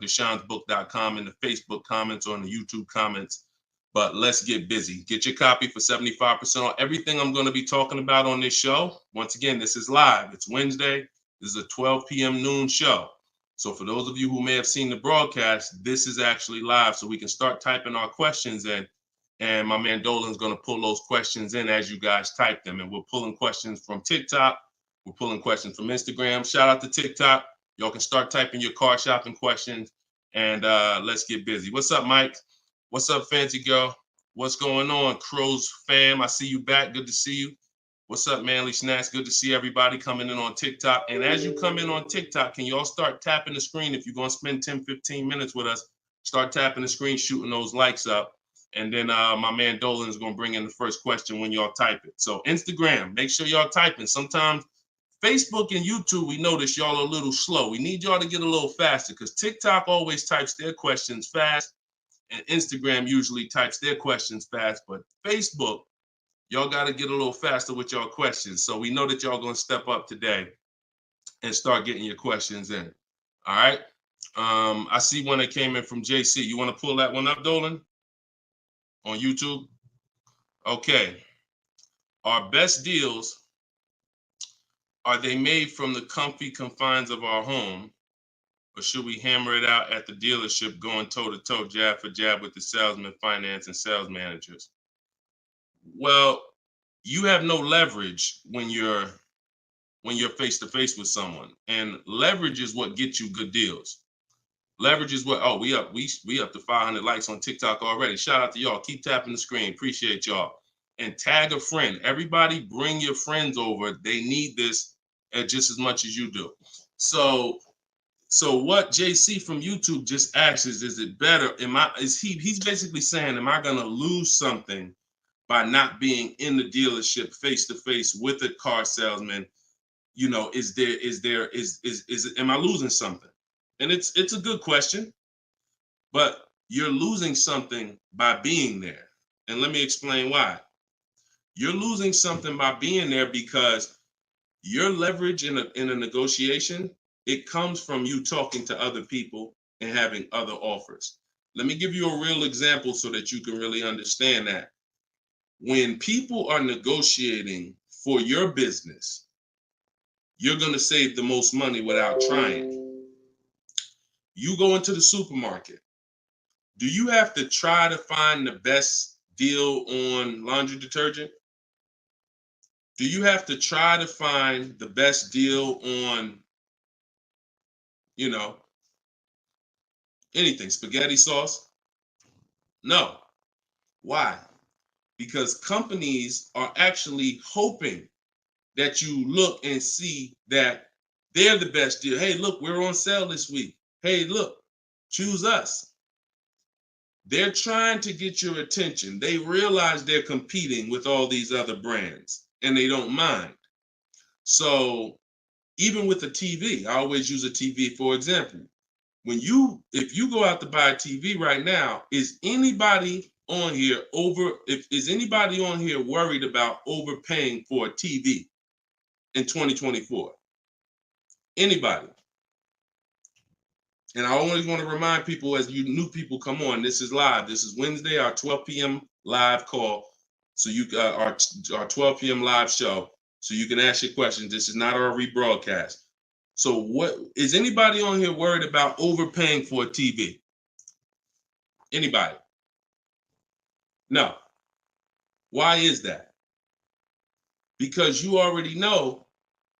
deshonsbook.com in the Facebook comments or in the YouTube comments. But let's get busy. Get your copy for 75% on everything I'm going to be talking about on this show. Once again, this is live. It's Wednesday. This is a 12 p.m. noon show. So for those of you who may have seen the broadcast, this is actually live, so we can start typing our questions in. And my man Dolan's going to pull those questions in as you guys type them. And we're pulling questions from TikTok. We're pulling questions from Instagram. Shout out to TikTok. Y'all can start typing your car shopping questions, and let's get busy. What's up, Mike? What's up, Fancy Girl? What's going on, Crows fam? I see you back. Good to see you. What's up, Manly Snacks? Good to see everybody coming in on TikTok. And as you come in on TikTok, can y'all start tapping the screen? If you're going to spend 10, 15 minutes with us, start tapping the screen, shooting those likes up. And then my man Dolan is going to bring in the first question when y'all type it. So Instagram, make sure y'all typing. Sometimes Facebook and YouTube, we notice y'all are a little slow. We need y'all to get a little faster because TikTok always types their questions fast, and Instagram usually types their questions fast. But Facebook, y'all got to get a little faster with y'all questions. So we know that y'all going to step up today and start getting your questions in. All right. I see one that came in from JC. You want to pull that one up, Dolan? On YouTube? Okay. Our best deals, are they made from the comfy confines of our home, or should we hammer it out at the dealership going toe-to-toe, jab for jab with the salesman, finance, and sales managers? Well, you have no leverage when you're face-to-face with someone. And leverage is what gets you good deals. Leverage is what, we up to 500 likes on TikTok already. Shout out to y'all. Keep tapping the screen. Appreciate y'all. And tag a friend. Everybody bring your friends over. They need this just as much as you do. So what JC from YouTube just asks is it better? He's basically saying, am I gonna lose something by not being in the dealership face to face with a car salesman? You know, am I losing something? And it's a good question, but you're losing something by being there. And let me explain why. You're losing something by being there because your leverage in a negotiation, it comes from you talking to other people and having other offers. Let me give you a real example so that you can really understand that. When people are negotiating for your business, you're going to save the most money without trying. You go into the supermarket. Do you have to try to find the best deal on laundry detergent? Do you have to try to find the best deal on, anything, spaghetti sauce? No. Why? Because companies are actually hoping that you look and see that they're the best deal. Hey, look, we're on sale this week. Hey, look, choose us. They're trying to get your attention. They realize they're competing with all these other brands and they don't mind. So even with the TV, I always use a TV for example. If you go out to buy a TV right now, is anybody on here worried about overpaying for a TV in 2024? Anybody? And I always want to remind people, as you new people come on, this is live. This is Wednesday, our 12 p.m. live call. So our 12 p.m. live show. So you can ask your questions. This is not our rebroadcast. So what is anybody on here worried about overpaying for a TV? Anybody? No. Why is that? Because you already know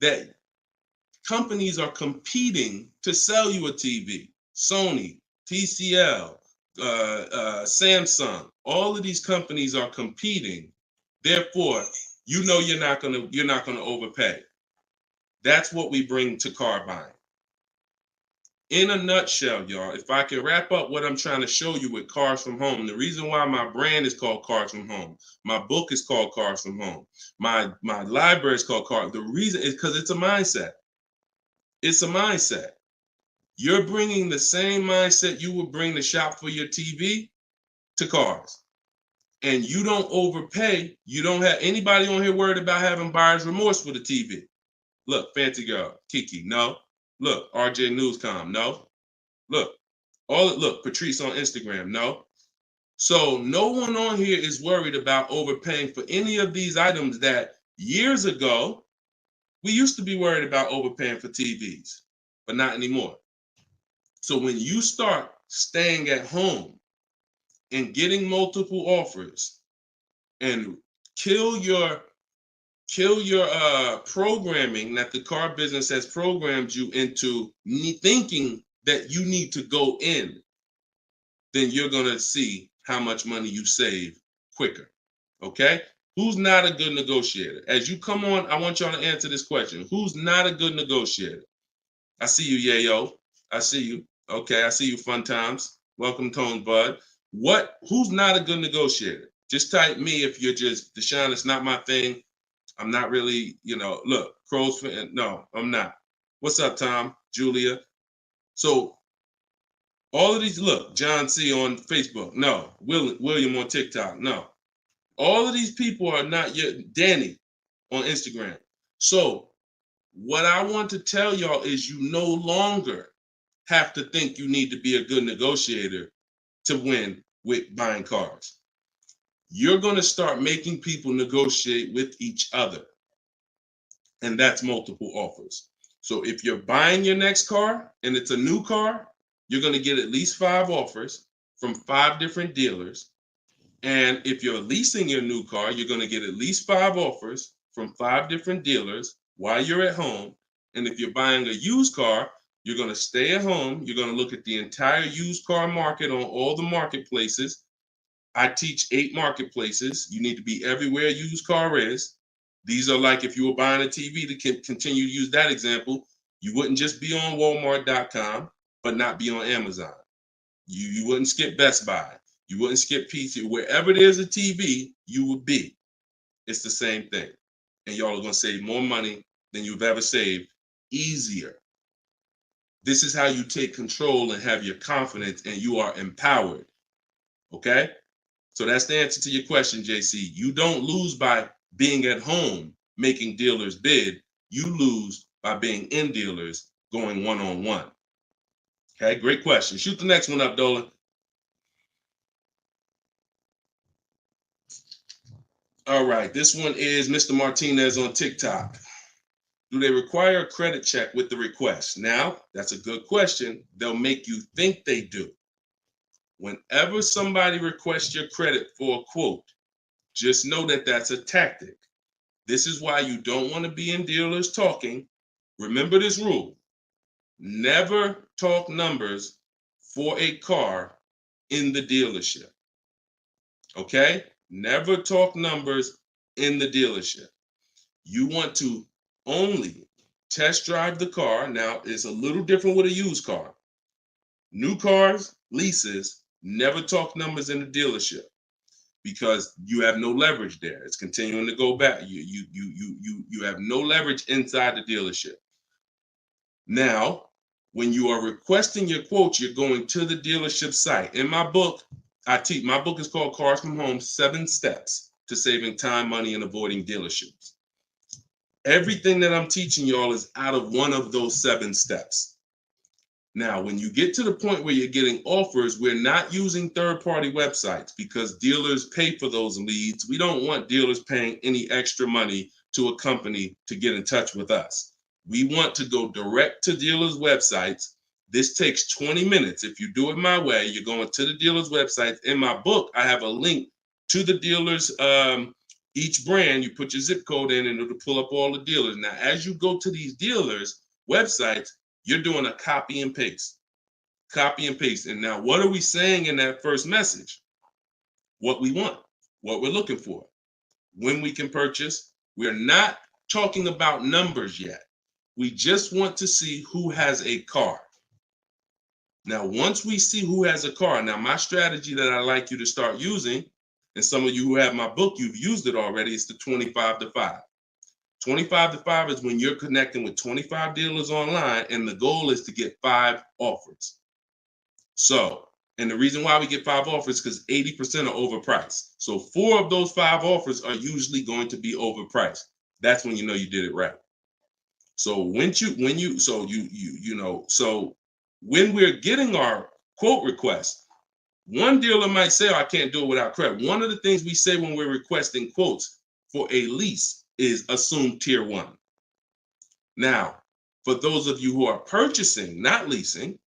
that companies are competing to sell you a TV. Sony, TCL, Samsung, all of these companies are competing. Therefore, you're not gonna overpay. That's what we bring to car buying. In a nutshell, y'all, if I can wrap up what I'm trying to show you with Cars From Home, the reason why my brand is called Cars From Home, my book is called Cars From Home, my library is called Cars. The reason is because it's a mindset. It's a mindset. You're bringing the same mindset you would bring to shop for your TV to cars. And you don't overpay. You don't have anybody on here worried about having buyer's remorse for the TV. Look, Fancy Girl, Kiki, no. Look, RJ Newscom, no. Look, look, Patrice on Instagram, no. So no one on here is worried about overpaying for any of these items that years ago, we used to be worried about overpaying for TVs, but not anymore. So when you start staying at home and getting multiple offers and kill your programming that the car business has programmed you into thinking that you need to go in, then you're going to see how much money you save quicker. Okay? Who's not a good negotiator? As you come on, I want y'all to answer this question. Who's not a good negotiator? I see you, Yayo. I see you. Okay, I see you, Fun Times. Welcome, Tone Bud. Who's not a good negotiator? Just type me if you're just, Deshone, it's not my thing. I'm not really, look, Crow's fan. No, I'm not. What's up, Tom? Julia? So all of these, look, John C on Facebook. No. William on TikTok. No. All of these people are not yet. Danny on Instagram. So what I want to tell y'all is you no longer have to think you need to be a good negotiator to win with buying cars. You're going to start making people negotiate with each other. And that's multiple offers. So if you're buying your next car and it's a new car, you're going to get at least 5 offers from 5 different dealers. And if you're leasing your new car, you're going to get at least 5 offers from 5 different dealers while you're at home. And if you're buying a used car, you're going to stay at home. You're going to look at the entire used car market on all the marketplaces. I teach 8 marketplaces. You need to be everywhere a used car is. These are like if you were buying a TV, to continue to use that example, you wouldn't just be on Walmart.com, but not be on Amazon. You wouldn't skip Best Buy. You wouldn't skip PC. Wherever there's a TV, you would be. It's the same thing. And y'all are going to save more money than you've ever saved, easier. This is how you take control and have your confidence, and you are empowered. Okay? So that's the answer to your question, JC. You don't lose by being at home making dealers bid. You lose by being in dealers going one-on-one. Okay, great question. Shoot the next one up, Dolan. All right, this one is Mr. Martinez on TikTok. Do they require a credit check with the request? Now, that's a good question. They'll make you think they do. Whenever somebody requests your credit for a quote, just know that that's a tactic. This is why you don't want to be in dealers talking. Remember this rule. Never talk numbers for a car in the dealership. Okay? Never talk numbers in the dealership. You want to only test drive the car. Now, it's a little different with a used car. New cars, leases, never talk numbers in the dealership because you have no leverage there. It's continuing to go back. You have no leverage inside the dealership. Now, when you are requesting your quote, you're going to the dealership site. In my book, my book is called Cars from Home, 7 Steps to Saving Time, Money, and Avoiding Dealerships. Everything that I'm teaching y'all is out of one of those 7 steps. Now, when you get to the point where you're getting offers, we're not using third-party websites because dealers pay for those leads. We don't want dealers paying any extra money to a company to get in touch with us. We want to go direct to dealers' websites. This takes 20 minutes. If you do it my way, you're going to the dealers' websites. In my book, I have a link to the dealers, each brand. You put your zip code in and it'll pull up all the dealers. Now, as you go to these dealers' websites, you're doing a copy and paste. Copy and paste. And now, what are we saying in that first message? What we want, what we're looking for, when we can purchase. We're not talking about numbers yet. We just want to see who has a car. Now, once we see who has a car, now my strategy that I like you to start using, and some of you who have my book, you've used it already, is the 25 to 5. 25 to 5 is when you're connecting with 25 dealers online, and the goal is to get 5 offers. So, and the reason why we get 5 offers is because 80% are overpriced. So 4 of those 5 offers are usually going to be overpriced. That's when you know you did it right. So when we're getting our quote request, one dealer might say, I can't do it without credit. One of the things we say when we're requesting quotes for a lease is assume tier 1. Now, for those of you who are purchasing, not leasing,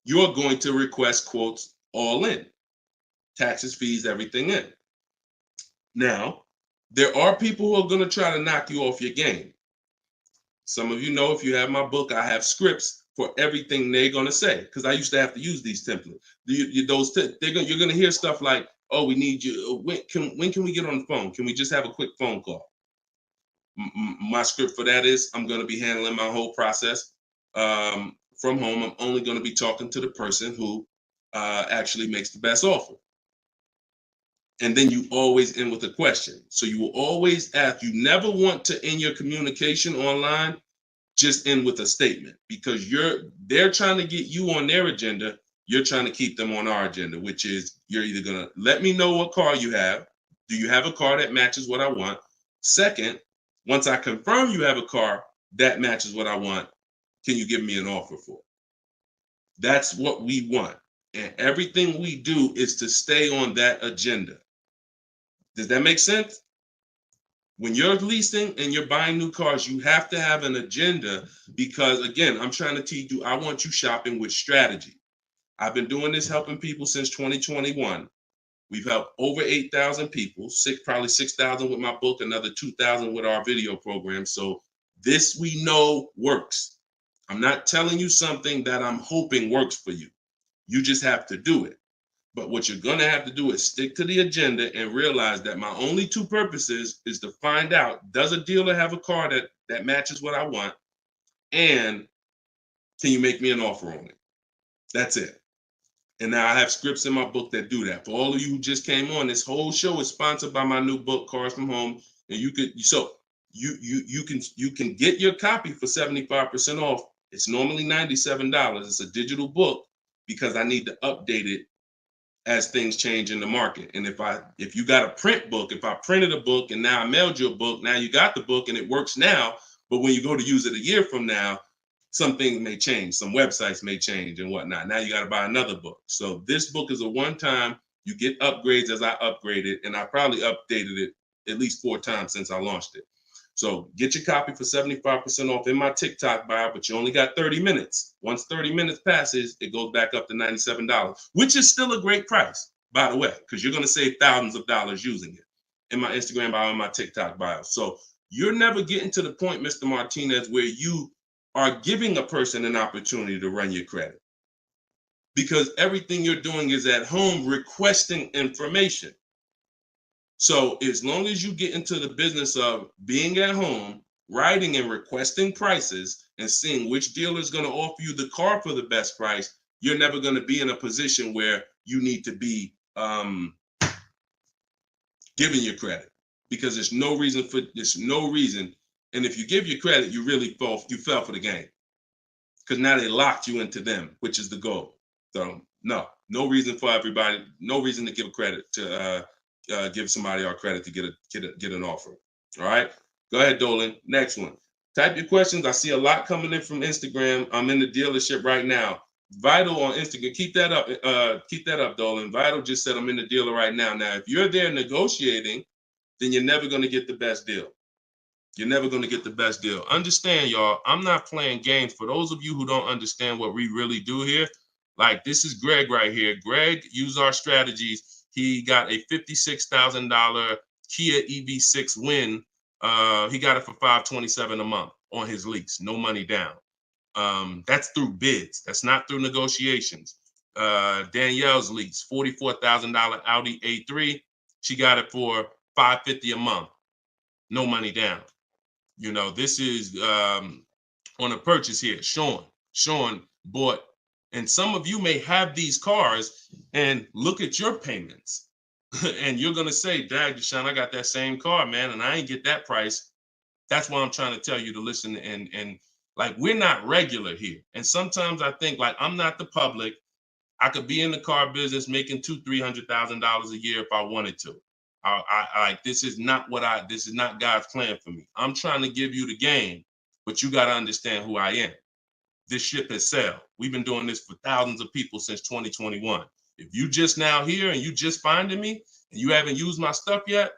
you're going to request quotes all in, taxes, fees, everything in. Now, there are people who are going to try to knock you off your game. Some of you know, if you have my book, I have scripts for everything they're going to say, because I used to have to use these templates. You're going to hear stuff like, oh, we need you. When can we get on the phone? Can we just have a quick phone call? My script for that is, I'm going to be handling my whole process from home. I'm only going to be talking to the person who actually makes the best offer. And then you always end with a question. So you will always ask. You never want to end your communication online just end with a statement, because they're trying to get you on their agenda. You're trying to keep them on our agenda, which is, you're either going to let me know what car you have. Do you have a car that matches what I want? Second, once I confirm you have a car that matches what I want, can you give me an offer for it? That's what we want. And everything we do is to stay on that agenda. Does that make sense? When you're leasing and you're buying new cars, you have to have an agenda, because, again, I'm trying to teach you, I want you shopping with strategy. I've been doing this, helping people since 2021. We've helped over 8,000 people, probably 6,000 with my book, another 2,000 with our video program. So this we know works. I'm not telling you something that I'm hoping works for you. You just have to do it. But what you're going to have to do is stick to the agenda and realize that my only two purposes is to find out, does a dealer have a car that matches what I want? And can you make me an offer on it? That's it. And now I have scripts in my book that do that. For all of you who just came on, this whole show is sponsored by my new book, Cars from Home. And you can get your copy for 75% off. It's normally $97. It's a digital book, because I need to update it as things change in the market. And if you got a print book, if I printed a book and now I mailed you a book, now you got the book and it works now, but when you go to use it a year from now, some things may change, some websites may change and whatnot. Now you got to buy another book. So this book is a one-time, you get upgrades as I upgrade it, and I probably updated it at least 4 times since I launched it. So get your copy for 75% off in my TikTok bio, but you only got 30 minutes. Once 30 minutes passes, it goes back up to $97, which is still a great price, by the way, because you're going to save thousands of dollars using it in my Instagram bio and my TikTok bio. So you're never getting to the point, Mr. Martinez, where you are giving a person an opportunity to run your credit, because everything you're doing is at home requesting information. So as long as you get into the business of being at home, writing and requesting prices and seeing which dealer is going to offer you the car for the best price, you're never going to be in a position where you need to be giving your credit, because there's no reason. And if you give your credit, you fell for the game, because now they locked you into them, which is the goal. So no reason for everybody, no reason to give credit to give somebody our credit to get an offer. All right, go ahead, Dolan. Next one. Type your questions. I see a lot coming in from Instagram. I'm in the dealership right now. Vital on Instagram. Keep that up, Dolan. Vital just said I'm in the dealer right now. Now, if you're there negotiating, then you're never going to get the best deal. You're never going to get the best deal. Understand, y'all, I'm not playing games. For those of you who don't understand what we really do here, like, this is Greg right here. Greg used our strategies. He got a $56,000 Kia EV6 win. He got it for $527 a month on his lease, no money down. That's through bids. That's not through negotiations. Danielle's lease, $44,000 Audi A3. She got it for $550 a month, no money down. You know, this is on a purchase here. Sean bought. And some of you may have these cars and look at your payments and you're going to say, Dag, Deshone, I got that same car, man, and I ain't get that price. That's why I'm trying to tell you to listen. And like, we're not regular here. And sometimes I think, like, I'm not the public. I could be in the car business making $200,000-$300,000 a year if I wanted to. This is not God's plan for me. I'm trying to give you the game but you got to understand who I am. This ship has sailed. We've been doing this for thousands of people since 2021. If you just now here and you just finding me and you haven't used my stuff yet,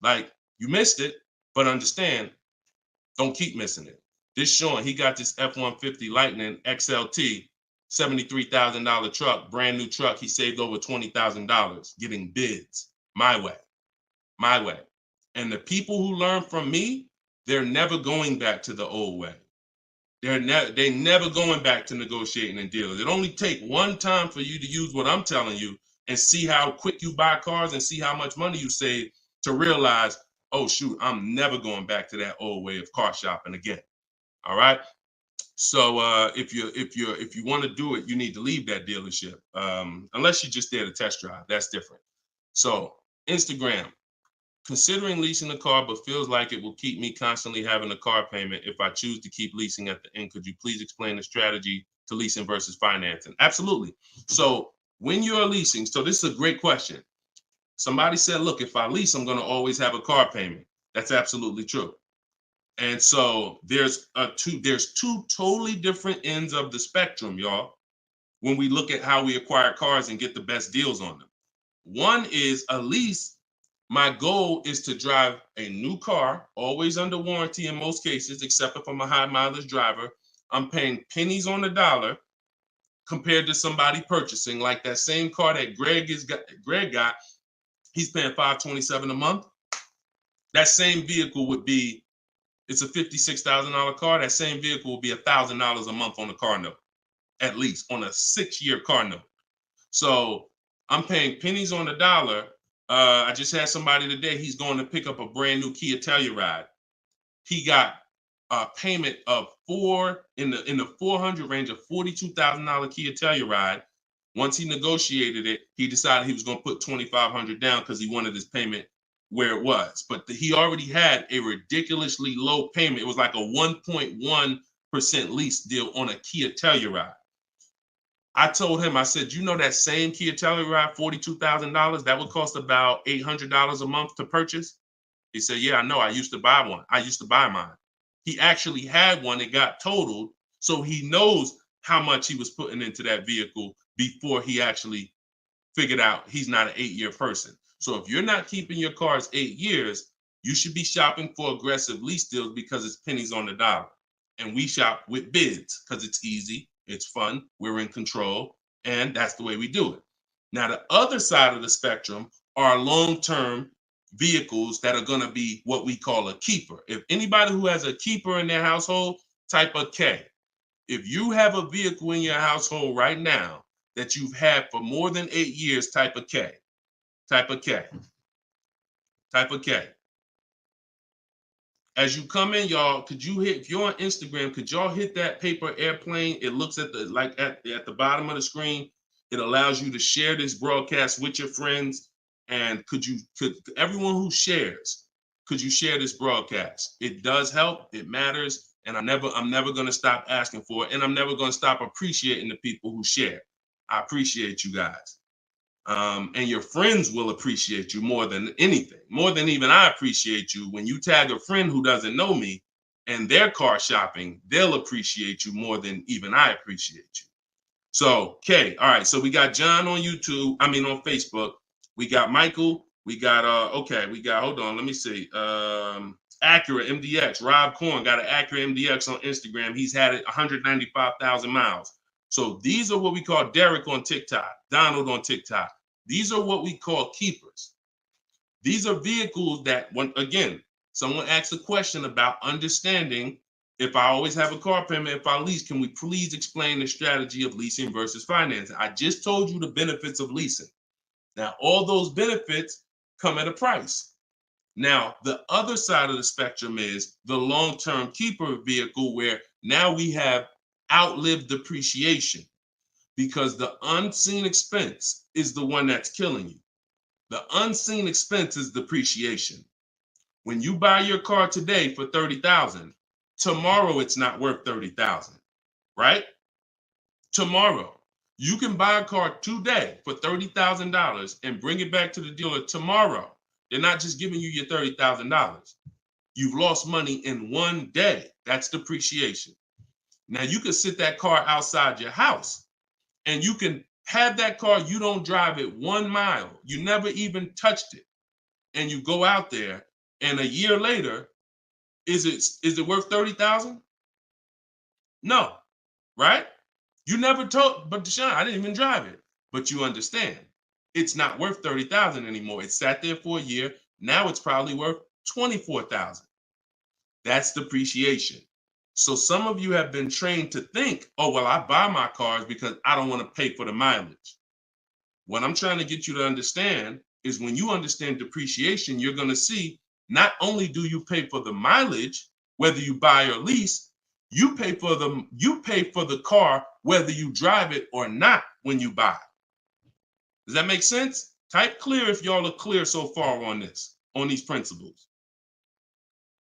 like, you missed it, but understand, don't keep missing it. This Sean, he got this F-150 Lightning XLT, $73,000 truck, brand new truck. He saved over $20,000 getting bids my way. And the people who learn from me, they're never going back to the old way. They never going back to negotiating and deals. It only take one time for you to use what I'm telling you and see how quick you buy cars and see how much money you save to realize, oh shoot, I'm never going back to that old way of car shopping again. All right. So if you want to do it, you need to leave that dealership. Unless you're just there to test drive, that's different. So Instagram. Considering leasing a car, but feels like it will keep me constantly having a car payment if I choose to keep leasing at the end. Could you please explain the strategy to leasing versus financing? Absolutely. So when you're leasing, so this is a great question. Somebody said, look, if I lease, I'm going to always have a car payment. That's absolutely true. And so there's two totally different ends of the spectrum, y'all, when we look at how we acquire cars and get the best deals on them. One is a lease. My goal is to drive a new car, always under warranty in most cases, except if I'm a high mileage driver. I'm paying pennies on the dollar compared to somebody purchasing, like that same car that Greg got. He's paying $527 a month. That same vehicle would be, it's a $56,000 car. That same vehicle will be $1,000 a month on the car note, at least on a 6-year car note. So I'm paying pennies on the dollar. I just had somebody today, he's going to pick up a brand new Kia Telluride. He got a payment of in the 400 range of $42,000 Kia Telluride. Once he negotiated it, he decided he was going to put $2,500 down because he wanted his payment where it was. But he already had a ridiculously low payment. It was like a 1.1% lease deal on a Kia Telluride. I told him, I said, you know that same Kia Telluride, $42,000, that would cost about $800 a month to purchase? He said, yeah, I know. I used to buy one. I used to buy mine. He actually had one. It got totaled. So he knows how much he was putting into that vehicle before he actually figured out he's not an 8-year person. So if you're not keeping your cars 8 years, you should be shopping for aggressive lease deals because it's pennies on the dollar. And we shop with bids because it's easy. It's fun. We're in control. And that's the way we do it. Now, the other side of the spectrum are long-term vehicles that are going to be what we call a keeper. If anybody who has a keeper in their household, type a K. If you have a vehicle in your household right now that you've had for more than 8 years, type a K. Type a K. Type a K. As you come in, y'all, if you're on Instagram, could y'all hit that paper airplane? It looks at the bottom of the screen. It allows you to share this broadcast with your friends. And could everyone who shares, could you share this broadcast? It does help. It matters. And I'm never going to stop asking for it. And I'm never going to stop appreciating the people who share. I appreciate you guys. And your friends will appreciate you more than anything, more than even I appreciate you. When you tag a friend who doesn't know me and they're car shopping, they'll appreciate you more than even I appreciate you. So, okay. All right. So we got John on on Facebook. We got Michael. We got, hold on. Let me see. Acura MDX. Rob Korn got an Acura MDX on Instagram. He's had it 195,000 miles. So these are what we call Derek on TikTok, Donald on TikTok. These are what we call keepers. These are vehicles that, again, someone asked a question about understanding if I always have a car payment, if I lease, can we please explain the strategy of leasing versus financing? I just told you the benefits of leasing. Now, all those benefits come at a price. Now, the other side of the spectrum is the long-term keeper vehicle where now we have outlived depreciation because the unseen expense is the one that's killing you. The unseen expense is depreciation. When you buy your car today for $30,000, tomorrow it's not worth $30,000, right? Tomorrow. You can buy a car today for $30,000 and bring it back to the dealer tomorrow. They're not just giving you your $30,000. You've lost money in 1 day. That's depreciation. Now you can sit that car outside your house and you can have that car, you don't drive it 1 mile. You never even touched it. And you go out there and a year later, is it worth 30,000? No, right? You never told, but Deshone, I didn't even drive it. But you understand, it's not worth 30,000 anymore. It sat there for a year. Now it's probably worth 24,000. That's depreciation. So some of you have been trained to think, oh, well, I buy my cars because I don't want to pay for the mileage. What I'm trying to get you to understand is when you understand depreciation, you're going to see not only do you pay for the mileage, whether you buy or lease, you pay for the car whether you drive it or not when you buy. Does that make sense? Type clear if y'all are clear so far on this, on these principles.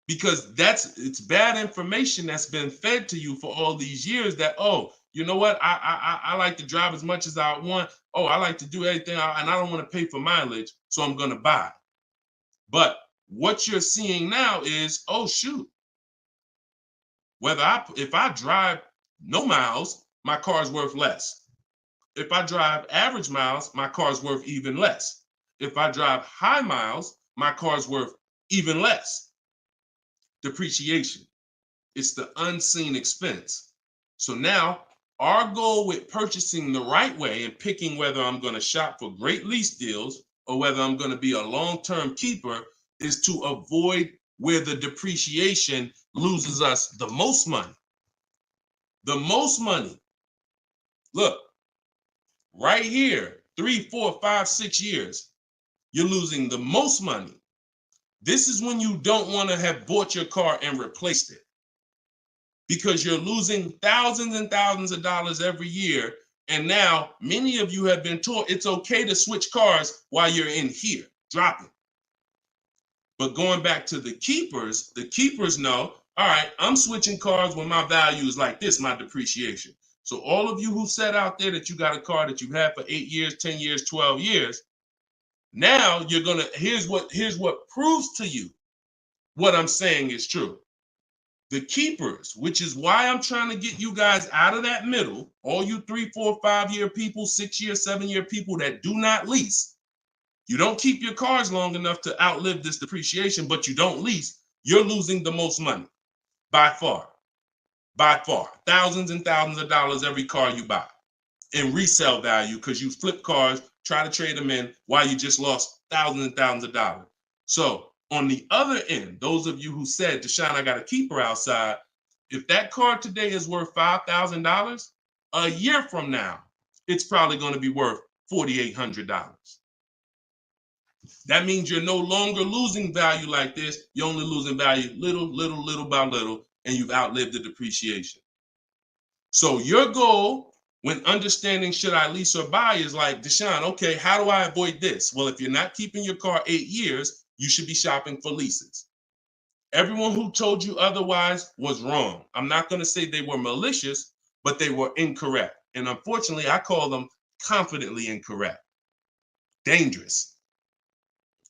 Because it's bad information that's been fed to you for all these years that, oh, you know what? I like to drive as much as I want. Oh, I like to do everything and I don't want to pay for mileage, so I'm going to buy. But what you're seeing now is, oh, shoot. If I drive no miles, my car's worth less. If I drive average miles, my car's worth even less. If I drive high miles, my car's worth even less. Depreciation. It's the unseen expense. So now our goal with purchasing the right way and picking whether I'm going to shop for great lease deals or whether I'm going to be a long-term keeper is to avoid where the depreciation loses us the most money. The most money. Look, right here, 3, 4, 5, 6 years, you're losing the most money. This is when you don't want to have bought your car and replaced it, because you're losing thousands and thousands of dollars every year. And now many of you have been taught it's okay to switch cars while you're in here, dropping. But going back to the keepers know, all right, I'm switching cars when my value is like this, my depreciation. So all of you who said out there that you got a car that you've had for 8 years, 10 years, 12 years, now you're gonna, here's what proves to you what I'm saying is true. The keepers, which is why I'm trying to get you guys out of that middle, all you 3, 4, 5 year people, 6 year, 7 year people that do not lease. You don't keep your cars long enough to outlive this depreciation, but you don't lease. You're losing the most money by far. By far. Thousands and thousands of dollars every car you buy in resale value because you flip cars, try to trade them in while you just lost thousands and thousands of dollars. So on the other end, those of you who said, Deshone, I got a keeper outside, if that car today is worth $5,000, a year from now, it's probably going to be worth $4,800. That means you're no longer losing value like this. You're only losing value little by little, and you've outlived the depreciation. So your goal when understanding should I lease or buy is like, Deshone, okay, how do I avoid this? Well, if you're not keeping your car 8 years, you should be shopping for leases. Everyone who told you otherwise was wrong. I'm not going to say they were malicious, but they were incorrect. And unfortunately, I call them confidently incorrect. Dangerous.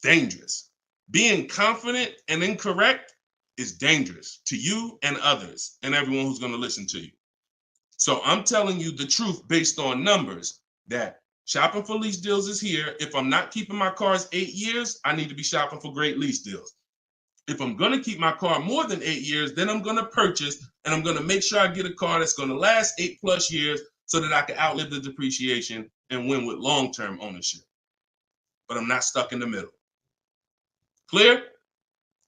Dangerous. Being confident and incorrect is dangerous to you and others and everyone who's going to listen to you. So I'm telling you the truth based on numbers that shopping for lease deals is here. If I'm not keeping my cars 8 years, I need to be shopping for great lease deals. If I'm going to keep my car more than 8 years, then I'm going to purchase and I'm going to make sure I get a car that's going to last 8+ years so that I can outlive the depreciation and win with long-term ownership. But I'm not stuck in the middle. Clear?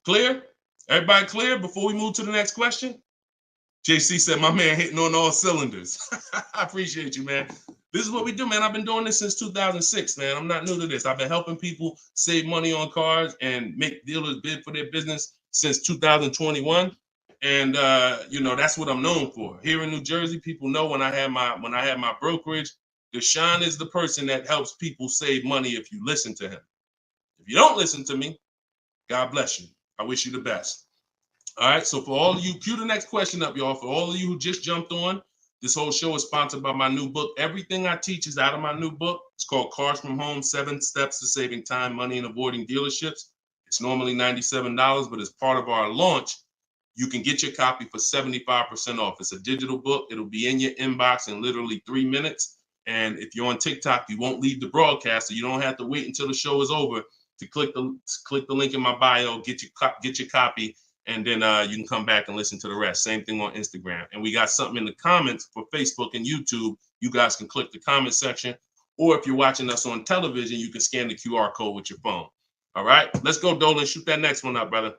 Clear? Everybody clear before we move to the next question? JC said, my man hitting on all cylinders. I appreciate you, man. This is what we do, man. I've been doing this since 2006, man. I'm not new to this. I've been helping people save money on cars and make dealers bid for their business since 2021. And that's what I'm known for. Here in New Jersey, people know when I had my brokerage, Deshone is the person that helps people save money if you listen to him. If you don't listen to me, God bless you. I wish you the best. All right, so for all of you, cue the next question up, y'all. For all of you who just jumped on, this whole show is sponsored by my new book. Everything I teach is out of my new book. It's called Cars from Home, 7 Steps to Saving Time, Money, and Avoiding Dealerships. It's normally $97, but as part of our launch, you can get your copy for 75% off. It's a digital book. It'll be in your inbox in literally 3 minutes. And if you're on TikTok, you won't leave the broadcast, so you don't have to wait until the show is over to click the link in my bio, get your copy, and then you can come back and listen to the rest. Same thing on Instagram. And we got something in the comments for Facebook and YouTube. You guys can click the comment section, or if you're watching us on television, you can scan the QR code with your phone. All right, let's go, Dolan. Shoot that next one up, brother.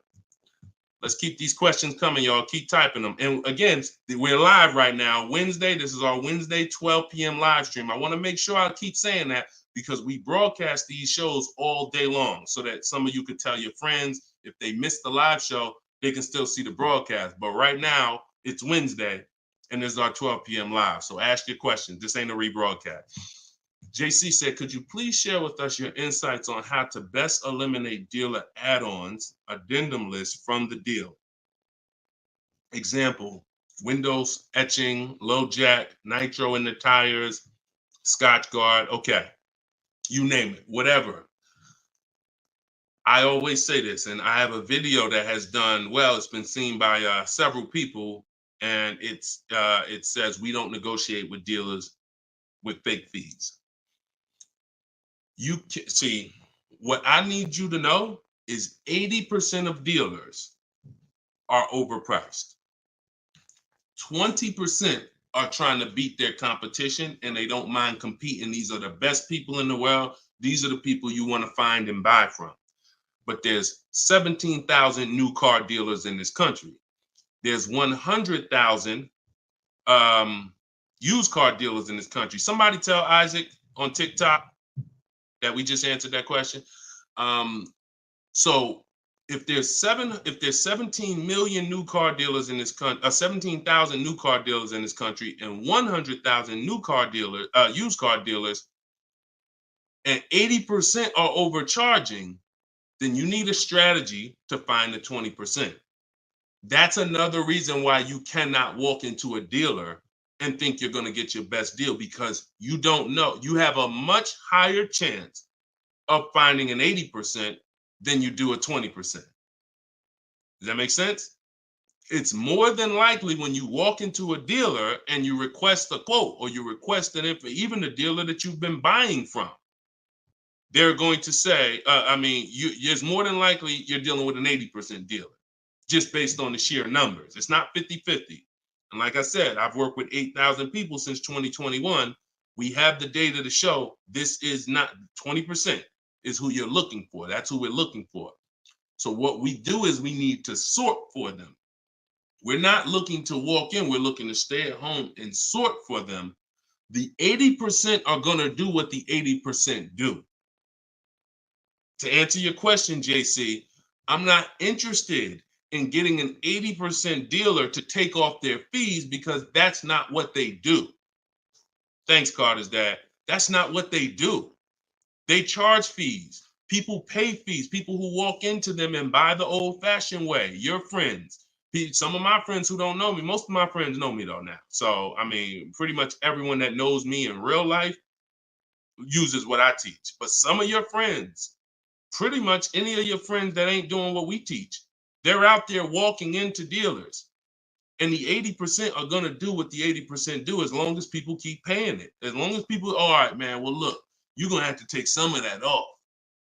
Let's keep these questions coming, y'all. Keep typing them. And again, we're live right now, Wednesday. This is our Wednesday 12 p.m. live stream. I want to make sure I keep saying that because we broadcast these shows all day long so that some of you could tell your friends if they missed the live show, they can still see the broadcast. But right now, it's Wednesday, and this is our 12 p.m. live. So ask your questions. This ain't a rebroadcast. JC said, could you please share with us your insights on how to best eliminate dealer add-ons, addendum lists from the deal? Example, windows etching, low jack, nitro in the tires, Scotch guard, okay. You name it, whatever. I always say this, and I have a video that has done well. It's been seen by several people, and it says we don't negotiate with dealers with fake fees. You can see what I need you to know is 80% of dealers are overpriced. 20% are trying to beat their competition and they don't mind competing. These are the best people in the world. These are the people you want to find and buy from. But there's 17,000 new car dealers in this country. There's 100,000 used car dealers in this country. Somebody tell Isaac on TikTok that we just answered that question. So if there's 17 million new car dealers in this country, 17,000 new car dealers in this country, and 100,000 new car dealers, used car dealers, and 80% are overcharging, then you need a strategy to find the 20%. That's another reason why you cannot walk into a dealer and think you're going to get your best deal, because you don't know. You have a much higher chance of finding an 80% than you do a 20%. Does that make sense? It's more than likely when you walk into a dealer and you request a quote or you request an info, even the dealer that you've been buying from, they're going to say, it's more than likely you're dealing with an 80% dealer just based on the sheer numbers. It's not 50-50. And like I said, I've worked with 8,000 people since 2021. We have the data to show this is not 20% is who you're looking for. That's who we're looking for. So what we do is we need to sort for them. We're not looking to walk in. We're looking to stay at home and sort for them. The 80% are going to do what the 80% do. To answer your question, JC, I'm not interested in getting an 80% dealer to take off their fees because that's not what they do. Thanks, Carter's dad. That's not what they do. They charge fees. People pay fees. People who walk into them and buy the old-fashioned way. Your friends. Some of my friends who don't know me, most of my friends know me though now. So, pretty much everyone that knows me in real life uses what I teach. But some of your friends, pretty much any of your friends that ain't doing what we teach, they're out there walking into dealers. And the 80% are going to do what the 80% do as long as people keep paying it. As long as people, all right, man, well, look, you're going to have to take some of that off.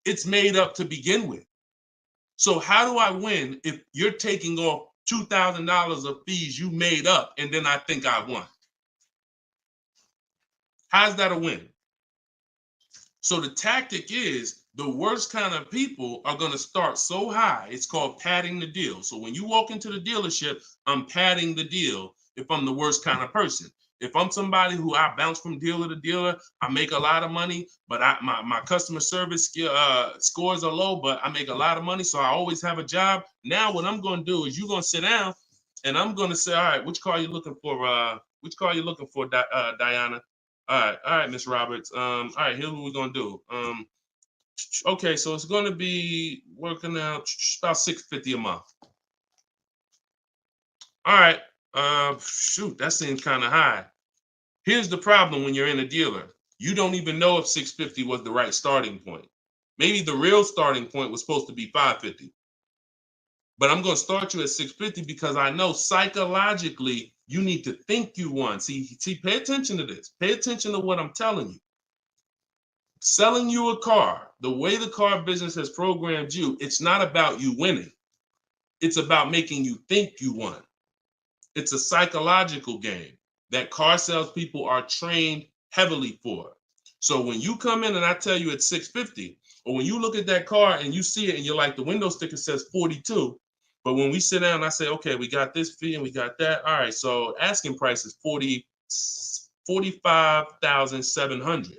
It's made up to begin with. So how do I win if you're taking off $2,000 of fees you made up and then I think I won? How's that a win? So the tactic is the worst kind of people are going to start so high. It's called padding the deal. So when you walk into the dealership, I'm padding the deal if I'm the worst kind of person. If I'm somebody who I bounce from dealer to dealer, I make a lot of money, but my customer service scores are low, but I make a lot of money, so I always have a job. Now what I'm going to do is you're going to sit down, and I'm going to say, all right, which car are you looking for? Diana? All right, Miss Roberts. All right, here's what we're going to do. Okay, so it's going to be working out about $650 a month. All right. Shoot, that seems kind of high. Here's the problem when you're in a dealer. You don't even know if $650 was the right starting point. Maybe the real starting point was supposed to be 550. But I'm going to start you at 650 because I know psychologically you need to think you won. See, pay attention to this. Pay attention to what I'm telling you. Selling you a car, the way the car business has programmed you, it's not about you winning. It's about making you think you won. It's a psychological game that car salespeople are trained heavily for. So when you come in and I tell you it's 650, or when you look at that car and you see it and you're like, the window sticker says 42, but when we sit down and I say, okay, we got this fee and we got that. All right, so asking price is 45,700.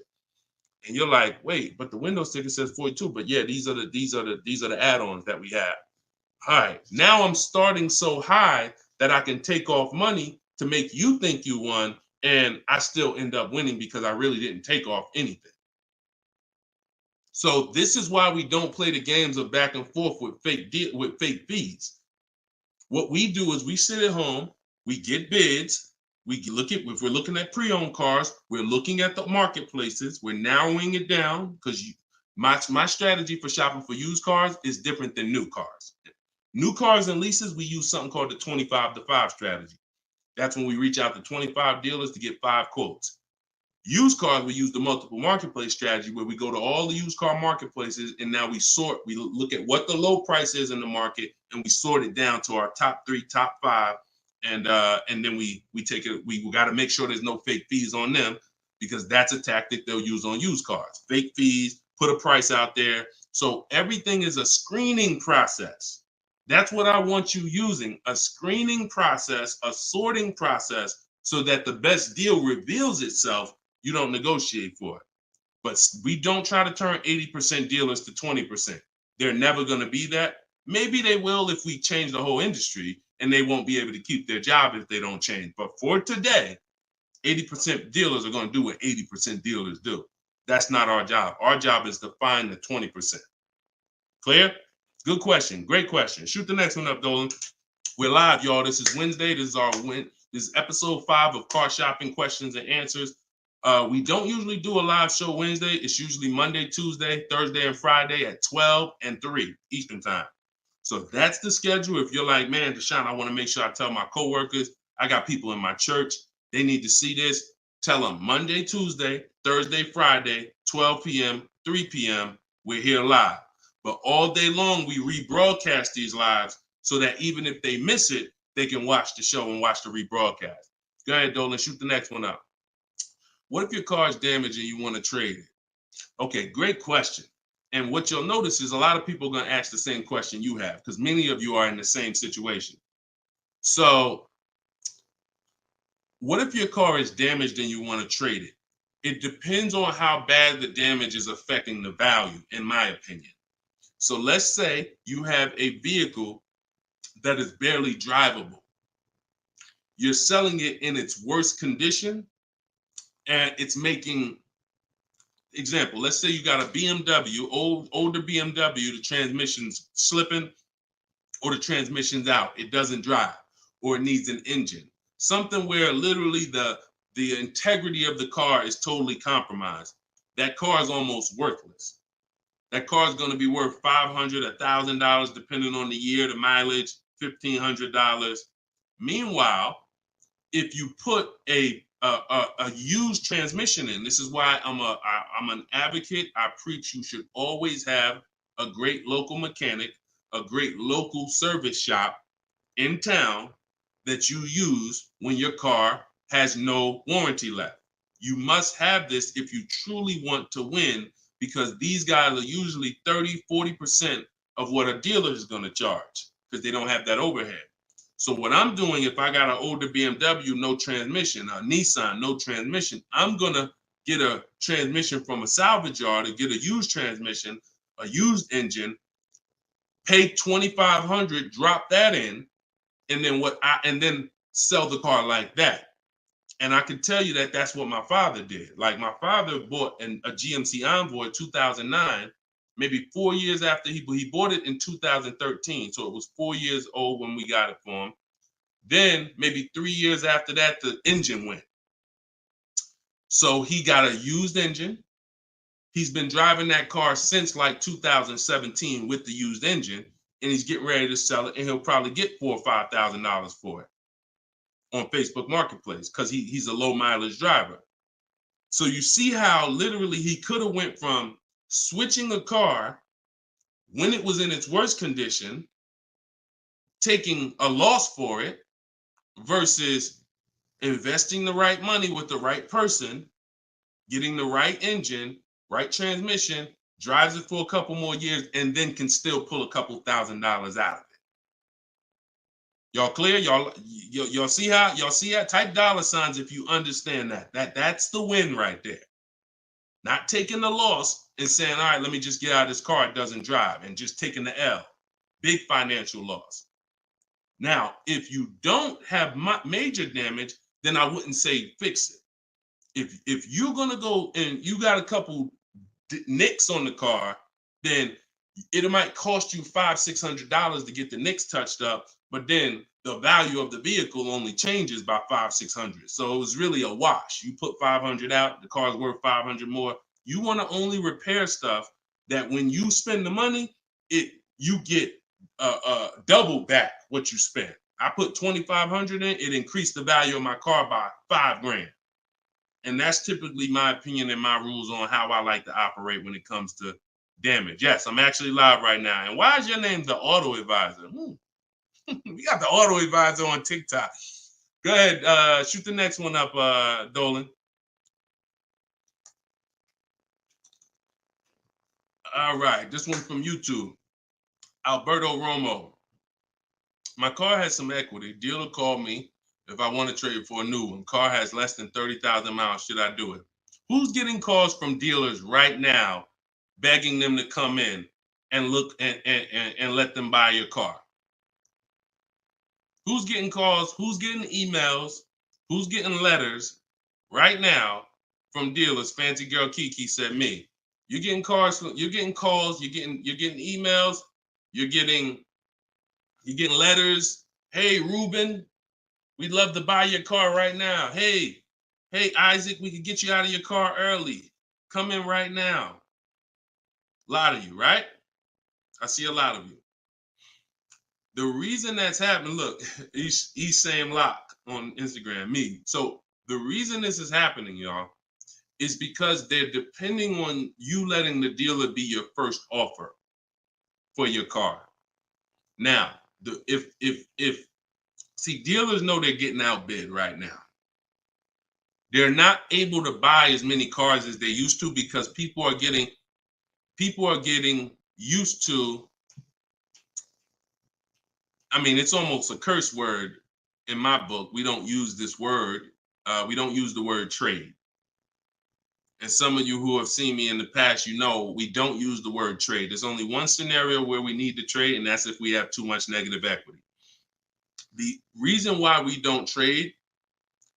And you're like, wait, but the window sticker says 42. But yeah, these are the add-ons that we have. All right, now I'm starting so high that I can take off money to make you think you won, and I still end up winning because I really didn't take off anything. So this is why we don't play the games of back and forth with fake fees. What we do is we sit at home, we get bids, if we're looking at pre-owned cars, we're looking at the marketplaces, we're narrowing it down because my strategy for shopping for used cars is different than new cars. New cars and leases, we use something called the 25-to-5 strategy. That's when we reach out to 25 dealers to get 5 quotes. Used cars, we use the multiple marketplace strategy where we go to all the used car marketplaces and now we look at what the low price is in the market and we sort it down to our top 3, top 5. And then we take it, we got to make sure there's no fake fees on them because that's a tactic they'll use on used cars. Fake fees, put a price out there. So everything is a screening process. That's what I want you using, a screening process, a sorting process, so that the best deal reveals itself. You don't negotiate for it. But we don't try to turn 80% dealers to 20%. They're never going to be that. Maybe they will if we change the whole industry, and they won't be able to keep their job if they don't change. But for today, 80% dealers are going to do what 80% dealers do. That's not our job. Our job is to find the 20%. Clear? Good question. Great question. Shoot the next one up, Dolan. We're live, y'all. This is Wednesday. This is episode 5 of Car Shopping Questions and Answers. We don't usually do a live show Wednesday. It's usually Monday, Tuesday, Thursday, and Friday at 12 and 3 Eastern time. So that's the schedule. If you're like, man, Deshone, I want to make sure I tell my coworkers, I got people in my church, they need to see this. Tell them Monday, Tuesday, Thursday, Friday, 12 p.m., 3 p.m., we're here live. But all day long, we rebroadcast these lives so that even if they miss it, they can watch the show and watch the rebroadcast. Go ahead, Dolan, shoot the next one up. What if your car is damaged and you want to trade it? Okay, great question. And what you'll notice is a lot of people are going to ask the same question you have because many of you are in the same situation. So what if your car is damaged and you want to trade it? It depends on how bad the damage is affecting the value, in my opinion. So let's say you have a vehicle that is barely drivable. You're selling it in its worst condition and it's making, example, let's say you got a BMW, older BMW, the transmission's slipping or the transmission's out. It doesn't drive or it needs an engine. Something where literally the integrity of the car is totally compromised. That car is almost worthless. That car is going to be worth $500, $1,000, depending on the year, the mileage, $1,500. Meanwhile, if you put a used transmission in, this is why I'm an advocate. I preach you should always have a great local mechanic, a great local service shop in town that you use when your car has no warranty left. You must have this if you truly want to win, because these guys are usually 30, 40% of what a dealer is going to charge because they don't have that overhead. So what I'm doing, if I got an older BMW, no transmission, a Nissan, no transmission, I'm going to get a transmission from a salvage yard and get a used transmission, a used engine, pay $2,500, drop that in, and then sell the car like that. And I can tell you that that's what my father did. Like my father bought a GMC Envoy in 2009, maybe 4 years after he bought it in 2013. So it was 4 years old when we got it for him. Then maybe 3 years after that, the engine went. So he got a used engine. He's been driving that car since like 2017 with the used engine, and he's getting ready to sell it, and he'll probably get $4,000 or $5,000 for it on Facebook Marketplace because he's a low mileage driver. So you see how literally he could have went from switching a car when it was in its worst condition, taking a loss for it, versus investing the right money with the right person, getting the right engine, right transmission, drives it for a couple more years, and then can still pull a couple $1,000s out of it. Y'all clear? Y'all see how? Y'all see how? Type dollar signs if you understand that. That's the win right there. Not taking the loss and saying, all right, let me just get out of this car, it doesn't drive, and just taking the L. Big financial loss. Now, if you don't have major damage, then I wouldn't say fix it. If you're gonna go and you got a couple nicks on the car, then it might cost you $500-$600 to get the nicks touched up, but then the value of the vehicle only changes by $500-$600. So it was really a wash. You put 500 out, the car's worth 500 more. You want to only repair stuff that when you spend the money, you get double back what you spent. I put 2,500 in, it increased the value of my car by $5,000. And that's typically my opinion and my rules on how I like to operate when it comes to damage. Yes, I'm actually live right now. And why is your name the Auto Advisor? We got the Auto Advisor on TikTok. Go ahead, shoot the next one up, Dolan. All right, this one from YouTube. Alberto Romo. My car has some equity. Dealer called me if I want to trade for a new one. Car has less than 30,000 miles. Should I do it? Who's getting calls from dealers right now begging them to come in and look and let them buy your car? Who's getting calls? Who's getting emails? Who's getting letters right now from dealers? Fancy Girl Kiki said me. You're getting calls. You're getting calls. You're getting emails. You're getting letters. Hey, Ruben, we'd love to buy your car right now. Hey, Isaac, we could get you out of your car early. Come in right now. A lot of you, right? I see a lot of you. The reason that's happening, look, he's saying lock on Instagram, me. So the reason this is happening, y'all, is because they're depending on you letting the dealer be your first offer for your car. Now, see, dealers know they're getting outbid right now. They're not able to buy as many cars as they used to because people are getting used to, I mean, it's almost a curse word in my book. We don't use this word. We don't use the word trade. And some of you who have seen me in the past, you know we don't use the word trade. There's only one scenario where we need to trade, and that's if we have too much negative equity. The reason why we don't trade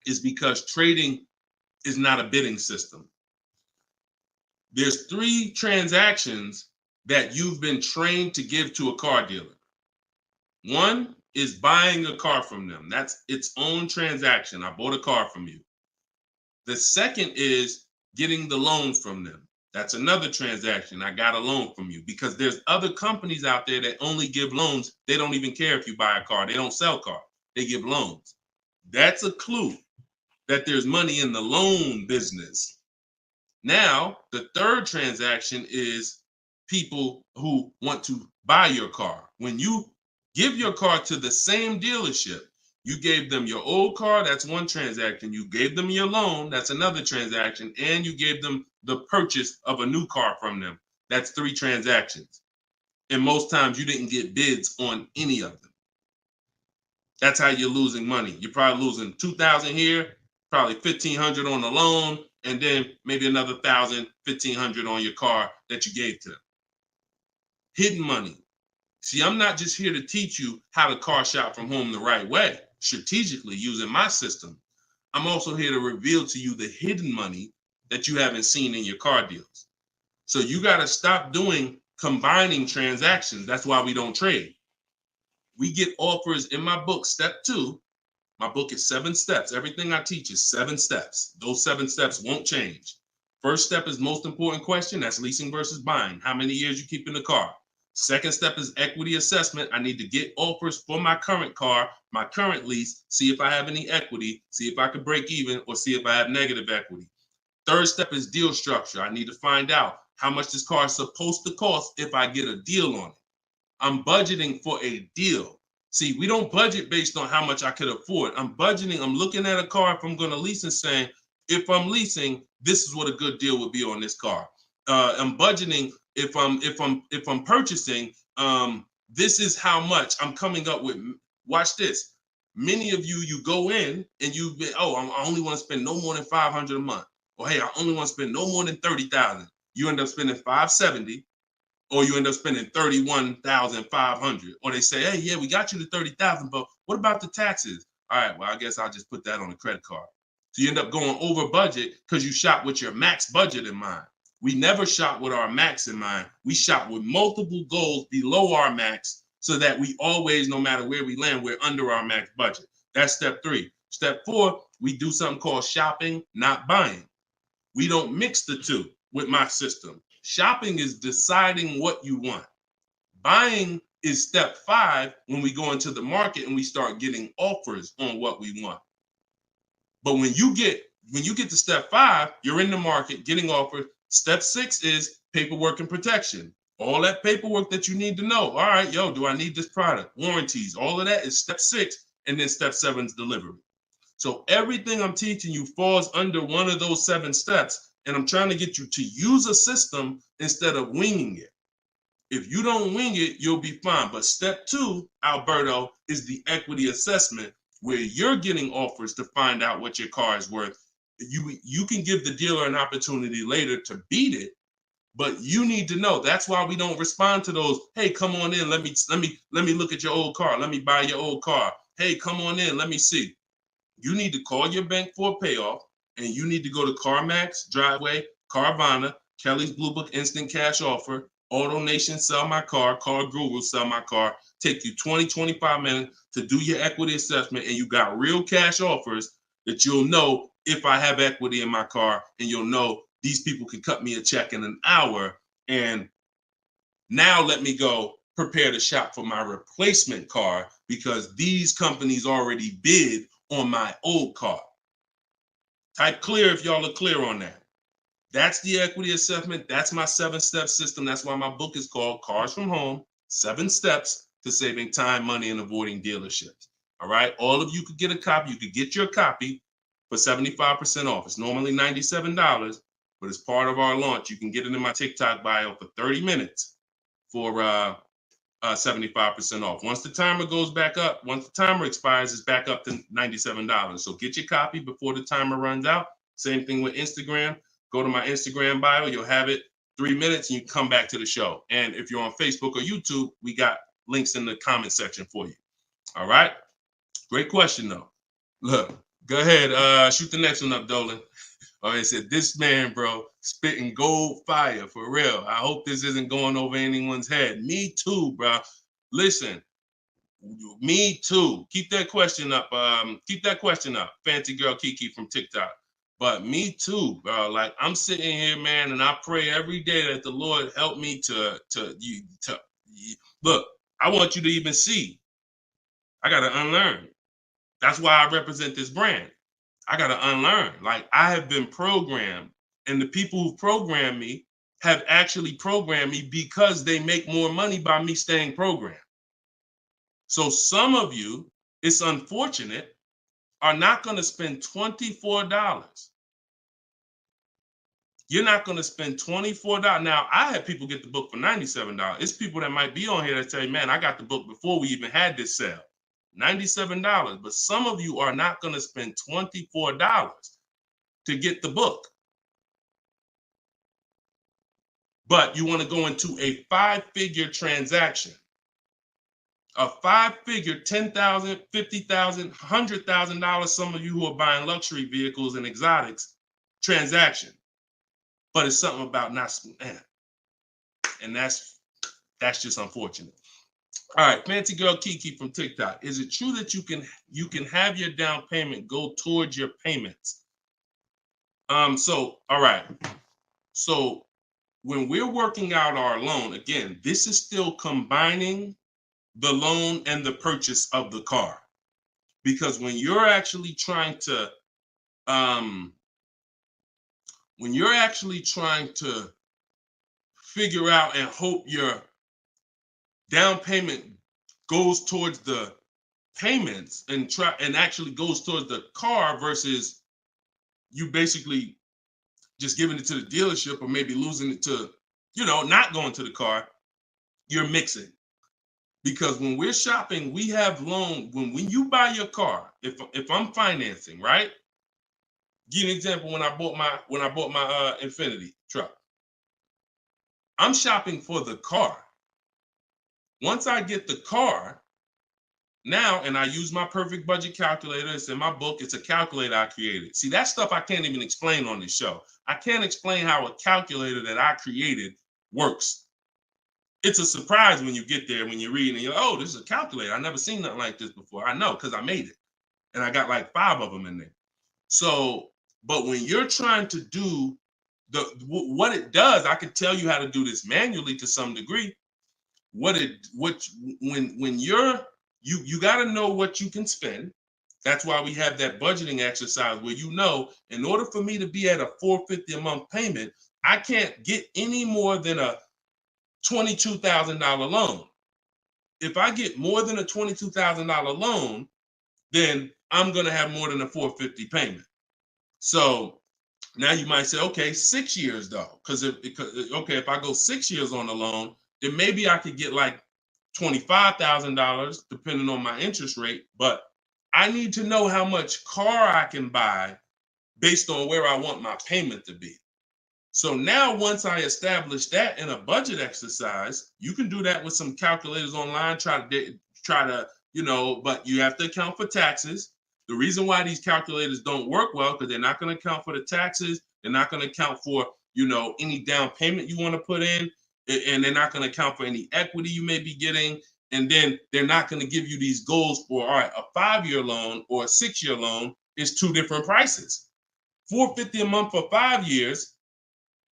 is because trading is not a bidding system. There's 3 transactions that you've been trained to give to a car dealer. One is buying a car from them. That's its own transaction. I bought a car from you. The second is getting the loan from them. That's another transaction. I got a loan from you, because there's other companies out there that only give loans. They don't even care if you buy a car. They don't sell cars. They give loans. That's a clue that there's money in the loan business. Now, the third transaction is people who want to buy your car. When you give your car to the same dealership, you gave them your old car, that's one transaction. You gave them your loan, that's another transaction. And you gave them the purchase of a new car from them. That's 3 transactions. And most times you didn't get bids on any of them. That's how you're losing money. You're probably losing $2,000 here, probably $1,500 on the loan, and then maybe another $1,000, $1,500 on your car that you gave to them. Hidden money. See, I'm not just here to teach you how to car shop from home the right way, strategically using my system. I'm also here to reveal to you the hidden money that you haven't seen in your car deals. So you got to stop doing combining transactions. That's why we don't trade. We get offers in my book, step 2. My book is 7 steps. Everything I teach is 7 steps. Those 7 steps won't change. First step is most important question. That's leasing versus buying. How many years you keep in the car? Second step is equity assessment. I need to get offers for my current car, my current lease, see if I have any equity, see if I can break even, or see if I have negative equity. Third step is deal structure. I need to find out how much this car is supposed to cost if I get a deal on it. I'm budgeting for a deal. See, we don't budget based on how much I could afford. I'm budgeting, I'm looking at a car if I'm going to lease and saying, if I'm leasing, this is what a good deal would be on this car. I'm budgeting if I'm purchasing, this is how much I'm coming up with. Watch this. Many of you go in and you've been, I only want to spend no more than $500 a month. Or hey, I only want to spend no more than $30,000. You end up spending $570, or you end up spending $31,500. Or they say, hey, yeah, we got you to $30,000, but what about the taxes? All right, well, I guess I'll just put that on a credit card. So you end up going over budget because you shop with your max budget in mind. We never shop with our max in mind. We shop with multiple goals below our max so that we always, no matter where we land, we're under our max budget. That's step 3. Step 4, we do something called shopping, not buying. We don't mix the two with my system. Shopping is deciding what you want. Buying is step 5 when we go into the market and we start getting offers on what we want. But when you get to step 5, you're in the market getting offers. Step 6 is paperwork and protection. All that paperwork that you need to know. All right, do I need this product? Warranties, all of that is step 6. And then step 7 is delivery. So everything I'm teaching you falls under one of those 7 steps. And I'm trying to get you to use a system instead of winging it. If you don't wing it, you'll be fine. But step 2, Alberto, is the equity assessment, where you're getting offers to find out what your car is worth. You can give the dealer an opportunity later to beat it, but you need to know. That's why we don't respond to those. Hey, come on in. Let me look at your old car. Let me buy your old car. Hey, come on in. Let me see. You need to call your bank for a payoff, and you need to go to CarMax, Driveway, Carvana, Kelly's Blue Book Instant Cash Offer, AutoNation, Sell My Car, Car Guru, Sell My Car. Take you 20, 25 minutes to do your equity assessment, and you got real cash offers that you'll know if I have equity in my car, and you'll know these people can cut me a check in an hour. And now let me go prepare to shop for my replacement car because these companies already bid on my old car. Type clear if y'all are clear on that. That's the equity assessment. That's my 7-step system. That's why my book is called Cars from Home, 7 Steps to Saving Time, Money, and Avoiding Dealerships. All right. All of you could get a copy. You could get your copy for 75% off. It's normally $97, but as part of our launch, you can get it in my TikTok bio for 30 minutes for 75% off. Once the timer goes back up, once the timer expires, it's back up to $97. So get your copy before the timer runs out. Same thing with Instagram. Go to my Instagram bio. You'll have it 3 minutes and you come back to the show. And if you're on Facebook or YouTube, we got links in the comment section for you. All right. Great question, though. Look, go ahead. Shoot the next one up, Dolan. Oh, it said, this man, bro, spitting gold fire for real. I hope this isn't going over anyone's head. Me too, bro. Listen, me too. Keep that question up. Fancy girl Kiki from TikTok. But me too, bro. Like, I'm sitting here, man, and I pray every day that the Lord help me to look. I want you to even see. I gotta unlearn. That's why I represent this brand. I got to unlearn. Like, I have been programmed, and the people who programmed me have actually programmed me because they make more money by me staying programmed. So some of you, it's unfortunate, are not going to spend $24. You're not going to spend $24. Now, I had people get the book for $97. It's people that might be on here that say, man, I got the book before we even had this sale. $97, but some of you are not going to spend $24 to get the book. But you want to go into a 5-figure transaction, a 5-figure, $10,000, $50,000, $100,000. Some of you who are buying luxury vehicles and exotics transaction, but it's something about not, and that's just unfortunate. All right, fancy girl Kiki from TikTok. Is it true that you can have your down payment go towards your payments? So, all right. So when we're working out our loan, again, this is still combining the loan and the purchase of the car. Because when you're actually trying to figure out and hope your down payment goes towards the payments and actually goes towards the car versus you basically just giving it to the dealership or maybe losing it to, not going to the car, you're mixing. Because when we're shopping, we have loan. When you buy your car, if I'm financing, right? Give you an example. When I bought my Infinity truck, I'm shopping for the car. Once I get the car, now, and I use my perfect budget calculator. It's in my book. It's a calculator I created. See, that stuff I can't even explain on this show. I can't explain how a calculator that I created works. It's a surprise when you get there, when you read and you're like, oh, this is a calculator. I've never seen nothing like this before. I know, because I made it. And I got like 5 of them in there. So, but when you're trying to do what it does, I can tell you how to do this manually to some degree. When you got to know what you can spend. That's why we have that budgeting exercise where in order for me to be at a $450 a month payment, I can't get any more than a $22,000 loan. If I get more than a $22,000 loan, then I'm going to have more than a $450 payment. So now you might say, okay, 6 years though, because if I go 6 years on the loan, then maybe I could get like $25,000 depending on my interest rate. But I need to know how much car I can buy based on where I want my payment to be. So now once I establish that in a budget exercise, you can do that with some calculators online, try to, but you have to account for taxes. The reason why these calculators don't work well, because they're not going to account for the taxes. They're not going to account for, any down payment you want to put in, and they're not going to account for any equity you may be getting. And then they're not going to give you these goals for, all right, a 5-year loan or a 6-year loan is 2 different prices. $450 a month for 5 years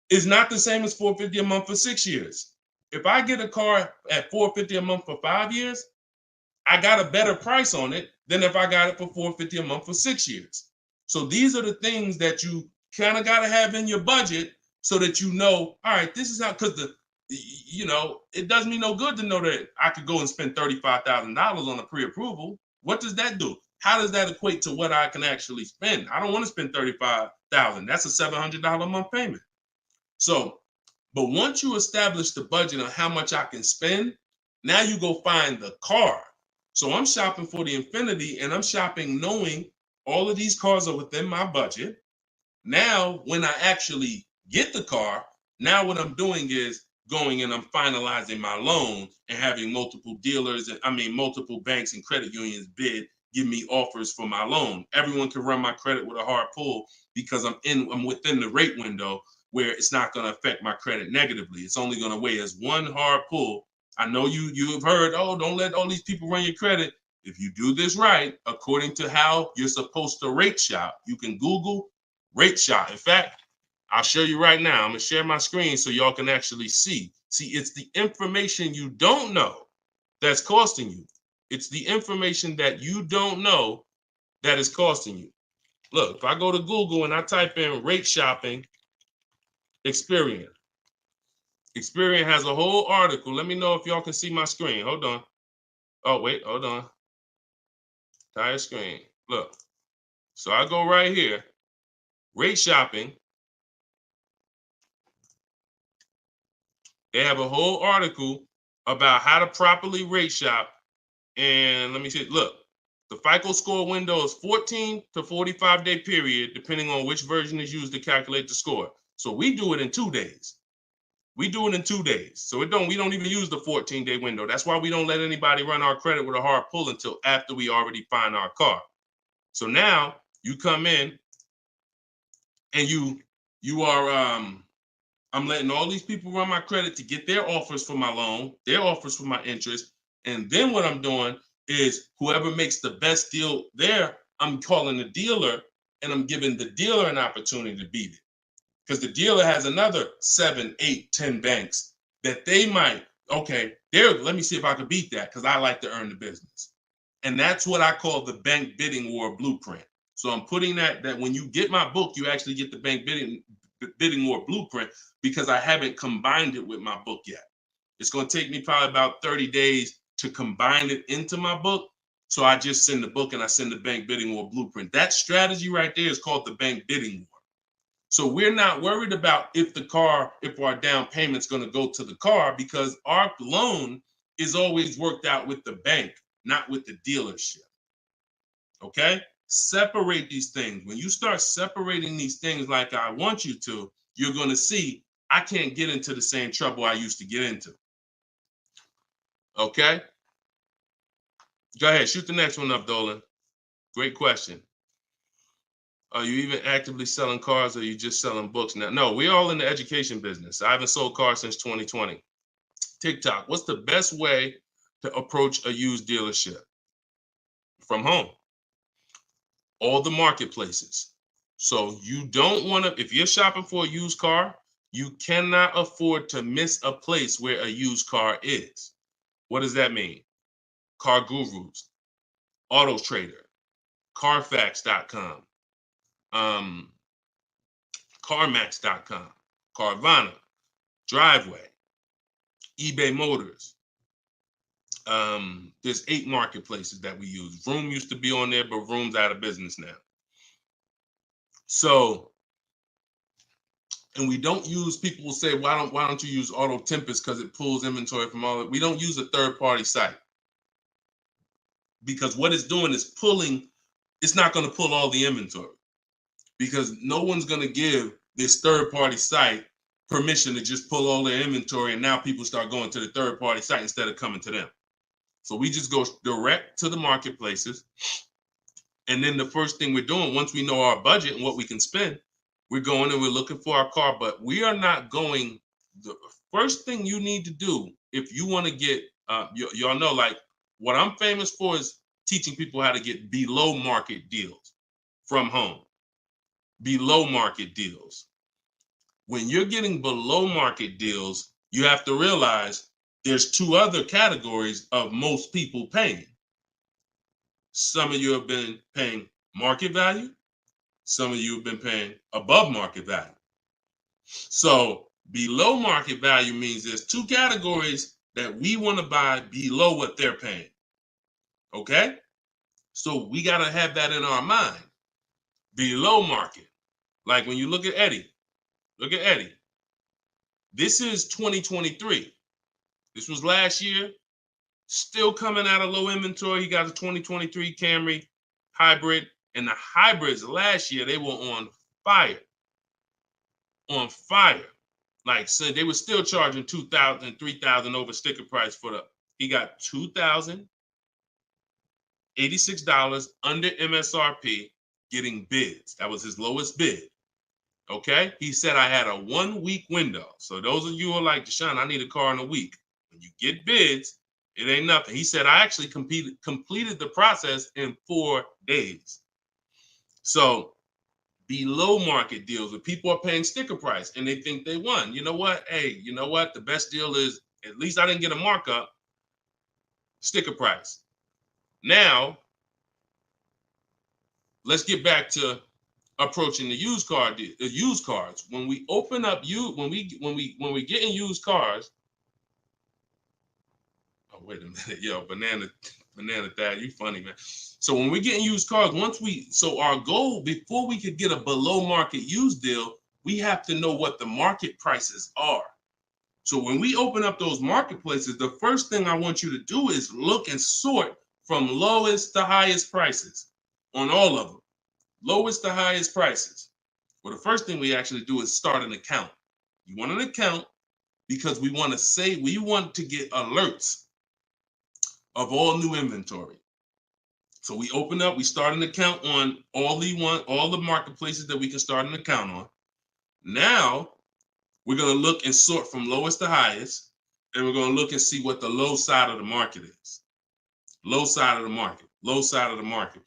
is not the same as $450 a month for 6 years. If I get a car at $450 a month for 5 years, I got a better price on it than if I got it for $450 a month for 6 years. So these are the things that you kind of got to have in your budget so that all right, this is how, because it does me no good to know that I could go and spend $35,000 on a pre-approval. What does that do? How does that equate to what I can actually spend? I don't want to spend $35,000. That's a $700 a month payment. So, but once you establish the budget on how much I can spend, now you go find the car. So I'm shopping for the Infinity, and I'm shopping knowing all of these cars are within my budget. Now, when I actually get the car, now what I'm doing is going and I'm finalizing my loan and having multiple dealers, multiple banks and credit unions give me offers for my loan. Everyone can run my credit with a hard pull because I'm within the rate window where it's not going to affect my credit negatively. It's only going to weigh as one hard pull. I know you've heard, oh, don't let all these people run your credit. If you do this right, according to how you're supposed to rate shop, you can Google rate shop. In fact, I'll show you right now. I'm going to share my screen so y'all can actually see. See, it's the information you don't know that's costing you. It's the information that you don't know that is costing you. Look, if I go to Google and I type in rate shopping, Experian has a whole article. Let me know if y'all can see my screen. Hold on. Oh, wait, hold on. Entire screen. Look. So I go right here. Rate shopping. They have a whole article about how to properly rate shop. And let me see. Look, the FICO score window is 14 to 45 day period, depending on which version is used to calculate the score. So we do it in 2 days. We do it in 2 days. So we don't even use the 14-day window. That's why we don't let anybody run our credit with a hard pull until after we already find our car. So now you come in and you are I'm letting all these people run my credit to get their offers for my loan, their offers for my interest. And then what I'm doing is whoever makes the best deal there, I'm calling the dealer and I'm giving the dealer an opportunity to beat it. because the dealer has another 7, 8, 10 banks that they might, okay, there, let me see if I can beat that because I like to earn the business. And that's what I call the bank bidding war blueprint. So I'm putting that when you get my book, you actually get the bank bidding war blueprint because I haven't combined it with my book yet. It's going to take me probably about 30 days to combine it into my book. So I just send the book and I send the bank bidding war blueprint. That strategy right there is called the bank bidding war. So we're not worried about if our down payment's going to go to the car because our loan is always worked out with the bank, not with the dealership. Okay? Separate these things. When you start separating these things like I want you to, you're going to see I can't get into the same trouble I used to get into. Okay? Go ahead. Shoot the next one up, Dolan. Great question. Are you even actively selling cars or are you just selling books now? No, we're all in the education business. I haven't sold cars since 2020. TikTok, what's the best way to approach a used dealership? From home. All the marketplaces. So you don't want to, if you're shopping for a used car, you cannot afford to miss a place where a used car is. What does that mean? Car Gurus, Auto Trader, Carfax.com, CarMax.com, Carvana, Driveway, eBay Motors. There's 8 marketplaces that we use. Vroom used to be on there, but Vroom's out of business now. So, and we don't use, people will say, why don't you use Auto Tempest because it pulls inventory from all that. We don't use a third-party site because what it's doing is pulling, it's not going to pull all the inventory because no one's going to give this third-party site permission to just pull all their inventory and now people start going to the third-party site instead of coming to them. So we just go direct to the marketplaces. And then the first thing we're doing, once we know our budget and what we can spend, we're going and we're looking for our car, but we are not going, the first thing you need to do if you want to get, y'all know, like what I'm famous for is teaching people how to get below market deals from home. Below market deals. When you're getting below market deals, you have to realize there's 2 other categories of most people paying. Some of you have been paying market value. Some of you have been paying above market value. So below market value means there's 2 categories that we want to buy below what they're paying. Okay? So we got to have that in our mind. Below market. Like when you look at Eddie. Look at Eddie. This is 2023. This was last year. Still coming out of low inventory. He got a 2023 Camry hybrid. And the hybrids last year, they were on fire. On fire. Like, so they were still charging $2,000, $3,000 over sticker price for the, he got $2,086 under MSRP getting bids. That was his lowest bid. Okay? He said I had a 1-week window. So those of you who are like, Deshone, I need a car in a week. When you get bids, it ain't nothing. He said I actually completed the process in 4 days. So below market deals where people are paying sticker price and they think they won. You know what? Hey, you know what? The best deal is, at least I didn't get a markup, sticker price. Now, let's get back to approaching the used cars. When we open up when we get in used cars. Oh, wait a minute, yo, banana Thad, you funny, man. So when we get in used cars, so our goal before we could get a below market used deal, we have to know what the market prices are. So when we open up those marketplaces, the first thing I want you to do is look and sort from lowest to highest prices on all of them. Lowest to highest prices. Well, the first thing we actually do is start an account. You want an account because we want to get alerts of all new inventory. So we start an account on all the marketplaces that we can start an account on. Now we're going to look and sort from lowest to highest, and we're going to look and see what the low side of the market is. Low side of the market, low side of the market.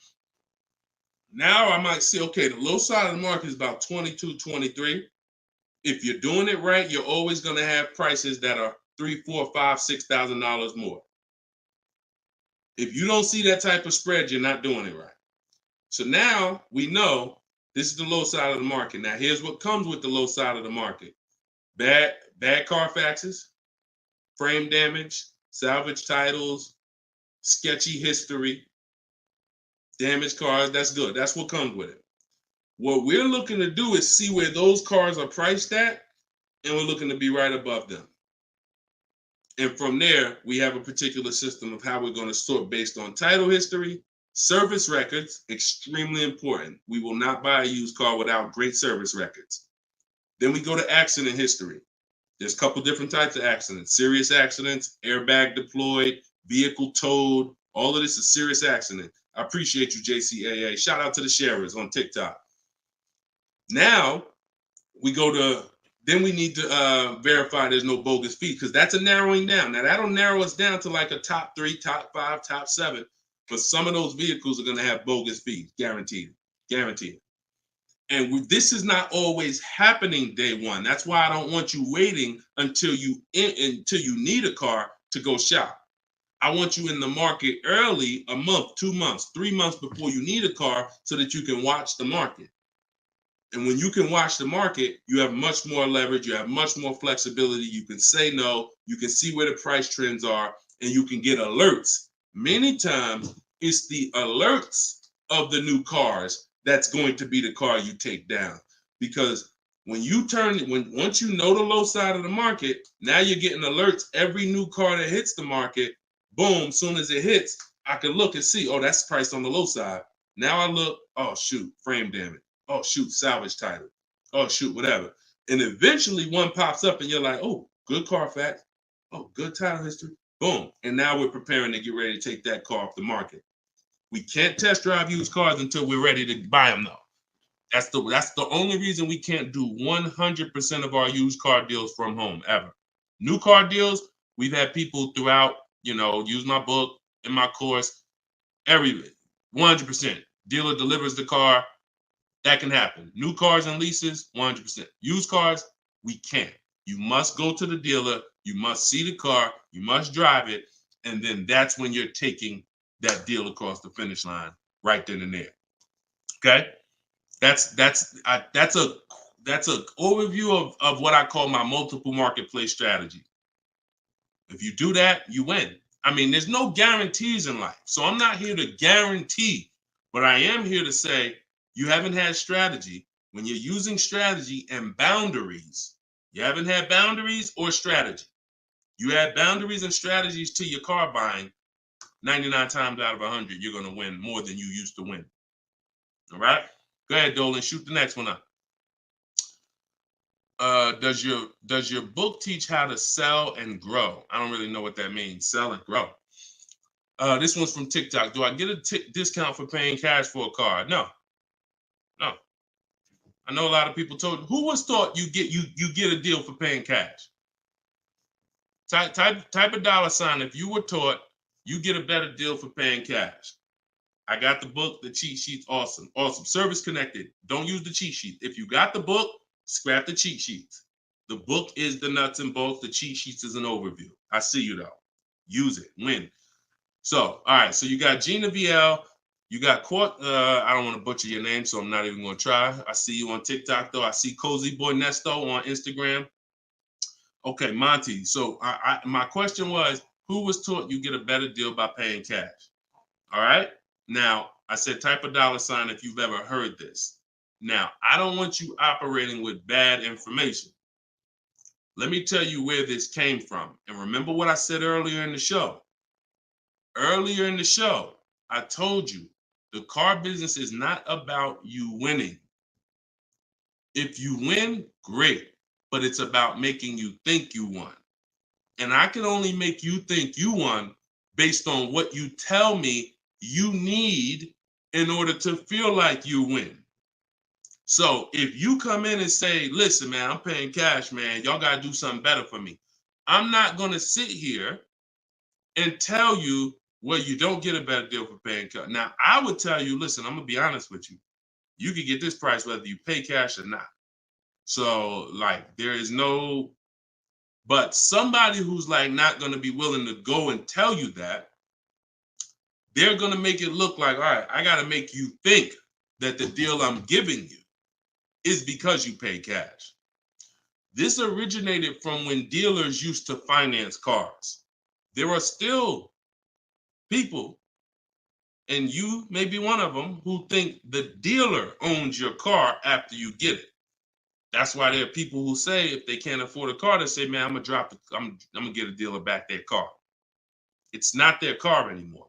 Now I might say, okay, the low side of the market is about 22, 23. If you're doing it right, you're always going to have prices that are $3,000, $4,000, $5,000, $6,000 more. If you don't see that type of spread, you're not doing it right. So now we know this is the low side of the market. Now here's what comes with the low side of the market: bad Carfaxes, frame damage, salvage titles, sketchy history, damaged cars. That's good. That's what comes with it. What we're looking to do is see where those cars are priced at, and we're looking to be right above them. And from there, we have a particular system of how we're going to sort based on title history, service records, extremely important. We will not buy a used car without great service records. Then we go to accident history. There's a couple different types of accidents: serious accidents, airbag deployed, vehicle towed. All of this is serious accident. I appreciate you, JCAA. Shout out to the sharers on TikTok. Now we go to, then we need to verify there's no bogus fees, because that's a narrowing down. Now that'll narrow us down to like a top 3, top 5, top 7. But some of those vehicles are going to have bogus fees, guaranteed. And this is not always happening day one. That's why I don't want you waiting until you need a car to go shop. I want you in the market early, a month, 2 months, 3 months before you need a car, so that you can watch the market. And when you can watch the market, you have much more leverage. You have much more flexibility. You can say no. You can see where the price trends are, and you can get alerts. Many times, it's the alerts of the new cars that's going to be the car you take down. Because once you know the low side of the market, now you're getting alerts. Every new car that hits the market, boom, soon as it hits, I can look and see, oh, that's priced on the low side. Now I look, oh, shoot, frame damage. Oh, shoot, salvage title. Oh, shoot, whatever. And eventually one pops up and you're like, oh, good Carfax. Oh, good title history. Boom. And now we're preparing to get ready to take that car off the market. We can't test drive used cars until we're ready to buy them, though. That's the only reason we can't do 100% of our used car deals from home, ever. New car deals, we've had people throughout, use my book, in my course, 100%. Dealer delivers the car. That can happen. New cars and leases, 100%. Used cars, we can't. You must go to the dealer. You must see the car. You must drive it. And then that's when you're taking that deal across the finish line right then and there. Okay? That's a overview of what I call my multiple marketplace strategy. If you do that, you win. I mean, there's no guarantees in life. So I'm not here to guarantee, but I am here to say, you haven't had strategy. When you're using strategy and boundaries, you haven't had boundaries or strategy. You add boundaries and strategies to your car buying, 99 times out of 100, you're going to win more than you used to win. All right? Go ahead, Dolan. Shoot the next one up. Does your book teach how to sell and grow? I don't really know what that means. Sell and grow. This one's from TikTok. Do I get a discount for paying cash for a car? No. I know a lot of people told. Who was taught you get a deal for paying cash? Type a $sign if you were taught you get a better deal for paying cash. I got the book, the cheat sheets, awesome. Service connected. Don't use the cheat sheet. If you got the book, scrap the cheat sheets. The book is the nuts and bolts. The cheat sheets is an overview. I see you though. Use it. Win. So, all right. So you got Gina VL. You got I don't want to butcher your name, so I'm not even going to try. I see you on TikTok, though. I see Cozy Boy Nesto on Instagram. Okay, Monty. So my question was, who was taught you get a better deal by paying cash? All right. Now, I said type a $sign if you've ever heard this. Now, I don't want you operating with bad information. Let me tell you where this came from. And remember what I said earlier in the show. Earlier in the show, I told you the car business is not about you winning. If you win, great. But it's about making you think you won. And I can only make you think you won based on what you tell me you need in order to feel like you win. So if you come in and say, listen, man, I'm paying cash, man. Y'all got to do something better for me. I'm not going to sit here and tell you, well, you don't get a better deal for paying cash. Now, I would tell you, listen, I'm going to be honest with you. You can get this price whether you pay cash or not. So like there is no, but somebody who's like not going to be willing to go and tell you that, they're going to make it look like, all right, I got to make you think that the deal I'm giving you is because you pay cash. This originated from when dealers used to finance cars. There are still people, and you may be one of them, who think the dealer owns your car after you get it. That's why there are people who say if they can't afford a car, they say, man, I'm gonna get a dealer back their car. It's not their car anymore.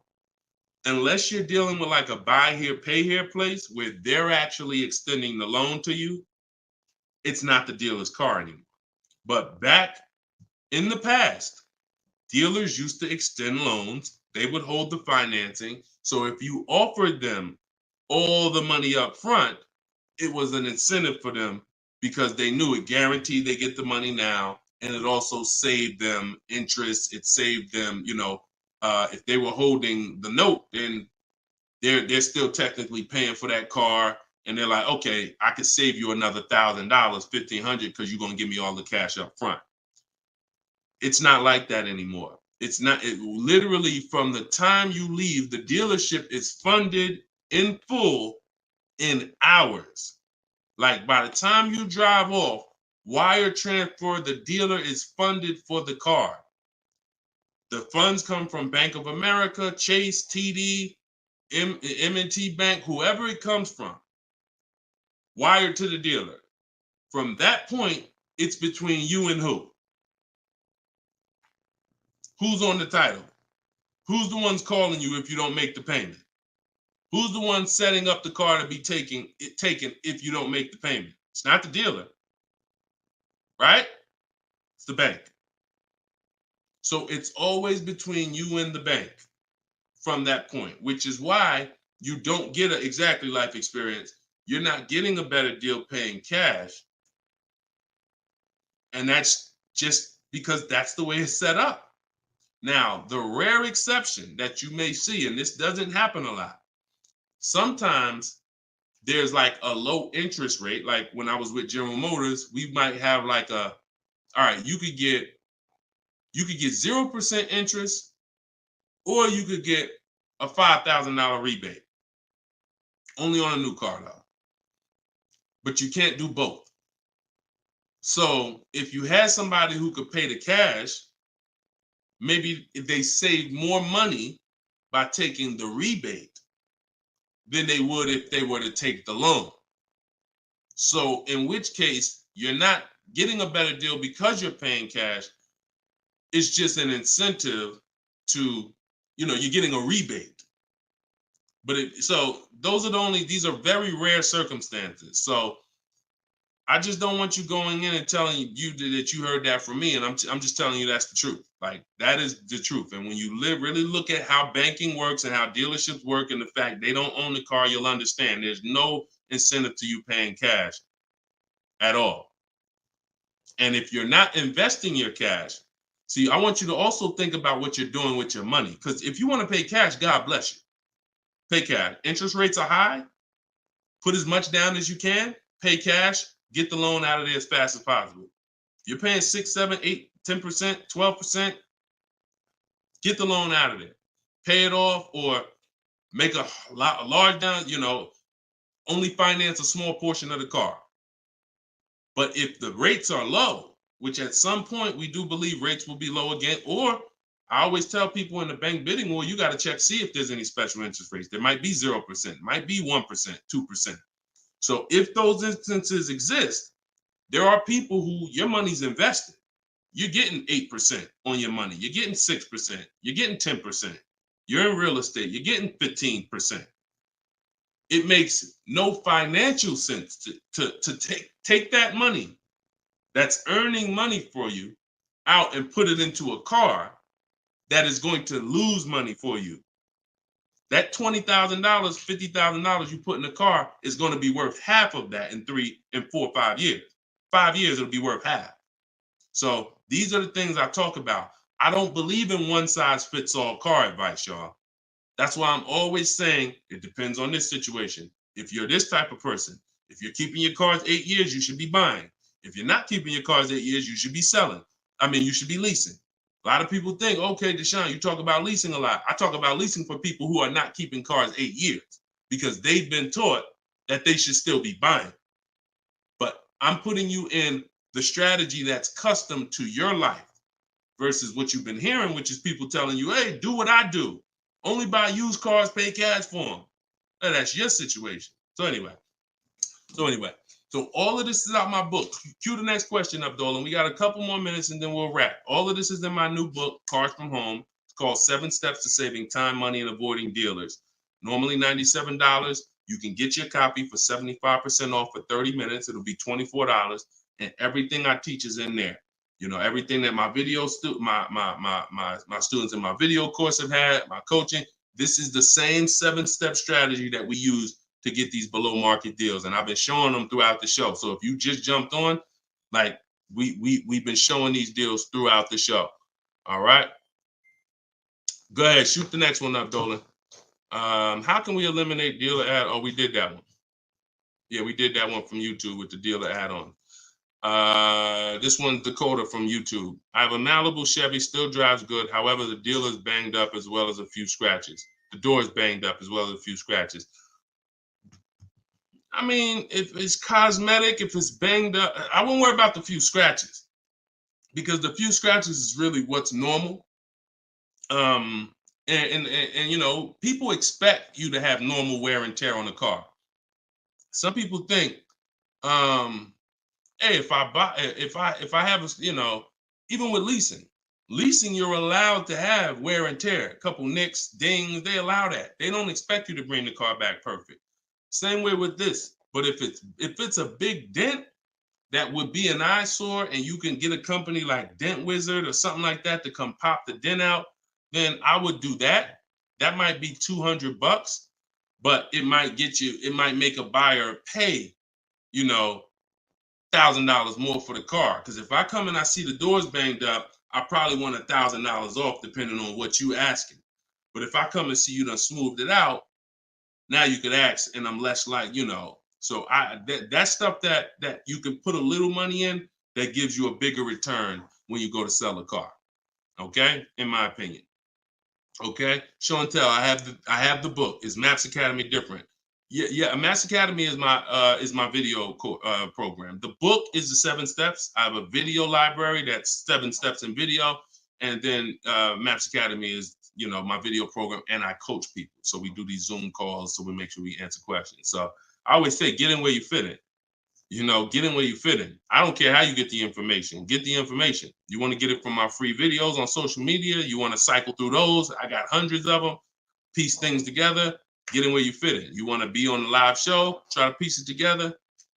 Unless you're dealing with like a buy here, pay here place where they're actually extending the loan to you, it's not the dealer's car anymore. But back in the past, dealers used to extend loans. They would hold the financing. So if you offered them all the money up front, it was an incentive for them because they knew it guaranteed they get the money now. And it also saved them interest. It saved them, if they were holding the note, then they're still technically paying for that car. And they're like, okay, I could save you another $1,000, $1,500, because you're going to give me all the cash up front. It's not like that anymore. It's not. Literally from the time you leave, the dealership is funded in full in hours. Like by the time you drive off, wire transfer, the dealer is funded for the car. The funds come from Bank of America, Chase, TD, M&T Bank, whoever it comes from, wired to the dealer. From that point, it's between you and who? Who's on the title? Who's the ones calling you if you don't make the payment? Who's the one setting up the car to be taken if you don't make the payment? It's not the dealer, right? It's the bank. So it's always between you and the bank from that point, which is why you don't get an exactly life experience. You're not getting a better deal paying cash. And that's just because that's the way it's set up. Now, the rare exception that you may see, and this doesn't happen a lot, sometimes there's like a low interest rate. Like when I was with General Motors, we might have like all right, you could get 0% interest, or you could get a $5,000 rebate. Only on a new car though. But you can't do both. So if you had somebody who could pay the cash, maybe they save more money by taking the rebate than they would if they were to take the loan. So in which case, you're not getting a better deal because you're paying cash. It's just an incentive to, you're getting a rebate. But so those are these are very rare circumstances. So I just don't want you going in and telling you that you heard that from me. And I'm just telling you that's the truth. Like that is the truth. And when you really look at how banking works and how dealerships work and the fact they don't own the car, you'll understand there's no incentive to you paying cash at all. And if you're not investing your cash, see, I want you to also think about what you're doing with your money. Because if you want to pay cash, God bless you. Pay cash. Interest rates are high. Put as much down as you can. Pay cash. Get the loan out of there as fast as possible. You're paying 6, 7, 8, 10%, 12%. Get the loan out of there. Pay it off or make a large down, only finance a small portion of the car. But if the rates are low, which at some point we do believe rates will be low again, or I always tell people in the bank bidding war, you got to check, see if there's any special interest rates. There might be 0%, might be 1%, 2%. So if those instances exist, there are people who your money's invested. You're getting 8% on your money. You're getting 6%. You're getting 10%. You're in real estate. You're getting 15%. It makes no financial sense to take that money that's earning money for you out and put it into a car that is going to lose money for you. That $20,000, $50,000 you put in the car is going to be worth half of that in 3 and 4, 5 years. 5 years, it'll be worth half. So these are the things I talk about. I don't believe in one size fits all car advice, y'all. That's why I'm always saying it depends on this situation. If you're this type of person, if you're keeping your cars 8 years, you should be buying. If you're not keeping your cars 8 years, you should be selling. I mean, you should be leasing. A lot of people think, okay, Deshone, you talk about leasing a lot. I talk about leasing for people who are not keeping cars 8 years because they've been taught that they should still be buying. But I'm putting you in the strategy that's custom to your life versus what you've been hearing, which is people telling you, hey, do what I do. Only buy used cars, pay cash for them. And that's your situation. So anyway, so all of this is out my book. Cue the next question up, Dolan. We got a couple more minutes and then we'll wrap. All of this is in my new book, Cars from Home. It's called 7 Steps to Saving Time, Money, and Avoiding Dealers. Normally $97. You can get your copy for 75% off for 30 minutes. It'll be $24. And everything I teach is in there. You know, everything that my my students in my video course have had, my coaching. This is the same 7-step strategy that we use to get these below market deals. And I've been showing them throughout the show. So if you just jumped on, like we've been showing these deals throughout the show. All right. Go ahead, shoot the next one up, Dolan. How can we eliminate dealer add? Oh, we did that one. Yeah, we did that one from YouTube with the dealer add-on. This one's Dakota from YouTube. I have a Malibu Chevy, still drives good. However, the dealer's banged up as well as a few scratches. The door's banged up as well as a few scratches. I mean, if it's cosmetic, if it's banged up, I won't worry about the few scratches because the few scratches is really what's normal. And you know, people expect you to have normal wear and tear on the car. Some people think, hey, if I have a, you know, even with leasing, you're allowed to have wear and tear, a couple nicks, dings, they allow that. They don't expect you to bring the car back perfect. Same way with this. But if it's a big dent that would be an eyesore and you can get a company like Dent Wizard or something like that to come pop the dent out, then I would do that. That might be $200, but it might make a buyer pay, you know, $1,000 more for the car. Because if I come and I see the doors banged up, I probably want $1,000 off depending on what you asking. But if I come and see you done smoothed it out, now you could ask, and I'm less like, you know. So that stuff that you can put a little money in that gives you a bigger return when you go to sell a car. Okay, in my opinion. Okay, show and tell. I have the book. Is Maps Academy different? Yeah. Maps Academy is my video program. The book is the 7 steps. I have a video library that's 7 steps in video, and then Maps Academy is, you know, my video program, and I coach people. So we do these Zoom calls, so we make sure we answer questions. So I always say, get in where you fit in. You know, get in where you fit in. I don't care how you get the information. Get the information. You want to get it from my free videos on social media. You want to cycle through those. I got hundreds of them. Piece things together. Get in where you fit in. You want to be on the live show. Try to piece it together.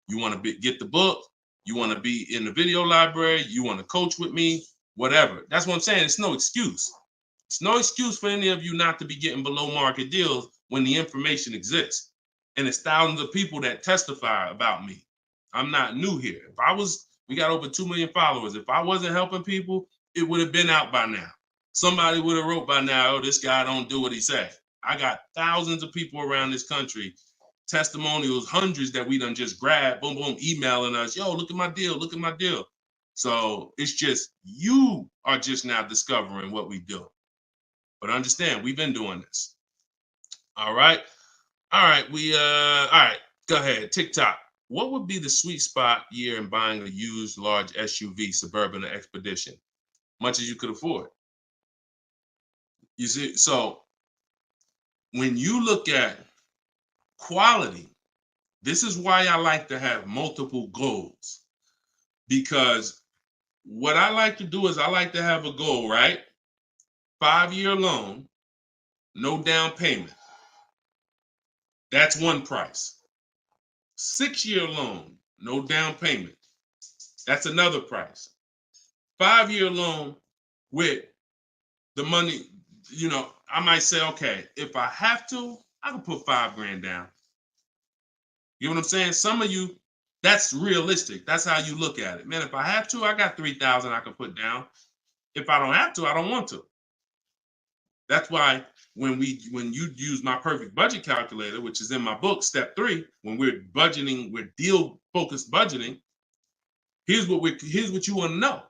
You want to get the book. You want to be in the video library. You want to coach with me. Whatever. That's what I'm saying. It's no excuse. It's no excuse for any of you not to be getting below market deals when the information exists. And it's thousands of people that testify about me. I'm not new here. We got over 2 million followers. If I wasn't helping people, it would have been out by now. Somebody would have wrote by now, oh, this guy don't do what he said. I got thousands of people around this country, testimonials, hundreds that we done just grabbed, boom, boom, emailing us, yo, look at my deal, look at my deal. So it's just, you are just now discovering what we do. But understand, we've been doing this. All right. All right. All right. Go ahead. TikTok. What would be the sweet spot year in buying a used large SUV, Suburban, or Expedition? Much as you could afford. You see, so when you look at quality, this is why I like to have multiple goals. Because what I like to do is I like to have a goal, right? 5-year loan, no down payment. That's one price. 6-year loan, no down payment. That's another price. 5-year loan with the money, you know, I might say, okay, if I have to, I can put $5,000 down. You know what I'm saying? Some of you, that's realistic. That's how you look at it. Man, if I have to, I got $3,000 I can put down. If I don't have to, I don't want to. That's why when you use my perfect budget calculator, which is in my book, step 3, when we're budgeting, we're deal focused budgeting. here's what you want to know.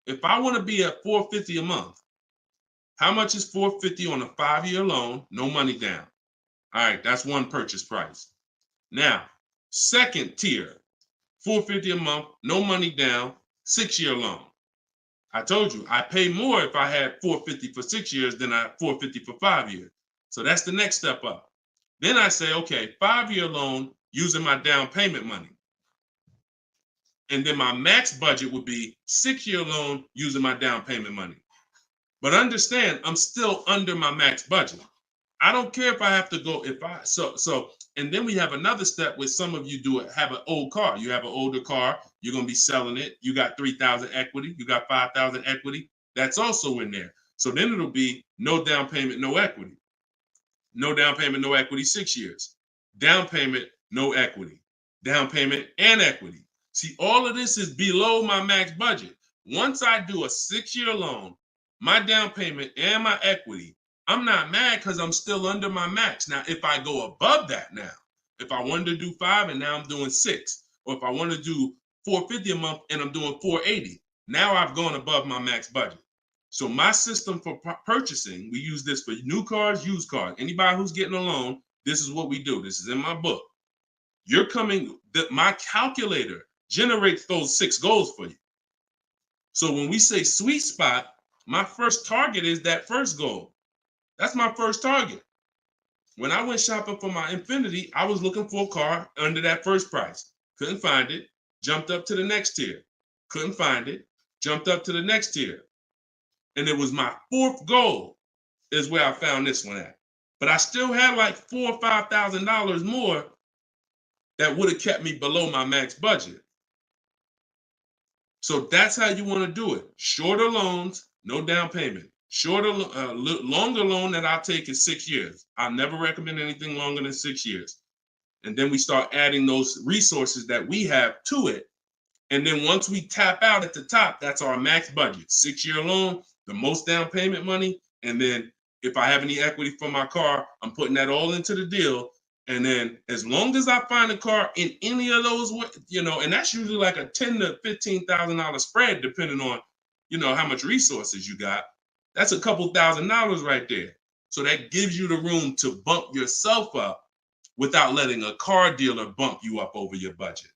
If I want to be at $450 a month, how much is $450 on a 5-year loan? No money down. All right, that's one purchase price. Now, second tier, $450 a month, no money down, 6-year loan. I told you I pay more if I had $450 for 6 years than I $450 for 5 years. So that's the next step up. Then I say, okay, 5-year loan using my down payment money. And then my max budget would be 6-year loan using my down payment money. But understand, I'm still under my max budget. I don't care if I have to go, and then we have another step where some of you have an old car. You have an older car, you're going to be selling it. You got 3,000 equity, you got 5,000 equity. That's also in there. So then it'll be no down payment, no equity. No down payment, no equity, 6 years. Down payment, no equity. Down payment and equity. See, all of this is below my max budget. Once I do a 6-year loan, my down payment and my equity, I'm not mad because I'm still under my max. Now, if I go above that now, if I wanted to do 5 and now I'm doing 6, or if I want to do $450 a month and I'm doing $480, now I've gone above my max budget. So my system for purchasing, we use this for new cars, used cars. Anybody who's getting a loan, this is what we do. This is in my book. My calculator generates those 6 goals for you. So when we say sweet spot, my first target is that first goal. That's my first target. When I went shopping for my Infiniti, I was looking for a car under that first price. Couldn't find it. Jumped up to the next tier. Couldn't find it. Jumped up to the next tier. And it was my 4th goal is where I found this one at. But I still had like $4,000 or $5,000 more that would have kept me below my max budget. So that's how you want to do it. Shorter loans, no down payment. Longer loan that I'll take is 6 years. I'll never recommend anything longer than 6 years. And then we start adding those resources that we have to it. And then once we tap out at the top, that's our max budget. 6-year loan, the most down payment money. And then if I have any equity from my car, I'm putting that all into the deal. And then as long as I find a car in any of those, and that's usually like a $10,000 to $15,000 spread, depending on, how much resources you got. That's a couple $1,000s right there. So that gives you the room to bump yourself up without letting a car dealer bump you up over your budget.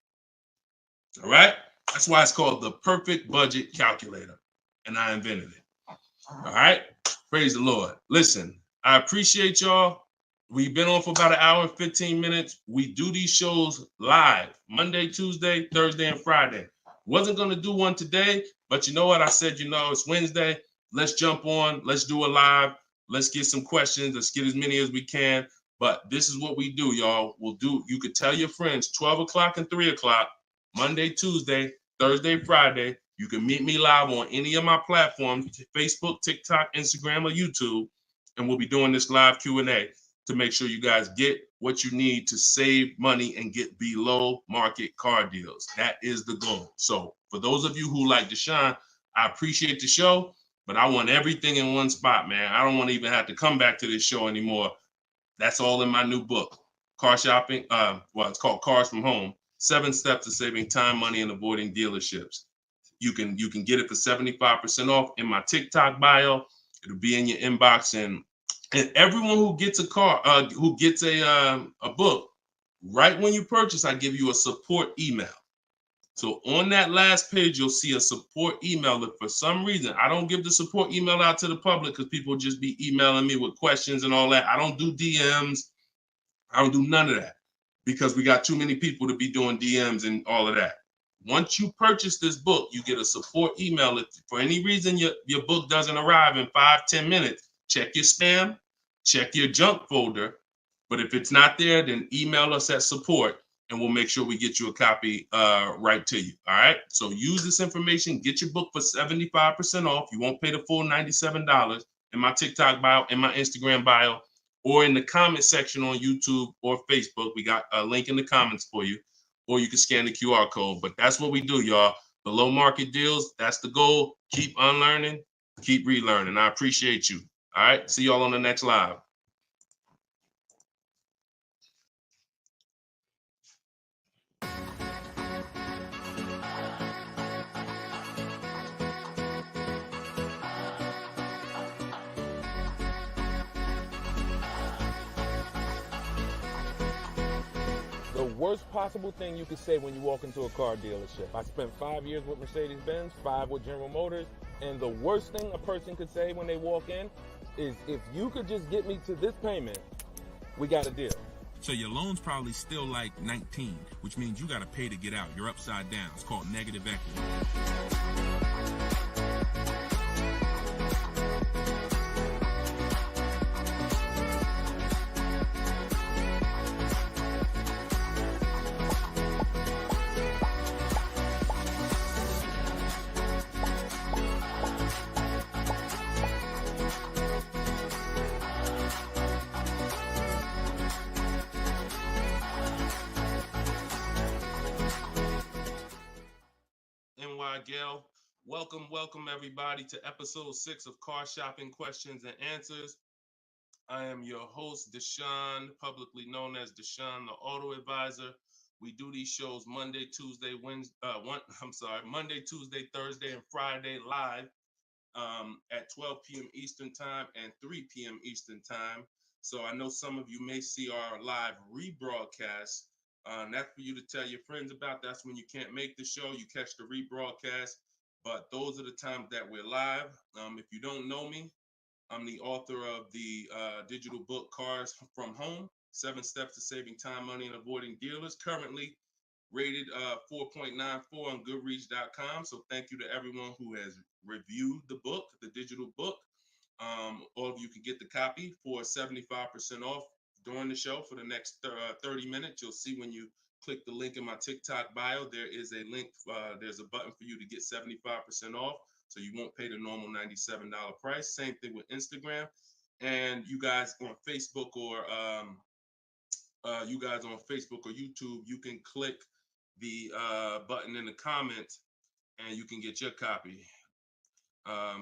All right? That's why it's called the perfect budget calculator. And I invented it. All right? Praise the Lord. Listen, I appreciate y'all. We've been on for about an hour and 15 minutes. We do these shows live Monday, Tuesday, Thursday, and Friday. Wasn't going to do one today, but you know what? I said, it's Wednesday. Let's jump on. Let's do a live. Let's get some questions. Let's get as many as we can. But this is what we do, y'all. You could tell your friends 12 o'clock and 3 o'clock, Monday, Tuesday, Thursday, Friday. You can meet me live on any of my platforms, Facebook, TikTok, Instagram, or YouTube. And we'll be doing this live Q&A to make sure you guys get what you need to save money and get below market car deals. That is the goal. So for those of you who like Deshone, I appreciate the show, but I want everything in one spot, man. I don't want to even have to come back to this show anymore. That's all in my new book, Car Shopping. It's called Cars from Home, 7 Steps to Saving Time, Money, and Avoiding Dealerships. You can get it for 75% off in my TikTok bio. It'll be in your inbox, and everyone who gets a car, who gets a book, right when you purchase, I give you a support email. So on that last page, you'll see a support email. If for some reason I don't give the support email out to the public because people just be emailing me with questions and all that. I don't do DMs. I don't do none of that because we got too many people to be doing DMs and all of that. Once you purchase this book, you get a support email. If for any reason your book doesn't arrive in 5-10 minutes, check your spam, check your junk folder. But if it's not there, then email us at support and we'll make sure we get you a copy right to you. All right. So use this information, get your book for 75% off. You won't pay the full $97 in my TikTok bio, in my Instagram bio, or in the comment section on YouTube or Facebook. We got a link in the comments for you, or you can scan the QR code. But that's what we do, y'all. Below market deals. That's the goal. Keep unlearning, keep relearning. I appreciate you. All right. See y'all on the next live. The worst possible thing you could say when you walk into a car dealership. I spent 5 years with Mercedes-Benz, 5 with General Motors, and the worst thing a person could say when they walk in is, if you could just get me to this payment, we got a deal. So your loan's probably still like 19, which means you got to pay to get out. You're upside down. It's called negative equity. Gail. Welcome everybody to episode 6 of Car Shopping Questions and Answers. I am your host, Deshone, publicly known as Deshone the Auto Advisor. We do these shows Monday, Tuesday, Thursday, and Friday live at 12 p.m. Eastern Time and 3 p.m. Eastern Time. So I know some of you may see our live rebroadcast. That's for you to tell your friends about. That's when you can't make the show, you catch the rebroadcast. But those are the times that we're live. If you don't know me, I'm the author of the digital book Cars from Home, 7 Steps to Saving Time, Money, and Avoiding Dealers, currently rated 4.94 on Goodreads.com. So thank you to everyone who has reviewed the book, the digital book. All of you can get the copy for 75% off during the show for the next 30 minutes. You'll see when you click the link in my TikTok bio, there is a link, there's a button for you to get 75% off. So you won't pay the normal $97 price. Same thing with Instagram. And you guys on Facebook or YouTube, you can click the button in the comments and you can get your copy.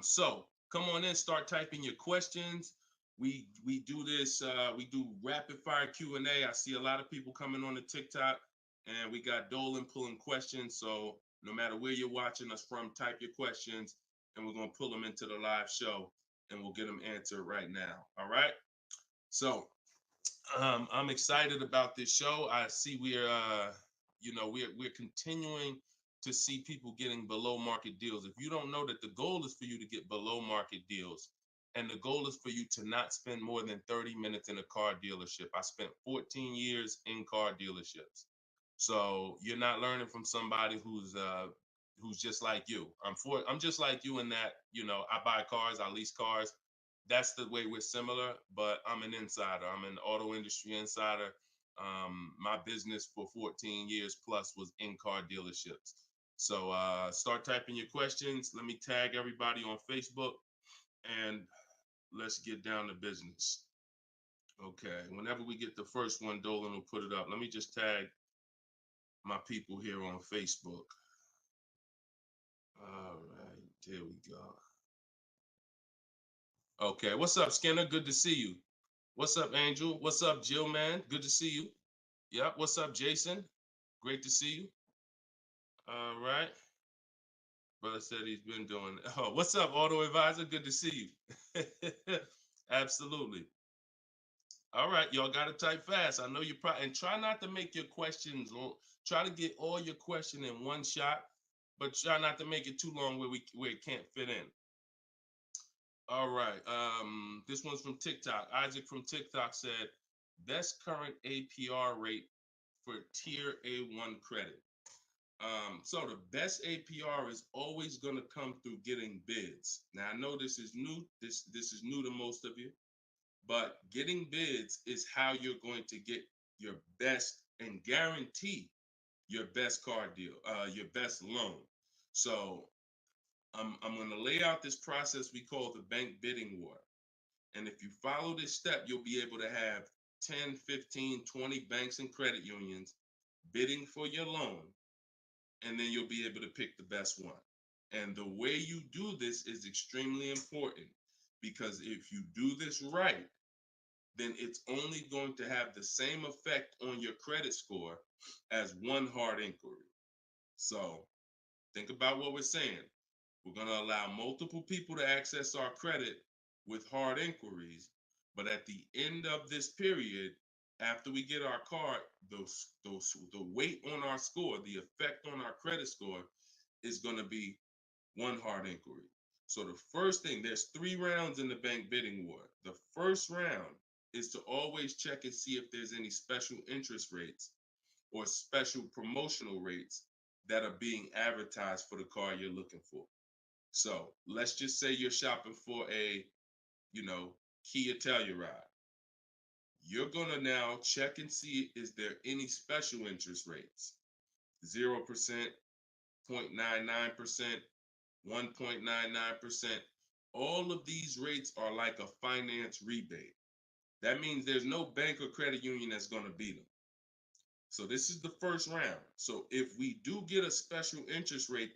So come on in, start typing your questions. We do this, we do rapid fire Q&A. I see a lot of people coming on the TikTok, and we got Dolan pulling questions. So no matter where you're watching us from, type your questions and we're going to pull them into the live show and we'll get them answered right now. All right. So I'm excited about this show. I see we're continuing to see people getting below market deals. If you don't know that the goal is for you to get below market deals, and the goal is for you to not spend more than 30 minutes in a car dealership. I spent 14 years in car dealerships. So you're not learning from somebody who's just like you. I'm just like you in that, I buy cars, I lease cars. That's the way we're similar, but I'm an insider. I'm an auto industry insider. My business for 14 years plus was in car dealerships. So start typing your questions. Let me tag everybody on Facebook and let's get down to business. Okay, whenever we get the first one, Dolan will put it up. Let me just tag my people here on Facebook. All right, there we go. Okay, what's up, Skinner? Good to see you. What's up, Angel? What's up, Jill, man? Good to see you. Yep, what's up, Jason? Great to see you. All right. Brother said he's been doing. Oh, what's up, Auto Advisor? Good to see you. Absolutely. All right, y'all got to type fast. I know you probably, and try not to make your questions long. Try to get all your question in one shot, but try not to make it too long where it can't fit in. All right. This one's from TikTok. Isaac from TikTok said, best current APR rate for tier A1 credit. So the best APR is always going to come through getting bids. Now I know this is new. This is new to most of you, but getting bids is how you're going to get your best and guarantee your best car deal, your best loan. So I'm going to lay out this process we call the bank bidding war. And if you follow this step, you'll be able to have 10, 15, 20 banks and credit unions bidding for your loan. And then you'll be able to pick the best one. And the way you do this is extremely important, because if you do this right, then it's only going to have the same effect on your credit score as one hard inquiry. So think about what we're saying. We're going to allow multiple people to access our credit with hard inquiries, but at the end of this period, after we get our car, the weight on our score, the effect on our credit score is going to be one hard inquiry. So the first thing, there's 3 rounds in the bank bidding war. The first round is to always check and see if there's any special interest rates or special promotional rates that are being advertised for the car you're looking for. So let's just say you're shopping for a, Kia Telluride. You're gonna now check and see, is there any special interest rates? 0%, 0.99%, 1.99%. All of these rates are like a finance rebate. That means there's no bank or credit union that's gonna beat them. So this is the first round. So if we do get a special interest rate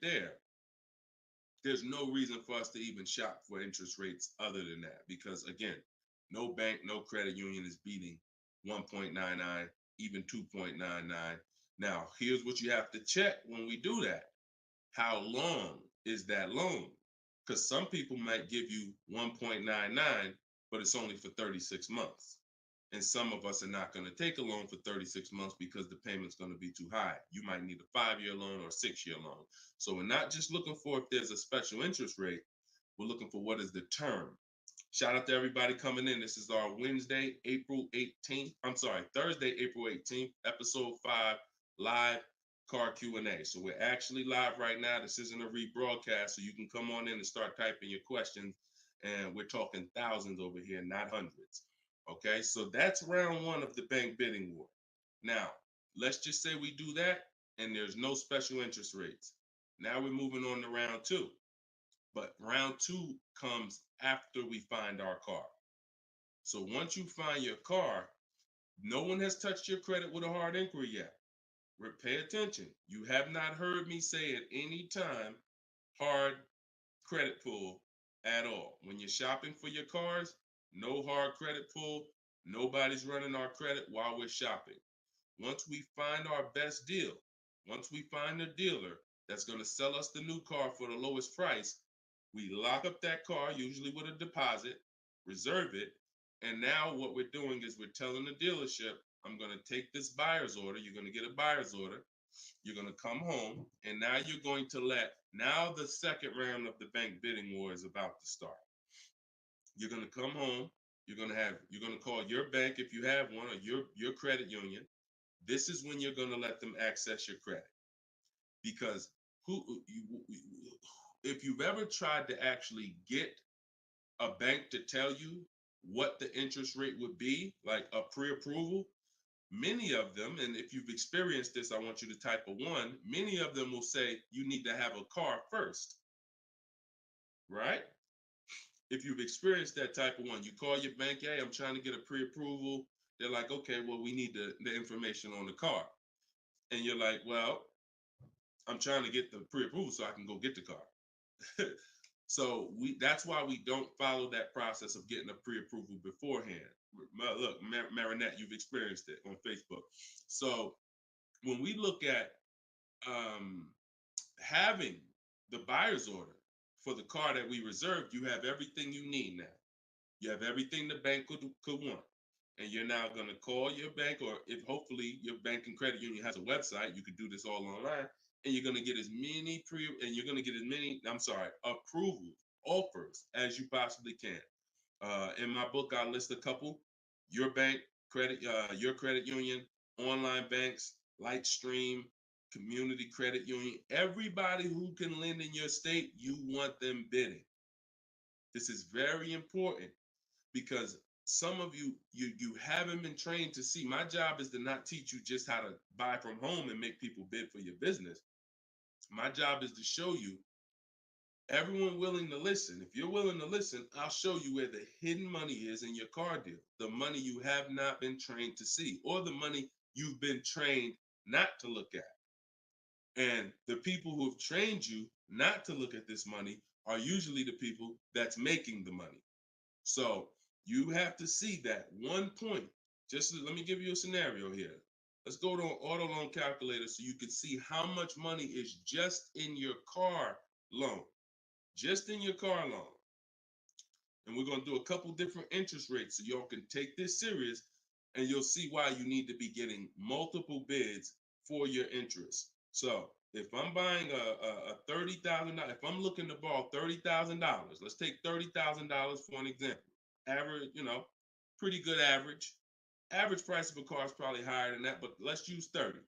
there's no reason for us to even shop for interest rates other than that. Because again, no bank, no credit union is beating 1.99, even 2.99. Now, here's what you have to check when we do that. How long is that loan? Because some people might give you 1.99, but it's only for 36 months. And some of us are not going to take a loan for 36 months because the payment's going to be too high. You might need a 5-year loan or a 6-year loan. So we're not just looking for if there's a special interest rate, we're looking for what is the term. Shout out to everybody coming in. This is our Thursday, April 18th, episode 5, live car Q&A. So we're actually live right now. This isn't a rebroadcast, so you can come on in and start typing your questions. And we're talking thousands over here, not hundreds. Okay, so that's round 1 of the bank bidding war. Now, let's just say we do that and there's no special interest rates. Now we're moving on to round 2. But round 2 comes after we find our car. So once you find your car, no one has touched your credit with a hard inquiry yet. Pay attention. You have not heard me say at any time hard credit pull at all. When you're shopping for your cars, no hard credit pull. Nobody's running our credit while we're shopping. Once we find our best deal, once we find a dealer that's going to sell us the new car for the lowest price, we lock up that car, usually with a deposit, reserve it. And now what we're doing is we're telling the dealership, I'm going to take this buyer's order. You're going to get a buyer's order. You're going to come home. And now you're going to now the second round of the bank bidding war is about to start. You're going to come home. You're going to call your bank if you have one, or your credit union. This is when you're going to let them access your credit. Because if you've ever tried to actually get a bank to tell you what the interest rate would be, like a pre-approval, many of them, and if you've experienced this, I want you to type a 1, many of them will say you need to have a car first, right? If you've experienced that type of 1, you call your bank, hey, I'm trying to get a pre-approval. They're like, okay, well, we need the information on the car. And you're like, well, I'm trying to get the pre-approval so I can go get the car. So that's why we don't follow that process of getting a pre-approval beforehand. Look, Marinette, you've experienced it on Facebook. So when we look at having the buyer's order for the car that we reserved, you have everything you need now. You have everything the bank could want. And you're now going to call your bank, or if hopefully your bank and credit union has a website, you could do this all online. And you're going to get as many approvals, offers as you possibly can. In my book, I list a couple: your bank, your credit union, online banks, Lightstream, community credit union. Everybody who can lend in your state, you want them bidding. This is very important because some of you haven't been trained to see. My job is to not teach you just how to buy from home and make people bid for your business. My job is to show you everyone willing to listen. If you're willing to listen, I'll show you where the hidden money is in your car deal. The money you have not been trained to see, or the money you've been trained not to look at. And the people who have trained you not to look at this money are usually the people that's making the money. So you have to see that one point. Let me give you a scenario here. Let's go to an auto loan calculator so you can see how much money is just in your car loan. Just in your car loan. And we're going to do a couple different interest rates so y'all can take this serious and you'll see why you need to be getting multiple bids for your interest. So if I'm buying a $30,000, if I'm looking to borrow $30,000, let's take $30,000 for an example. Average, pretty good average. Average price of a car is probably higher than that, but let's use 30.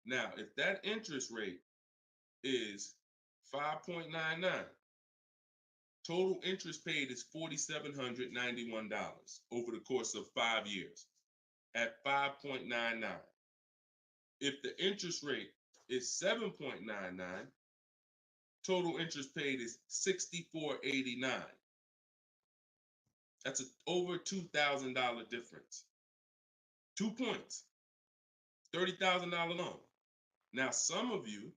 Now, if that interest rate is 5.99, total interest paid is $4,791 over the course of 5 years at 5.99. If the interest rate is 7.99, total interest paid is $64.89. That's over $2,000 difference. 2 points, $30,000 loan. Now, some of you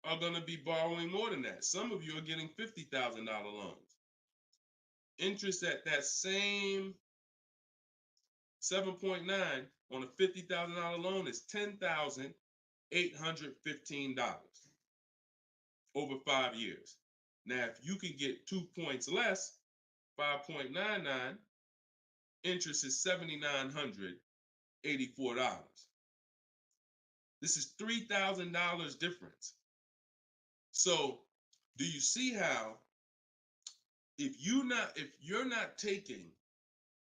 are going to be borrowing more than that. Some of you are getting $50,000 loans. Interest at that same 7.9 on a $50,000 loan is $10,815 over 5 years. Now, if you can get 2 points less, 5.99, interest is $7,984. This is $3,000 difference. So, do you see how if you're not taking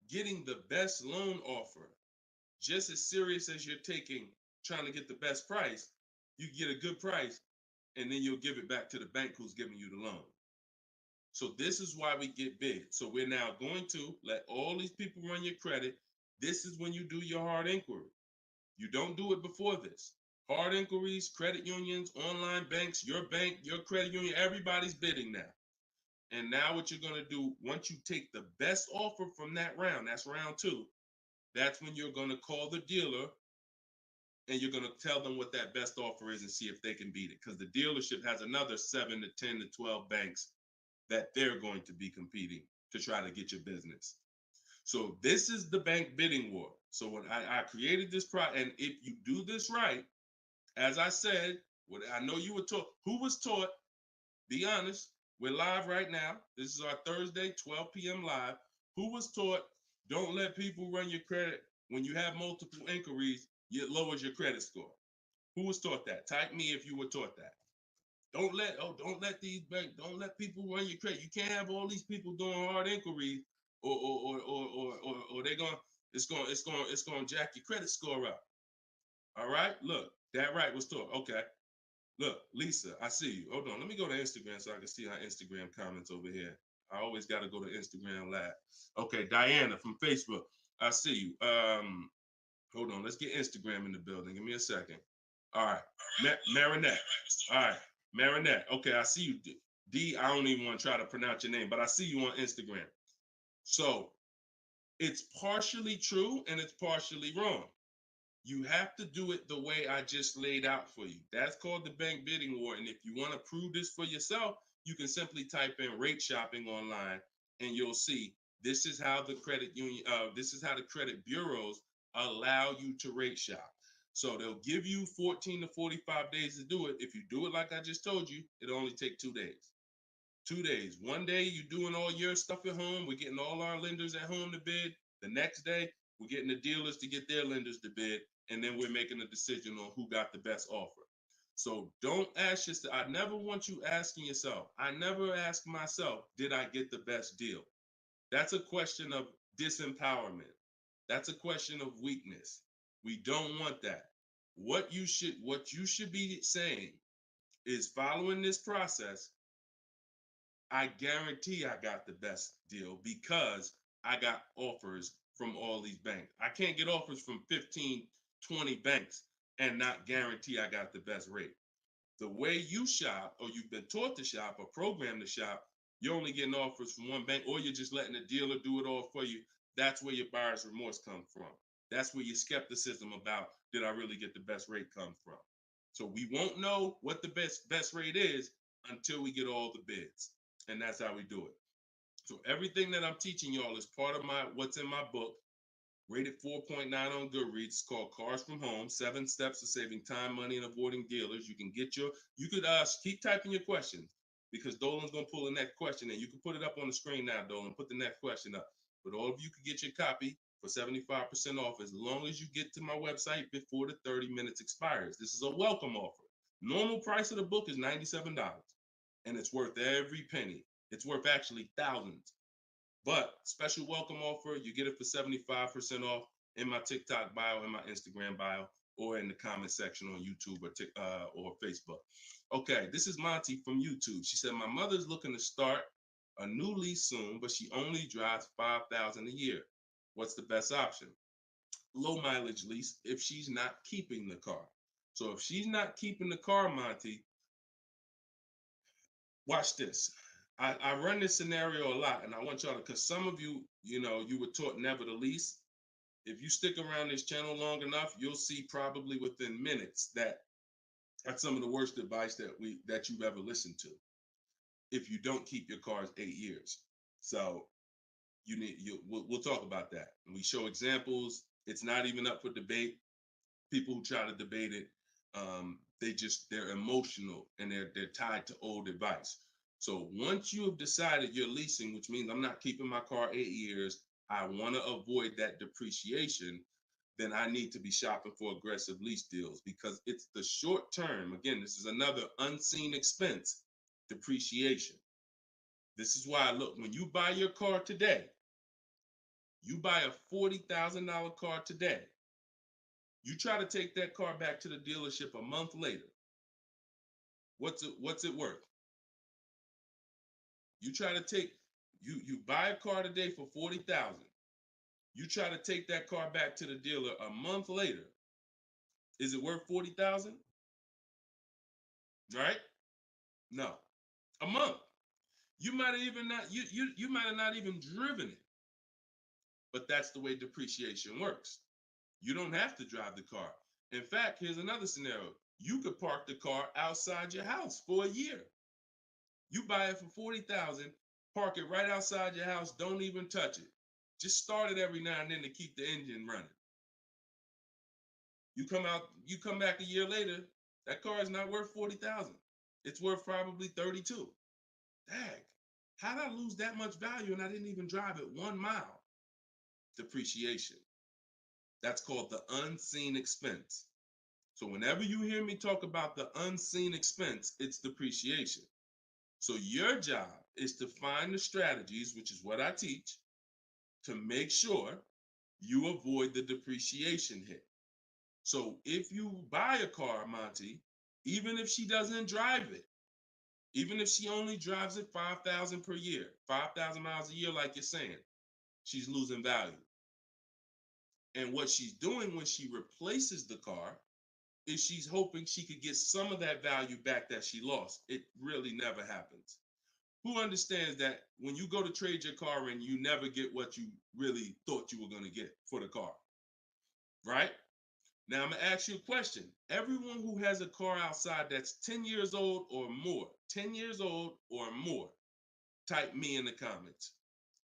getting the best loan offer just as serious as you're taking trying to get the best price, you get a good price and then you'll give it back to the bank who's giving you the loan. So this is why we get bid. So we're now going to let all these people run your credit. This is when you do your hard inquiry. You don't do it before this. Hard inquiries, credit unions, online banks, your bank, your credit union, everybody's bidding now. And now what you're going to do, once you take the best offer from that round, that's round 2, that's when you're going to call the dealer and you're going to tell them what that best offer is and see if they can beat it. Because the dealership has another 7 to 10 to 12 banks that they're going to be competing to try to get your business. So this is the bank bidding war. So when I created this product, and if you do this right, as I said, what I know you were taught, who was taught, be honest, we're live right now. This is our Thursday, 12 p.m. live. Who was taught, don't let people run your credit. When you have multiple inquiries, it lowers your credit score. Who was taught that? Type me if you were taught that. Don't let people run your credit. You can't have all these people doing hard inquiries or they're going it's going to jack your credit score up. All right? Look, that right was taught. Okay. Look, Lisa, I see you. Hold on. Let me go to Instagram so I can see our Instagram comments over here. I always got to go to Instagram Live. Okay, Diana from Facebook. I see you. Hold on. Let's get Instagram in the building. Give me a second. All right. Marinette. All right. Marinette. Okay, I see you. D, I don't even want to try to pronounce your name, but I see you on Instagram. So it's partially true and it's partially wrong. You have to do it the way I just laid out for you. That's called the bank bidding war. And if you want to prove this for yourself, you can simply type in rate shopping online and you'll see this is how the credit union, this is how the credit bureaus allow you to rate shop. So they'll give you 14 to 45 days to do it. If you do it like I just told you, it'll only take 2 days. 2 days. One day you're doing all your stuff at home. We're getting all our lenders at home to bid. The next day, we're getting the dealers to get their lenders to bid. And then we're making a decision on who got the best offer. So don't ask yourself. I never want you asking yourself. I never ask myself, did I get the best deal? That's a question of disempowerment. That's a question of weakness. We don't want that. What you should be saying is, following this process, I guarantee I got the best deal because I got offers from all these banks. I can't get offers from 15, 20 banks and not guarantee I got the best rate. The way you shop, or you've been taught to shop or programmed to shop, you're only getting offers from one bank, or you're just letting the dealer do it all for you. That's where your buyer's remorse comes from. That's where your skepticism about, did I really get the best rate, come from. So we won't know what the best rate is until we get all the bids. And that's how we do it. So everything that I'm teaching y'all is part of what's in my book, rated 4.9 on Goodreads. It's called Cars from Home, 7 Steps to Saving Time, Money, and Avoiding Dealers. You could keep typing your questions, because Dolan's going to pull the next question in. You can put it up on the screen now, Dolan. Put the next question up. But all of you could get your copy. for 75% off as long as you get to my website before the 30 minutes expires. This is a welcome offer. Normal price of the book is $97, and it's worth every penny. It's worth actually thousands. But special welcome offer, you get it for 75% off in my TikTok bio, in my Instagram bio, or in the comment section on YouTube or Facebook. Okay, this is Monty from YouTube. She said, my mother's looking to start a new lease soon, but she only drives 5,000 a year. What's the best option? Low mileage lease if she's not keeping the car. So if she's not keeping the car, Monty, watch this. I run this scenario a lot, and I want y'all to, because some of you, you were taught never to lease. If you stick around this channel long enough, you'll see probably within minutes that that's some of the worst advice that you've ever listened to. If you don't keep your cars 8 years, so we'll talk about that. And we show examples. It's not even up for debate. People who try to debate it, they're emotional and they're tied to old advice. So once you have decided you're leasing, which means I'm not keeping my car 8 years, I want to avoid that depreciation, then I need to be shopping for aggressive lease deals, because it's the short term. Again, this is another unseen expense, depreciation. This is why, look, when you buy your car today, you buy a $40,000 car today. You try to take that car back to the dealership a month later. What's it worth? You try to take, you buy a car today for 40,000. You try to take that car back to the dealer a month later. Is it worth 40,000? Right? No. A month. You might have even not, you might have not even driven it. But that's the way depreciation works. You don't have to drive the car. In fact, here's another scenario. You could park the car outside your house for a year. You buy it for 40,000, park it right outside your house, don't even touch it. Just start it every now and then to keep the engine running. You come back a year later, that car is not worth 40,000. It's worth probably 32. Dang, how did I lose that much value and I didn't even drive it 1 mile? Depreciation. That's called the unseen expense. So whenever you hear me talk about the unseen expense, it's depreciation. So your job is to find the strategies, which is what I teach, to make sure you avoid the depreciation hit. So if you buy a car, Monty, even if she doesn't drive it, even if she only drives it 5,000 per year, 5,000 miles a year, like you're saying, she's losing value. And what she's doing when she replaces the car is she's hoping she could get some of that value back that she lost. It really never happens. Who understands that when you go to trade your car in, you never get what you really thought you were going to get for the car, right? Now, I'm going to ask you a question. Everyone who has a car outside that's 10 years old or more, 10 years old or more, type me in the comments.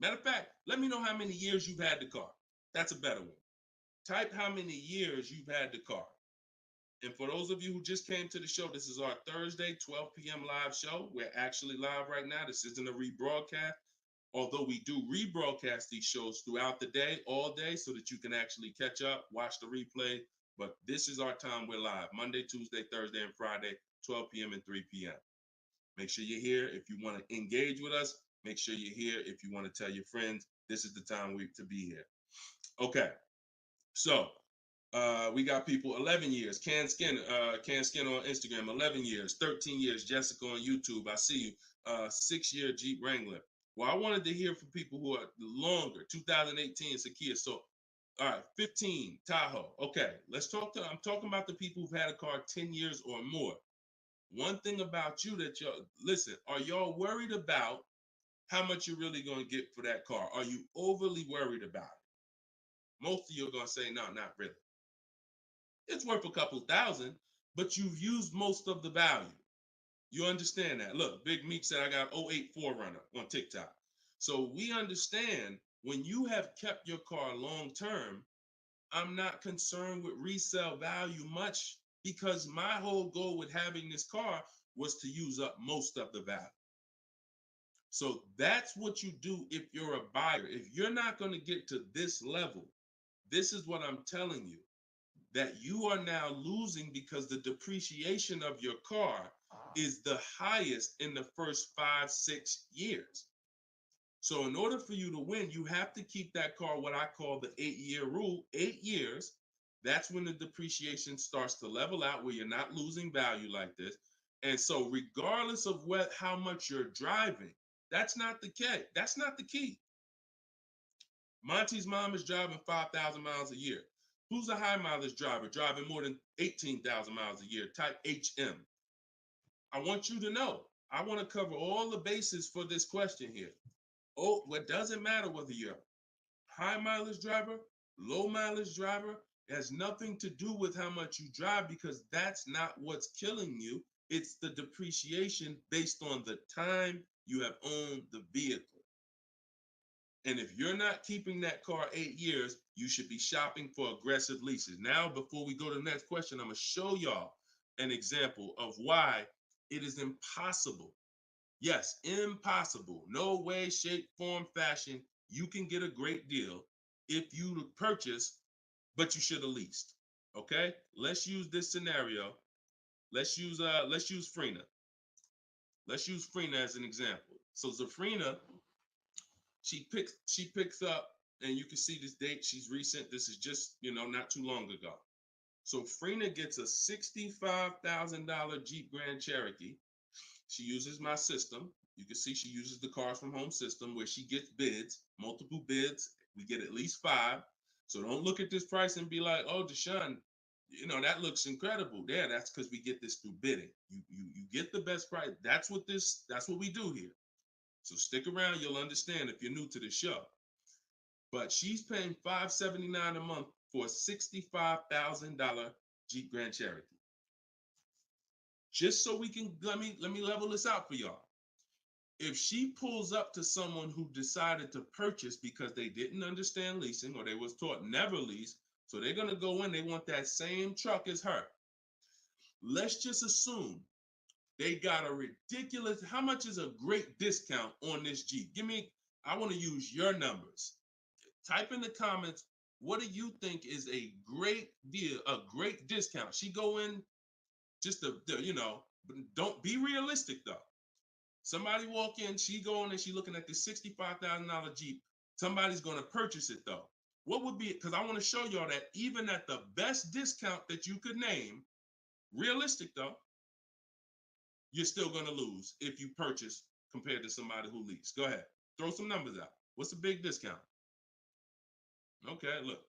Matter of fact, let me know how many years you've had the car. That's a better one. Type how many years you've had the car. And for those of you who just came to the show, this is our Thursday, 12 p.m. live show. We're actually live right now. This isn't a rebroadcast, although we do rebroadcast these shows throughout the day, all day, so that you can actually catch up, watch the replay. But this is our time. We're live Monday, Tuesday, Thursday, and Friday, 12 p.m. and 3 p.m. Make sure you're here. If you want to engage with us, make sure you're here. If you want to tell your friends, this is the time to be here. Okay, so we got people 11 years. Can Skin on Instagram, 11 years, 13 years. Jessica on YouTube, I see you. 6-year Jeep Wrangler. Well, I wanted to hear from people who are longer. 2018 Sakia. So, all right, 15 Tahoe. Okay, I'm talking about the people who've had a car 10 years or more. One thing about you that listen, are y'all worried about how much you're really going to get for that car? Are you overly worried about it? Most of you are going to say, no, not really. It's worth a couple thousand, but you've used most of the value. You understand that? Look, Big Meek said I got 08 4Runner on TikTok. So we understand when you have kept your car long term, I'm not concerned with resale value much, because my whole goal with having this car was to use up most of the value. So that's what you do if you're a buyer. If you're not going to get to this level, this is what I'm telling you, that you are now losing because the depreciation of your car is the highest in the first 5-6 years. So in order for you to win, you have to keep that car, what I call the 8-year rule, 8 years. That's when the depreciation starts to level out, where you're not losing value like this. And so regardless of how much you're driving, that's not the key. That's not the key. Monty's mom is driving 5,000 miles a year. Who's a high mileage driver driving more than 18,000 miles a year? Type HM. I want you to know, I want to cover all the bases for this question here. Oh, what doesn't matter whether you're a high mileage driver, low mileage driver, it has nothing to do with how much you drive, because that's not what's killing you. It's the depreciation based on the time you have owned the vehicle. And if you're not keeping that car 8 years, you should be shopping for aggressive leases. Now, before we go to the next question, I'm going to show y'all an example of why it is impossible. Yes, impossible. No way, shape, form, fashion. You can get a great deal if you purchase, but you should have leased. Okay? Let's use this scenario. Let's use Frina. Let's use Frina as an example. So Zafrina, she picks up, and you can see this date. She's recent. This is just, not too long ago. So Frina gets a $65,000 Jeep Grand Cherokee. She uses my system. You can see she uses the Cars from Home system, where she gets bids, multiple bids. We get at least 5. So don't look at this price and be like, oh, Deshone, that looks incredible. Yeah, that's because we get this through bidding. You get the best price. That's what we do here. So stick around, you'll understand if you're new to the show. But she's paying $579 a month for a $65,000 Jeep Grand Cherokee. Just so we can, let me level this out for y'all. If she pulls up to someone who decided to purchase because they didn't understand leasing, or they was taught never lease, so they're going to go in, they want that same truck as her. Let's just assume they got a ridiculous, how much is a great discount on this Jeep? I want to use your numbers. Type in the comments, what do you think is a great deal, a great discount? She go in just but don't be realistic though. Somebody walk in, she going and she looking at this $65,000 Jeep. Somebody's going to purchase it though. What would be, because I want to show y'all that even at the best discount that you could name, realistic though, you're still going to lose if you purchase compared to somebody who leased. Go ahead, throw some numbers out. What's a big discount? Okay, look.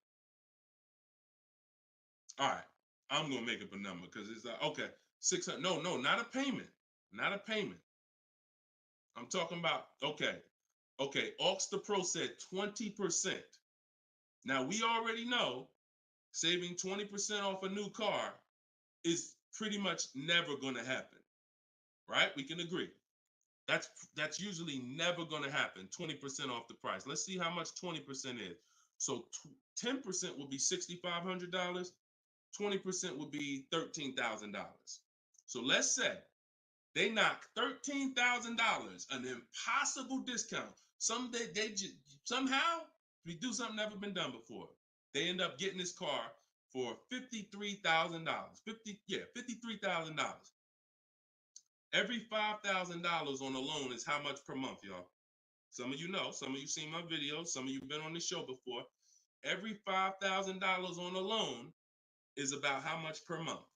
All right, I'm going to make up a number because it's like, okay, 600. No, not a payment. Not a payment. I'm talking about, okay, Aux the Pro said 20%. Now, we already know saving 20% off a new car is pretty much never going to happen, right? We can agree. That's usually never going to happen, 20% off the price. Let's see how much 20% is. So 10% would be $6,500. 20% would be $13,000. So let's say they knock $13,000, an impossible discount. Someday somehow we do something never been done before. They end up getting this car for $53,000. $53,000. Every $5,000 on a loan is how much per month, y'all? Some of you know, some of you seen my videos, some of you been on the show before. Every $5,000 on a loan is about how much per month?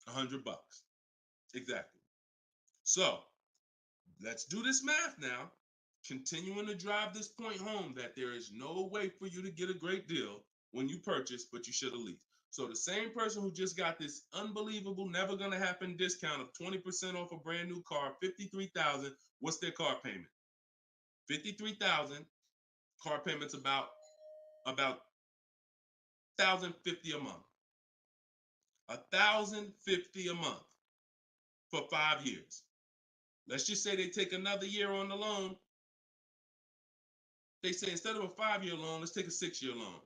$100. Exactly. So let's do this math now. Continuing to drive this point home that there is no way for you to get a great deal when you purchase, but you should have leased. So the same person who just got this unbelievable, never gonna happen discount of 20% off a brand new car, $53,000, what's their car payment? $53,000, car payment's about $1,050 a month. $1,050 a month for 5 years. Let's just say they take another year on the loan. They say instead of a 5-year loan, let's take a 6-year loan.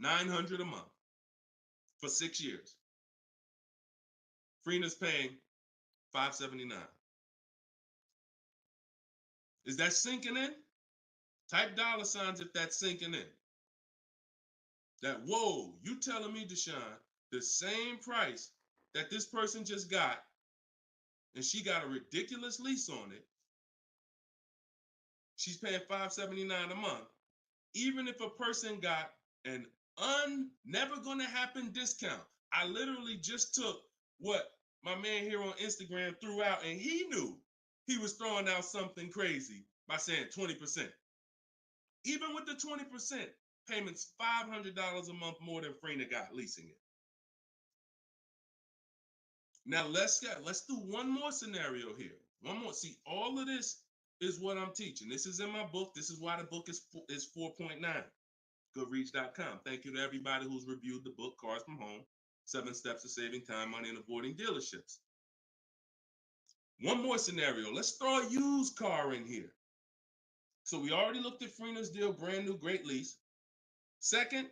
$900 a month for 6 years. Freena's paying $579. Is that sinking in? Type $ if that's sinking in. that, whoa, you telling me, Deshone, the same price that this person just got, and she got a ridiculous lease on it, she's paying $579 a month, even if a person got an never gonna happen discount. I literally just took what my man here on Instagram threw out, and he knew he was throwing out something crazy by saying 20%. Even with the 20%, payments $500 a month more than Frena got leasing it. Now let's do one more scenario here. One more. See, all of this is what I'm teaching. This is in my book. This is why the book is 4.9. Goodreads.com. Thank you to everybody who's reviewed the book, Cars from Home, 7 Steps to Saving Time, Money, and Avoiding Dealerships. One more scenario. Let's throw a used car in here. So we already looked at Frena's deal, brand new, great lease. Second,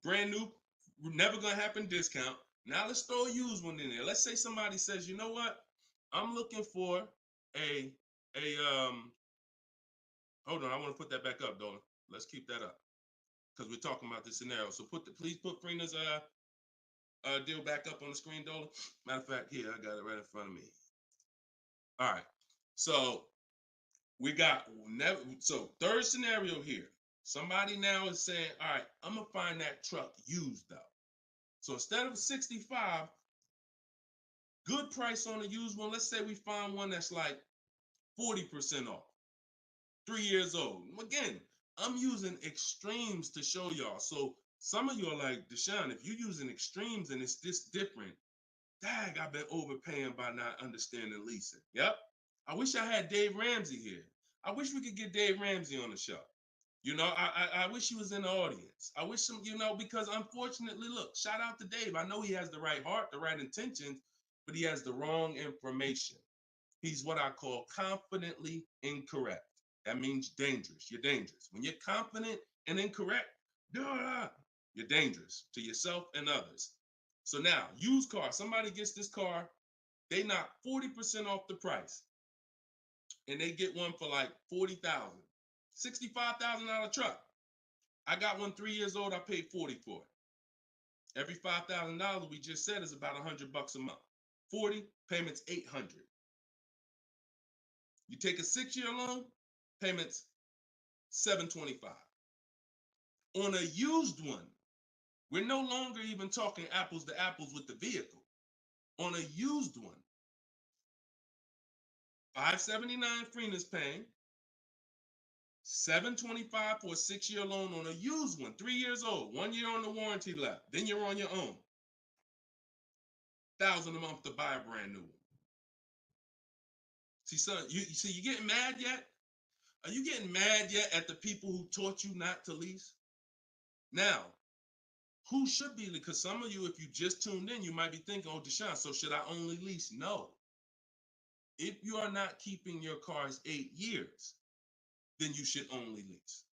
brand new, never gonna happen discount. Now let's throw a used one in there. Let's say somebody says, you know what? I'm looking for a hold on, I want to put that back up, Dolan. Let's keep that up because we're talking about this scenario. So please put Frena's deal back up on the screen, Dolan. Matter of fact, here I got it right in front of me. All right. So we got third scenario here. Somebody now is saying, all right, I'm gonna find that truck used though. So instead of 65, good price on a used one. Let's say we find one that's like 40% off, 3 years old. Again, I'm using extremes to show y'all. So some of you are like, Deshone, if you're using extremes and it's this different, dang, I've been overpaying by not understanding leasing. Yep. I wish I had Dave Ramsey here. I wish we could get Dave Ramsey on the show. You know, I wish he was in the audience. I wish him, you know, because unfortunately, look, shout out to Dave. I know he has the right heart, the right intentions, but he has the wrong information. He's what I call confidently incorrect. That means dangerous. You're dangerous. When you're confident and incorrect, you're dangerous to yourself and others. So now, used car, somebody gets this car, they knock 40% off the price, and they get one for like $40,000. $65,000 truck. I got one 3 years old. I paid 40 for it. Every $5,000 we just said is about $100 a month. 40 payments, 800. You take a 6-year loan, payments 725. On a used one, we're no longer even talking apples to apples with the vehicle. On a used one, $579 Frena's paying, $725 for a 6-year loan on a used one, 3 years old, 1 year on the warranty left. Then you're on your own. $1,000 a month to buy a brand new one. See, son, you getting mad yet? Are you getting mad yet at the people who taught you not to lease? Now, who should be? Because some of you, if you just tuned in, you might be thinking, oh, Deshone, so should I only lease? No. If you are not keeping your cars 8 years, then you should only lease.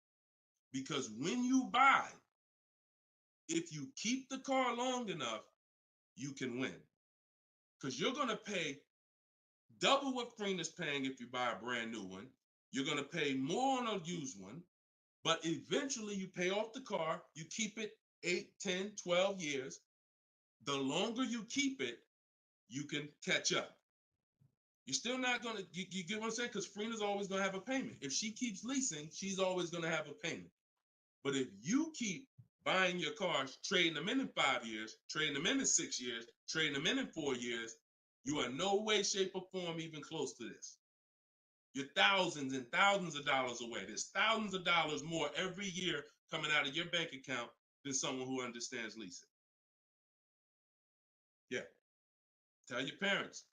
Because when you buy, if you keep the car long enough, you can win. Because you're going to pay double what Frena's paying if you buy a brand new one. You're going to pay more on a used one, but eventually you pay off the car, you keep it 8, 10, 12 years. The longer you keep it, you can catch up. You're still not going to, you get what I'm saying? Because Frena's always going to have a payment. If she keeps leasing, she's always going to have a payment. But if you keep buying your cars, trading them in 5 years, trading them in 6 years, trading them in 4 years, you are no way, shape, or form even close to this. You're thousands and thousands of dollars away. There's thousands of dollars more every year coming out of your bank account than someone who understands leasing. Yeah. Tell your parents,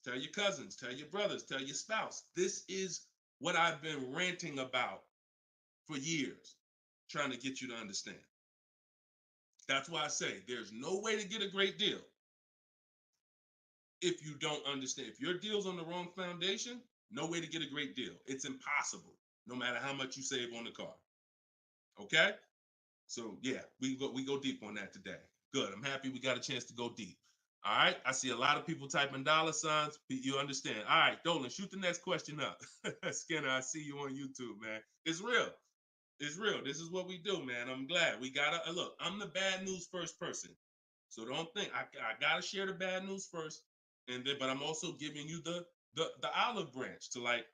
tell your cousins, tell your brothers, tell your spouse. This is what I've been ranting about for years, trying to get you to understand. That's why I say there's no way to get a great deal if you don't understand. If your deal's on the wrong foundation, no way to get a great deal. It's impossible, no matter how much you save on the car. Okay? So yeah, we go deep on that today. Good. I'm happy we got a chance to go deep. All right. I see a lot of people typing $signs. You understand. All right, Dolan, shoot the next question up. Skinner, I see you on YouTube, man. It's real. It's real. This is what we do, man. I'm glad we gotta look. I'm the bad news first person, so don't think I gotta share the bad news first, and then but I'm also giving you the olive branch to like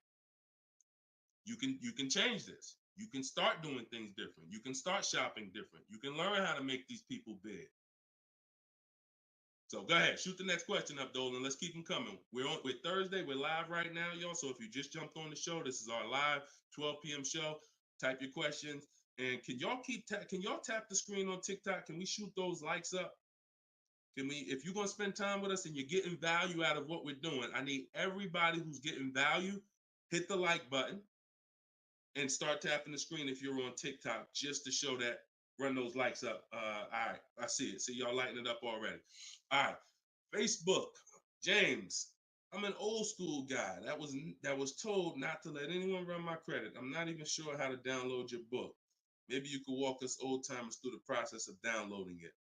you can change this. You can start doing things different. You can start shopping different. You can learn how to make these people big. So go ahead, shoot the next question up, Dolan. Let's keep them coming. We're Thursday. We're live right now, y'all. So if you just jumped on the show, this is our live 12 p.m. show. Type your questions, and can y'all tap the screen on TikTok? Can we shoot those likes up? Can we? If you're gonna spend time with us and you're getting value out of what we're doing, I need everybody who's getting value hit the like button and start tapping the screen if you're on TikTok just to show that. Run those likes up. All right, I see it. See y'all lighting it up already. All right, Facebook, James. I'm an old school guy that was told not to let anyone run my credit. I'm not even sure how to download your book. Maybe you could walk us old timers through the process of downloading it.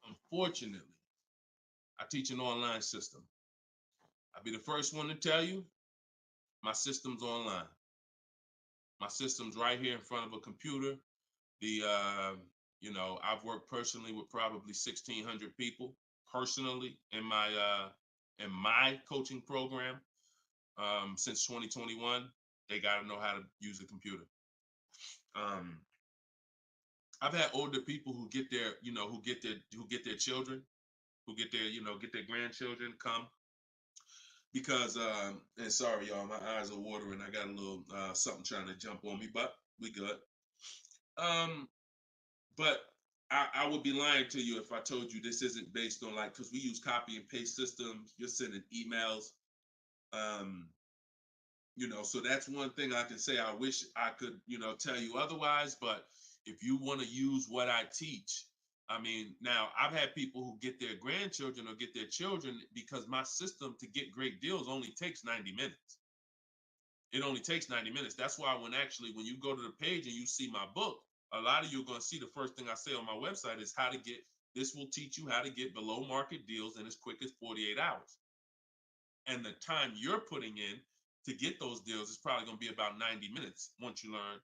Unfortunately, I teach an online system. I'll be the first one to tell you my system's online. My system's right here in front of a computer. I've worked personally with probably 1,600 people personally in my coaching program since 2021. They got to know how to use a computer. I've had older people who get their children, who get their grandchildren come because and sorry y'all, my eyes are watering. I got a little something trying to jump on me, but we good. But I would be lying to you if I told you this isn't based on because we use copy and paste systems. You're sending emails. So that's one thing I can say. I wish I could, tell you otherwise, but if you want to use what I teach, I mean, now I've had people who get their grandchildren or get their children because my system to get great deals only takes 90 minutes. It only takes 90 minutes. That's why when you go to the page and you see my book, a lot of you are going to see the first thing I say on my website is this will teach you how to get below market deals in as quick as 48 hours. And the time you're putting in to get those deals is probably going to be about 90 minutes once you learn,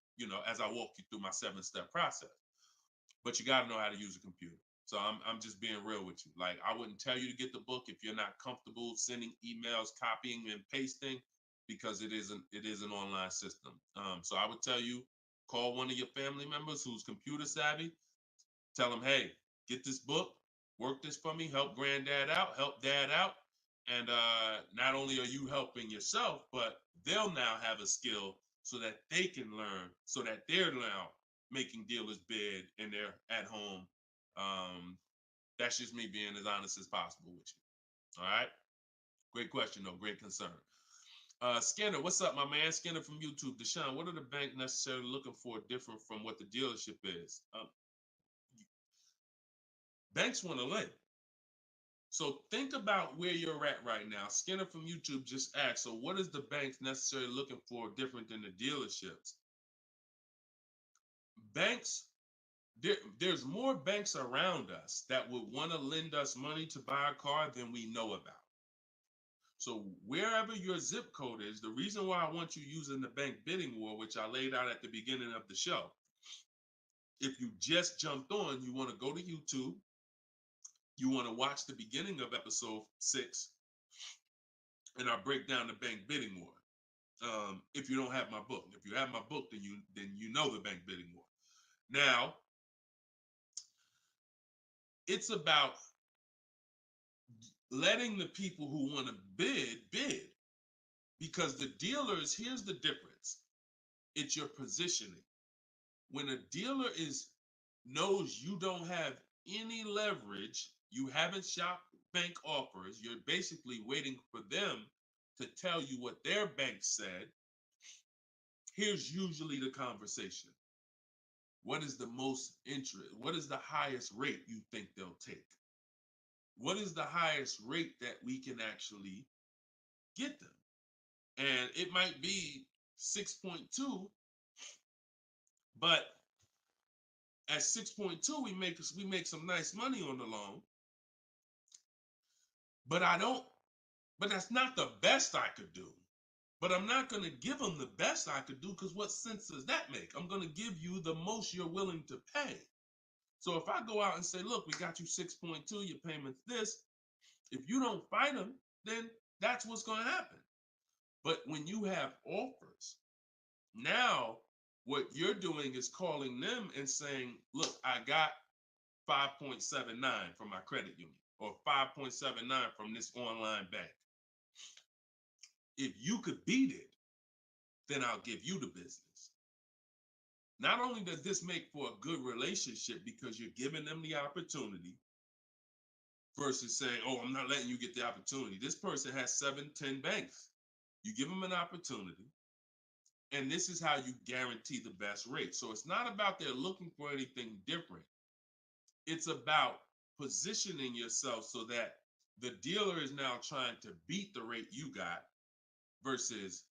as I walk you through my 7-step process. But you got to know how to use a computer. So I'm just being real with you. Like, I wouldn't tell you to get the book if you're not comfortable sending emails, copying and pasting, because it is an online system. So I would tell you, call one of your family members who's computer savvy. Tell them, hey, get this book, work this for me, help granddad out, help dad out. And not only are you helping yourself, but they'll now have a skill so that they can learn, so that they're now making dealers bid and they're at home. That's just me being as honest as possible with you. All right. Great question, though. Great concern. Skinner, what's up, my man? Skinner from YouTube. Deshone, what are the bank necessarily looking for different from what the dealership is? Banks want to lend. So think about where you're at right now. Skinner from YouTube just asked, so what is the banks necessarily looking for different than the dealerships? Banks, there's more banks around us that would want to lend us money to buy a car than we know about. So wherever your zip code is, the reason why I want you using the bank bidding war, which I laid out at the beginning of the show, if you just jumped on, you want to go to YouTube, you want to watch the beginning of episode 6, and I break down the bank bidding war. If you don't have my book, if you have my book, then you know the bank bidding war. Now, it's about letting the people who want to bid, because the dealers, here's the difference. It's your positioning. When a dealer knows you don't have any leverage, you haven't shopped bank offers, you're basically waiting for them to tell you what their bank said. Here's usually the conversation. What is the most interest? What is the highest rate you think they'll take? What is the highest rate that we can actually get them? And it might be 6.2, but at 6.2, we make some nice money on the loan. But that's not the best I could do. But I'm not going to give them the best I could do, because what sense does that make? I'm going to give you the most you're willing to pay. So if I go out and say, look, we got you 6.2, your payment's this. If you don't fight them, then that's what's going to happen. But when you have offers, now what you're doing is calling them and saying, look, I got 5.79 from my credit union, or 5.79 from this online bank. If you could beat it, then I'll give you the business. Not only does this make for a good relationship because you're giving them the opportunity versus saying, oh, I'm not letting you get the opportunity. This person has 7, 10 banks. You give them an opportunity, and this is how you guarantee the best rate. So it's not about they're looking for anything different. It's about positioning yourself so that the dealer is now trying to beat the rate you got versus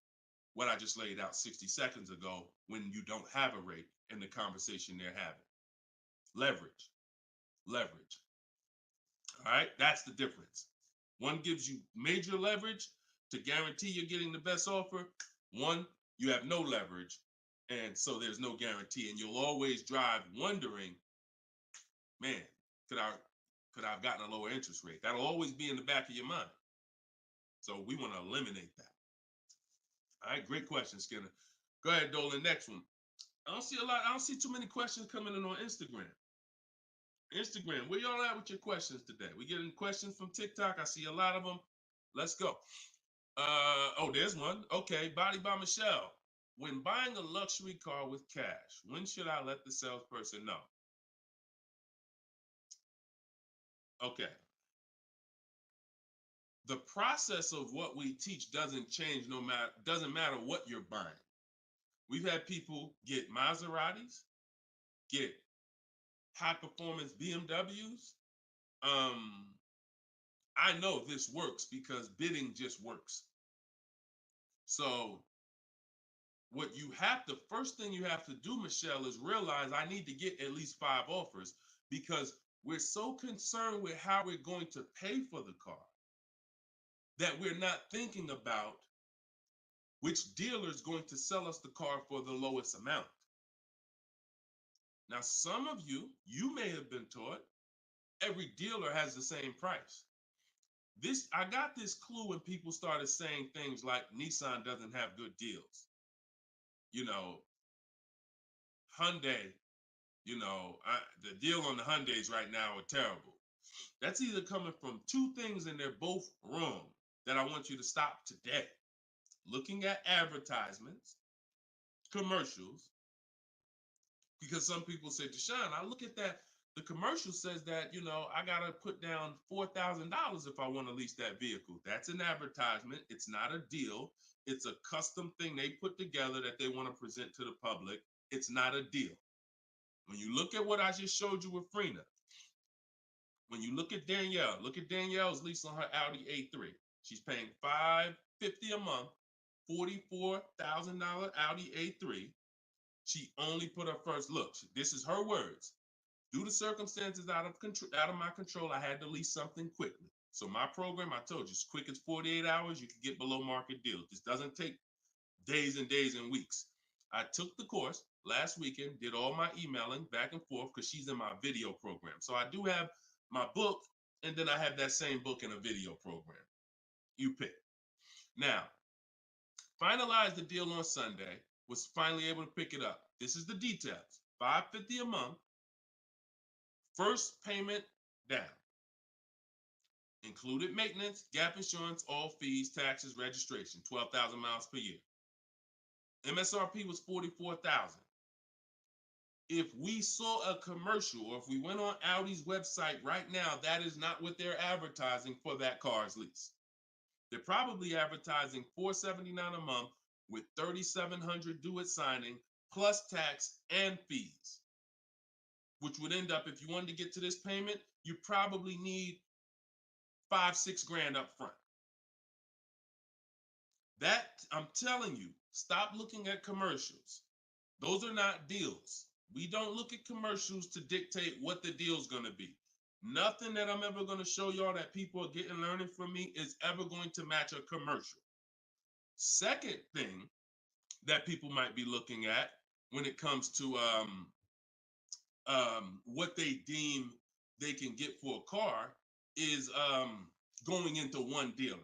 what I just laid out 60 seconds ago when you don't have a rate in the conversation they're having. Leverage. Leverage. All right, that's the difference. One gives you major leverage to guarantee you're getting the best offer. One, you have no leverage, and so there's no guarantee. And you'll always drive wondering, man, could I have gotten a lower interest rate? That'll always be in the back of your mind. So we want to eliminate that. All right, great question, Skinner. Go ahead, Dolan. Next one. I don't see too many questions coming in on Instagram. Instagram, where y'all at with your questions today? We getting questions from TikTok. I see a lot of them. Let's go. Oh, there's one. Okay, Body by Michelle. When buying a luxury car with cash, when should I let the salesperson know? Okay. The process of what we teach doesn't change doesn't matter what you're buying. We've had people get Maseratis, get high performance BMWs. I know this works because bidding just works. So first thing you have to do, Michelle, is realize I need to get at least 5 offers, because we're so concerned with how we're going to pay for the car that we're not thinking about which dealer is going to sell us the car for the lowest amount. Now, some of you may have been taught every dealer has the same price. I got this clue when people started saying things like Nissan doesn't have good deals. Hyundai, the deal on the Hyundais right now are terrible. That's either coming from 2 things and they're both wrong that I want you to stop today. Looking at advertisements, commercials, because some people say, Deshone, I look at that. The commercial says that, I got to put down $4,000 if I want to lease that vehicle. That's an advertisement. It's not a deal. It's a custom thing they put together that they want to present to the public. It's not a deal. When you look at what I just showed you with Frina, when you look at Danielle's lease on her Audi A3. She's paying $550 a month, $44,000 Audi A3. She only put her first look. This is her words. Due to circumstances out of my control, I had to lease something quickly. So my program, I told you, as quick as 48 hours, you can get below market deals. This doesn't take days and days and weeks. I took the course last weekend, did all my emailing back and forth because she's in my video program. So I do have my book, and then I have that same book in a video program. You pick. Now, finalized the deal on Sunday, was finally able to pick it up. This is the details. $550 a month. First payment down. Included maintenance, gap insurance, all fees, taxes, registration, 12,000 miles per year. MSRP was $44,000. If we saw a commercial, or if we went on Audi's website right now, that is not what they're advertising for that car's lease. They're probably advertising $479 a month with $3,700 due at signing, plus tax and fees, which would end up, if you wanted to get to this payment, you probably need $5-6 grand up front. That, I'm telling you, stop looking at commercials. Those are not deals. We don't look at commercials to dictate what the deal's going to be. Nothing that I'm ever going to show y'all that people are learning from me is ever going to match a commercial. Second thing that people might be looking at when it comes to what they deem they can get for a car is going into one dealer.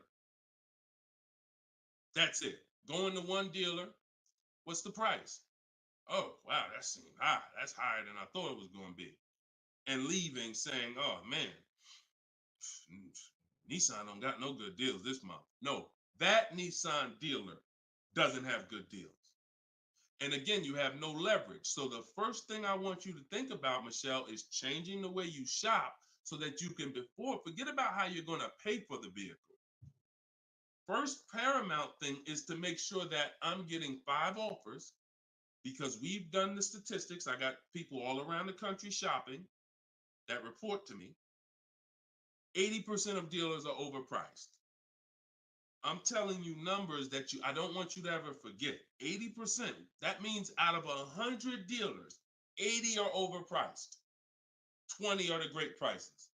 That's it. Going to one dealer. What's the price? Oh, wow, that seems high. That's higher than I thought it was going to be. And leaving saying, oh, man, Nissan don't got no good deals this month. No, that Nissan dealer doesn't have good deals. And again, you have no leverage. So the first thing I want you to think about, Michelle, is changing the way you shop so that you can forget about how you're going to pay for the vehicle. First paramount thing is to make sure that I'm getting 5 offers, because we've done the statistics. I got people all around the country shopping that report to me. 80% of dealers are overpriced. I'm telling you numbers that I don't want you to ever forget. 80%. That means out of 100 dealers, 80 are overpriced. 20 are the great prices.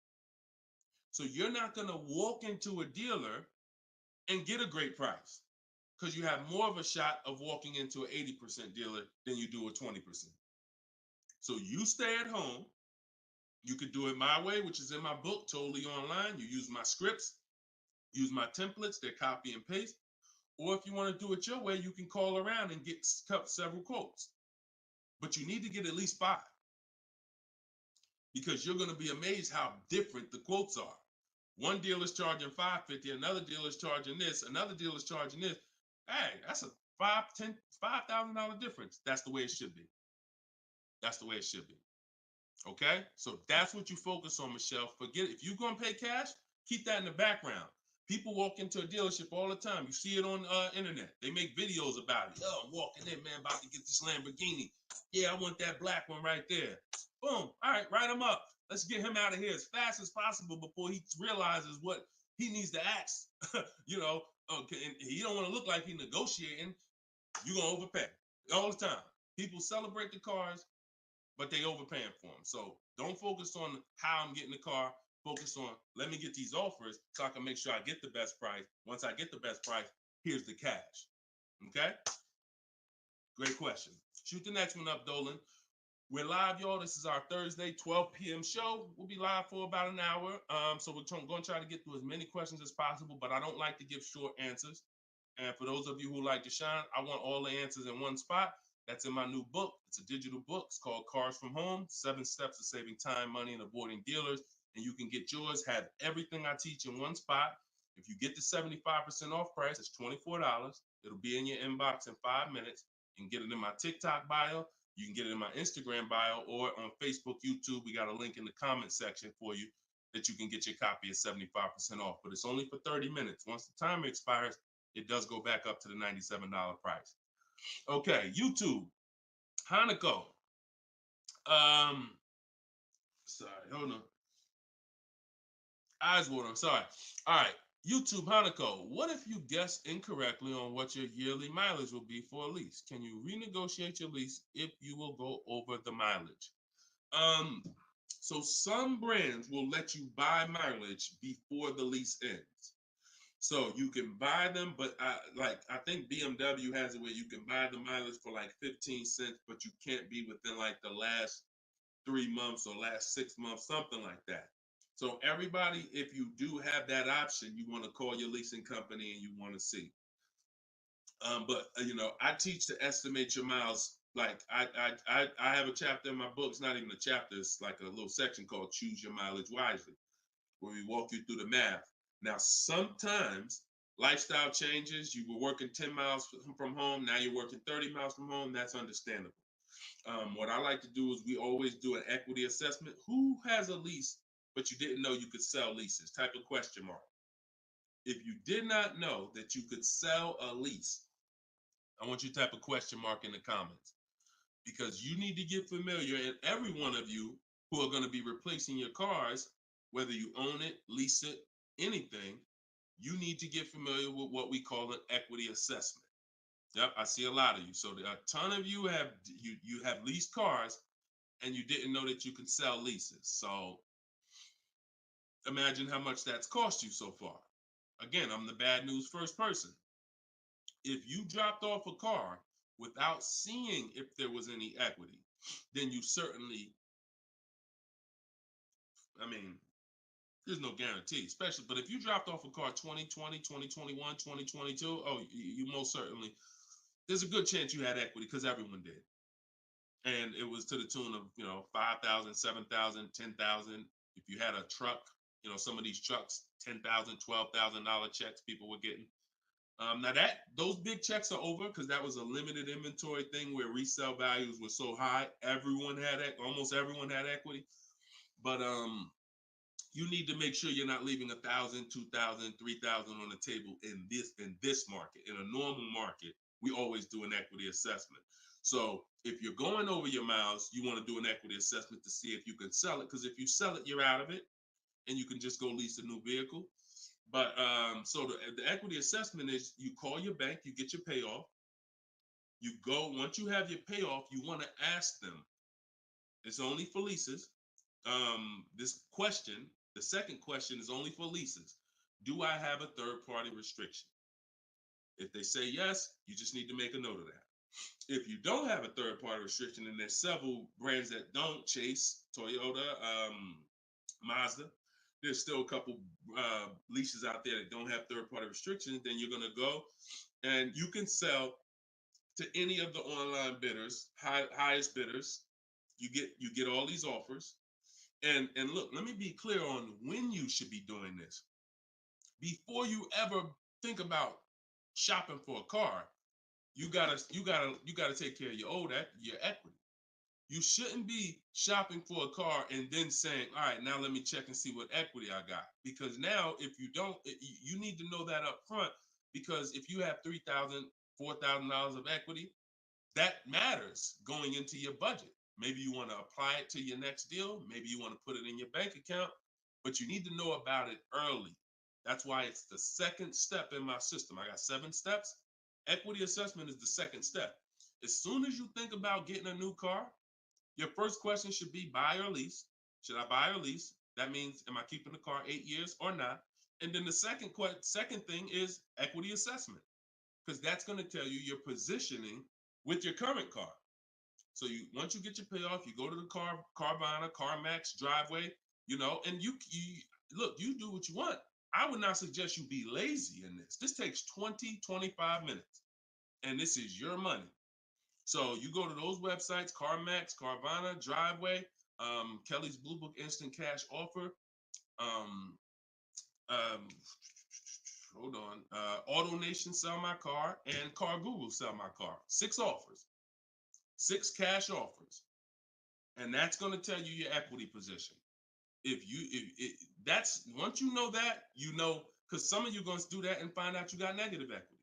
So you're not going to walk into a dealer and get a great price, because you have more of a shot of walking into an 80% dealer than you do a 20%. So you stay at home. You could do it my way, which is in my book, totally online. You use my scripts, use my templates, they're copy and paste. Or if you want to do it your way, you can call around and get several quotes. But you need to get at least 5, because you're going to be amazed how different the quotes are. One dealer's charging $550, another dealer's charging this, another dealer's charging this. Hey, that's a $5,000 difference. That's the way it should be. That's the way it should be. Okay, so that's what you focus on, Michelle. Forget if you're going to pay cash, keep that in the background. People walk into a dealership all the time. You see it on internet. They make videos about it. Oh, I'm walking in, man, about to get this Lamborghini. Yeah, I want that black one right there. Boom. All right, write him up. Let's get him out of here as fast as possible before he realizes what he needs to ask. Okay, and he don't want to look like he's negotiating. You're going to overpay all the time. People celebrate the cars, but they overpaying for them. So don't focus on how I'm getting the car. Focus on, let me get these offers so I can make sure I get the best price. Once I get the best price, here's the cash. Okay? Great question. Shoot the next one up, Dolan. We're live, y'all. This is our Thursday, 12 p.m. show. We'll be live for about an hour. So we're going to try to get through as many questions as possible, but I don't like to give short answers. And for those of you who like to shine, I want all the answers in one spot. That's in my new book. It's a digital book. It's called Cars from Home, 7 Steps to Saving Time, Money, and Avoiding Dealers. And you can get yours, have everything I teach in one spot. If you get the 75% off price, it's $24. It'll be in your inbox in 5 minutes. You can get it in my TikTok bio. You can get it in my Instagram bio, or on Facebook, YouTube. We got a link in the comment section for you that you can get your copy at 75% off. But it's only for 30 minutes. Once the timer expires, it does go back up to the $97 price. Okay, YouTube, Hanako. Sorry, hold on. Eyes water, I'm sorry. All right, YouTube, Hanako. What if you guess incorrectly on what your yearly mileage will be for a lease? Can you renegotiate your lease if you will go over the mileage? So some brands will let you buy mileage before the lease ends. So you can buy them, but I think BMW has it where you can buy the mileage for like 15 cents, but you can't be within like the last 3 months or last 6 months, something like that. So everybody, if you do have that option, you want to call your leasing company and you want to see. But I teach to estimate your miles. Like I have a chapter in my book. It's not even a chapter. It's like a little section called Choose Your Mileage Wisely, where we walk you through the math. Now, sometimes lifestyle changes. You were working 10 miles from home. Now you're working 30 miles from home. That's understandable. What I like to do is we always do an equity assessment. Who has a lease, but you didn't know you could sell leases? Type of question mark. If you did not know that you could sell a lease, I want you to type a question mark in the comments, because you need to get familiar, and every one of you who are going to be replacing your cars, whether you own it, lease it, anything, you need to get familiar with what we call an equity assessment. Yep, I see a lot of you. So a ton of you have leased cars and you didn't know that you could sell leases. So imagine how much that's cost you so far. Again, I'm the bad news first person. If you dropped off a car without seeing if there was any equity, then you certainly, I mean, there's no guarantee, especially, but if you dropped off a car 2020, 2021, 2022, oh, you most certainly, there's a good chance you had equity because everyone did. And it was to the tune of, 5,000, 7,000, 10,000. If you had a truck, some of these trucks, $10,000, $12,000 checks people were getting. Now those big checks are over because that was a limited inventory thing where resale values were so high. Almost everyone had equity. But you need to make sure you're not leaving 1,000, 2,000, 3,000 on the table in this market. In a normal market, we always do an equity assessment. So if you're going over your miles, you want to do an equity assessment to see if you can sell it. Because if you sell it, you're out of it, and you can just go lease a new vehicle. But so the equity assessment is you call your bank, you get your payoff. You go, once you have your payoff, you want to ask them. It's only for leases. This question, the second question is only for leases. Do I have a third-party restriction? If they say yes, you just need to make a note of that. If you don't have a third-party restriction, and there's several brands that don't, Chase, Toyota, Mazda, there's still a couple leases out there that don't have third-party restrictions, then you're going to go and you can sell to any of the online bidders, highest bidders. You get all these offers. And look, let me be clear on when you should be doing this. Before you ever think about shopping for a car, you gotta take care of your equity. You shouldn't be shopping for a car and then saying, all right, now let me check and see what equity I got. Because now if you don't, you need to know that up front, because if you have $3,000, $4,000 of equity, that matters going into your budget. Maybe you want to apply it to your next deal. Maybe you want to put it in your bank account, but you need to know about it early. That's why it's the second step in my system. I got 7 steps. Equity assessment is the second step. As soon as you think about getting a new car, your first question should be buy or lease. Should I buy or lease? That means, am I keeping the car 8 years or not? And then the second thing is equity assessment, because that's going to tell you your positioning with your current car. So once you get your payoff, you go to the Carvana, CarMax, Driveway, and you look, you do what you want. I would not suggest you be lazy in this. This takes 20, 25 minutes, and this is your money. So you go to those websites, CarMax, Carvana, Driveway, Kelly's Blue Book Instant Cash Offer, hold on, Auto Nation Sell My Car, and Car Google Sell My Car. 6 offers, 6 cash offers, and that's going to tell you your equity position. That's once you know that, because some of you are going to do that and find out you got negative equity.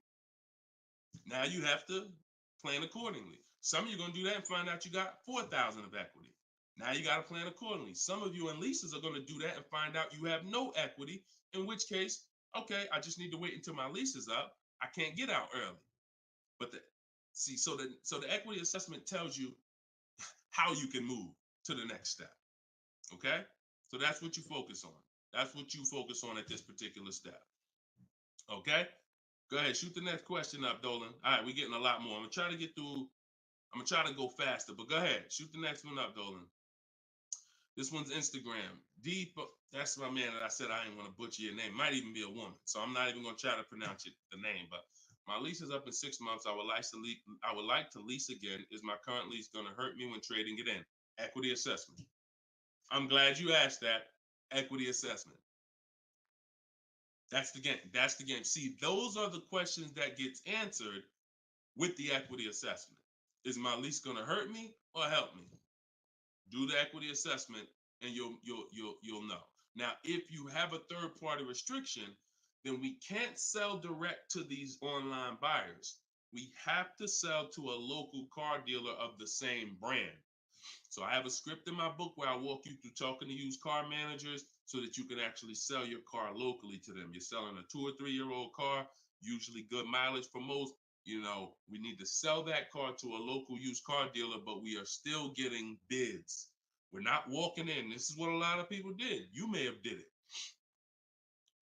Now you have to plan accordingly. Some of you are going to do that and find out you got 4,000 of equity. Now you got to plan accordingly. Some of you in leases are going to do that and find out you have no equity, in which case, okay, I just need to wait until my lease is up. I can't get out early. But so the equity assessment tells you how you can move to the next step. Okay? So that's what you focus on. That's what you focus on at this particular step. Okay? Go ahead, shoot the next question up, Dolan. All right, we're getting a lot more. I'm gonna try to go faster, but go ahead, shoot the next one up, Dolan. This one's Instagram. That's my man that I said I didn't want to butcher your name. Might even be a woman, so I'm not even gonna try to pronounce the name. But my lease is up in 6 months. I would like to lease again. Is my current lease gonna hurt me when trading it in? Equity assessment. I'm glad you asked that. Equity assessment. That's the game. That's the game. See, those are the questions that gets answered with the equity assessment. Is my lease going to hurt me or help me? Do the equity assessment, and you'll know. Now, if you have a third-party restriction, then we can't sell direct to these online buyers. We have to sell to a local car dealer of the same brand. So I have a script in my book where I walk you through talking to used car managers so that you can actually sell your car locally to them. You're selling a 2 or 3 year old car, usually good mileage for most. We need to sell that car to a local used car dealer, but we are still getting bids. We're not walking in. This is what a lot of people did. You may have did it.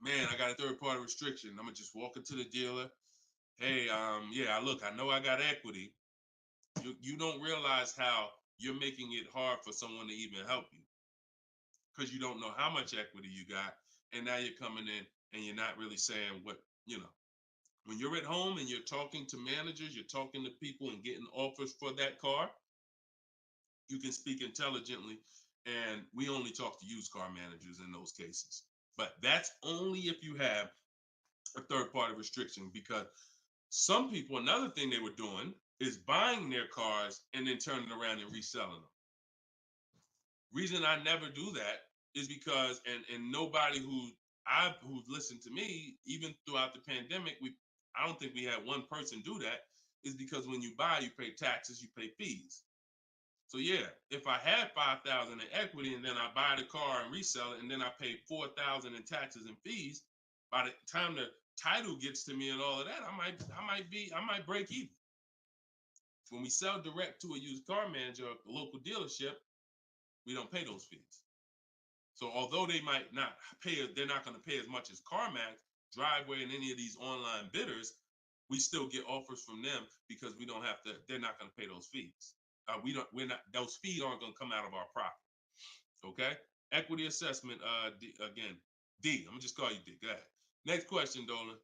Man, I got a third party restriction. I'm gonna just walk into the dealer. hey, yeah, look, I know I got equity. You don't realize how you're making it hard for someone to even help you because you don't know how much equity you got, and now you're coming in and you're not really saying what you know. When you're at home and you're talking to managers, you're talking to people and getting offers for that car, you can speak intelligently. And we only talk to used car managers in those cases. But that's only if you have a third party restriction, because some people, another thing they were doing is buying their cars and then turning around and reselling them. Reason I never do that is because, and nobody who's listened to me, even throughout the pandemic, I don't think we had one person do that, is because when you buy, you pay taxes, you pay fees. So yeah, if I had 5,000 in equity and then I buy the car and resell it and then I pay 4,000 in taxes and fees, by the time the title gets to me and all of that, I might break even. When we sell direct to a used car manager or a local dealership, we don't pay those fees. So although they might not pay, they're not going to pay as much as CarMax, Driveway, and any of these online bidders, we still get offers from them because we don't have to. They're not going to pay those fees. We're not. Those fees aren't going to come out of our profit. Okay. Equity assessment. Again, D. I'm gonna just call you D. Go ahead. Next question, Dolan.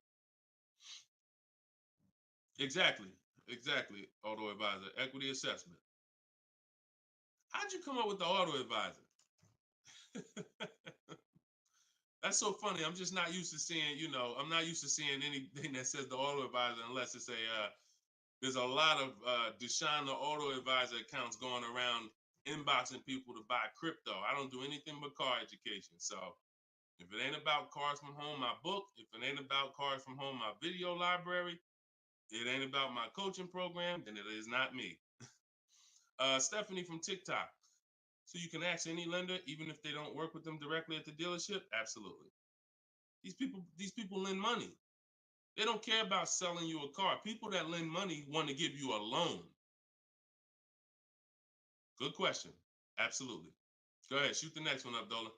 Exactly. Exactly. Auto advisor. Equity assessment. How'd you come up with the auto advisor? That's so funny. I'm just not used to seeing, I'm not used to seeing anything that says the auto advisor unless it's there's a lot of Deshone the Auto Advisor accounts going around inboxing people to buy crypto. I don't do anything but car education. So if it ain't about Cars from Home, my book, if it ain't about Cars from Home, my video library, it ain't about my coaching program, then it is not me. Stephanie from TikTok. So you can ask any lender, even if they don't work with them directly at the dealership? Absolutely. These people lend money. They don't care about selling you a car. People that lend money want to give you a loan. Good question. Absolutely. Go ahead. Shoot the next one up, Dolan.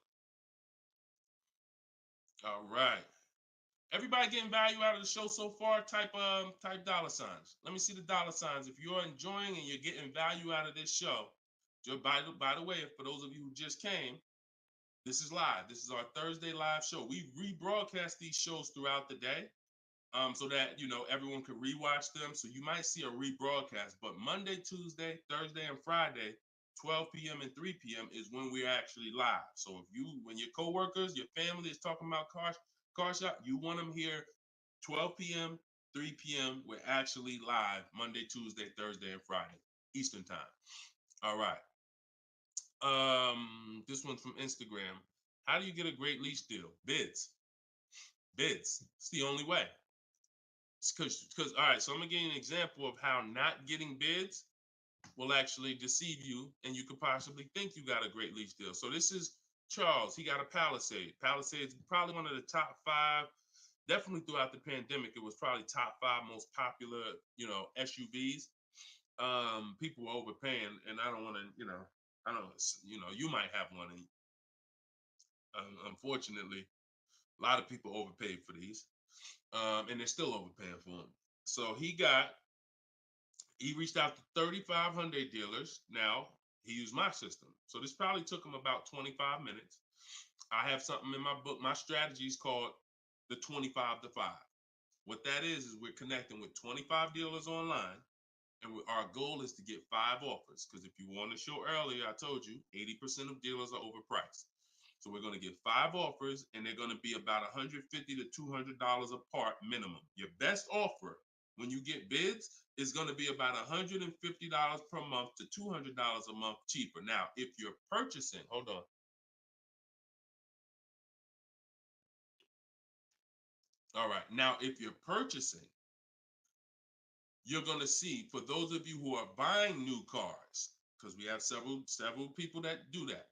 All right. Everybody getting value out of the show so far? Type dollar signs. Let me see the dollar signs. If you're enjoying and you're getting value out of this show, by the way, for those of you who just came, this is live. This is our Thursday live show. We rebroadcast these shows throughout the day, so that everyone can rewatch them. So you might see a rebroadcast, but Monday, Tuesday, Thursday, and Friday, 12 p.m. and 3 p.m. is when we're actually live. So when your coworkers, your family is talking about car shop, you want them here 12 p.m., 3 p.m. We're actually live Monday, Tuesday, Thursday, and Friday, Eastern time. All right. This one's from Instagram. How do you get a great lease deal? Bids. It's the only way. Because all right, so I'm gonna give you an example of how not getting bids will actually deceive you, and you could possibly think you got a great lease deal. So this is Charles. He got a Palisade. Palisade is probably one of the top 5. Definitely throughout the pandemic, it was probably top 5 most popular, SUVs. People were overpaying, and I don't want to, I don't, you might have one. Unfortunately, a lot of people overpaid for these, and they're still overpaying for them. So he reached out to 3,500 dealers. Now he used my system. So this probably took him about 25 minutes. I have something in my book. My strategy is called the 25 to 5. What that is we're connecting with 25 dealers online. And our goal is to get 5 offers. Because if you want to show earlier, I told you 80% of dealers are overpriced. So we're going to get 5 offers, and they're going to be about $150 to $200 apart minimum. Your best offer when you get bids is going to be about $150 per month to $200 a month cheaper. Now, if you're purchasing, hold on. All right. Now, if you're purchasing, you're going to see, for those of you who are buying new cars, because we have several people that do that,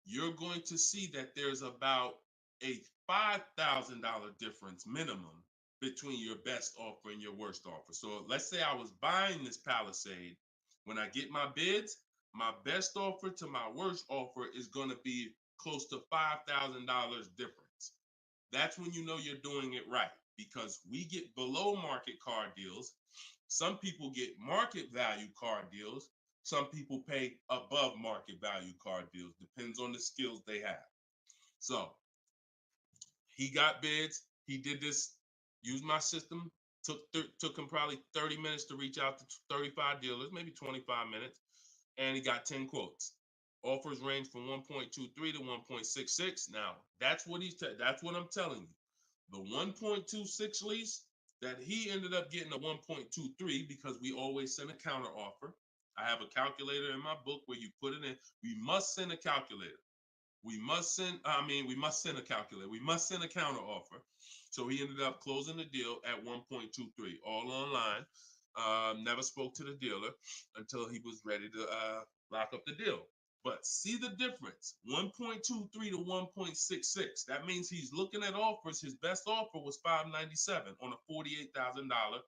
you're going to see that there's about a $5,000 difference minimum between your best offer and your worst offer. So let's say I was buying this Palisade. When I get my bids, my best offer to my worst offer is going to be close to $5,000 difference. That's when you know you're doing it right. because we get below market car deals. Some people get market value car deals. Some people pay above market value car deals. Depends on the skills they have. So he got bids. He did this, used my system. Took him probably 30 minutes to reach out to 35 dealers, maybe 25 minutes. And he got 10 quotes. Offers range from 1.23 to 1.66. Now, that's what that's what I'm telling you. The 1.26 lease that he ended up getting a 1.23 because we always send a counter offer. I have a calculator in my book where you put it in. We must send a calculator. We must send a calculator. We must send a counter offer. So he ended up closing the deal at 1.23, all online. Never spoke to the dealer until he was ready to lock up the deal. But see the difference, 1.23 to 1.66. That means he's looking at offers. His best offer was $597 on a $48,000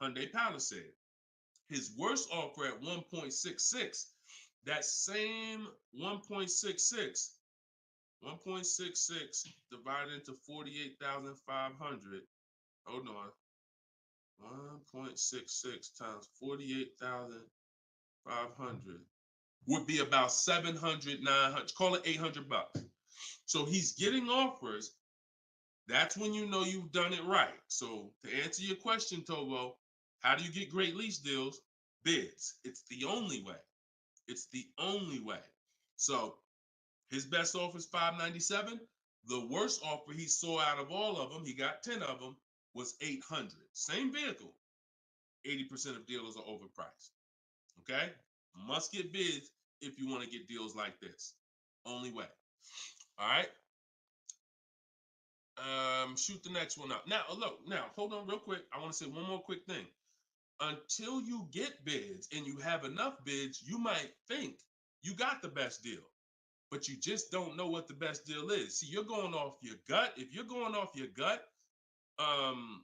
Hyundai Palisade. His worst offer at 1.66, that same 1.66 divided into 48,500. Hold on. 1.66 times 48,500 would be about 700, 900, call it $800. So he's getting offers. That's when you know you've done it right. So to answer your question, Tobo, how do you get great lease deals? Bids. It's the only way. It's the only way. So his best offer is $597. The worst offer he saw out of all of them, he got 10 of them, was $800. Same vehicle. 80% of dealers are overpriced. Okay? Must get bids if you want to get deals like this. Only way. All right? Shoot the next one up. Now, look, hold on real quick. I want to say one more quick thing. Until you get bids and you have enough bids, you might think you got the best deal, but you just don't know what the best deal is. See, you're going off your gut. If you're going off your gut,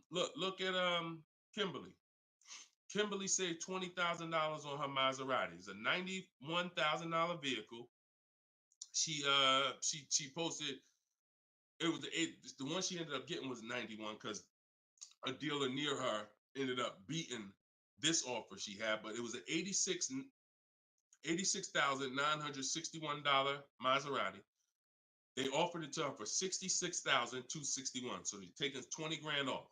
look at Kimberly. Kimberly saved $20,000 on her Maserati. It's a $91,000 vehicle. She posted, the one she ended up getting was 91 because a dealer near her ended up beating this offer she had, but it was an $86,961 Maserati. They offered it to her for $66,261. So they're taking 20 grand off.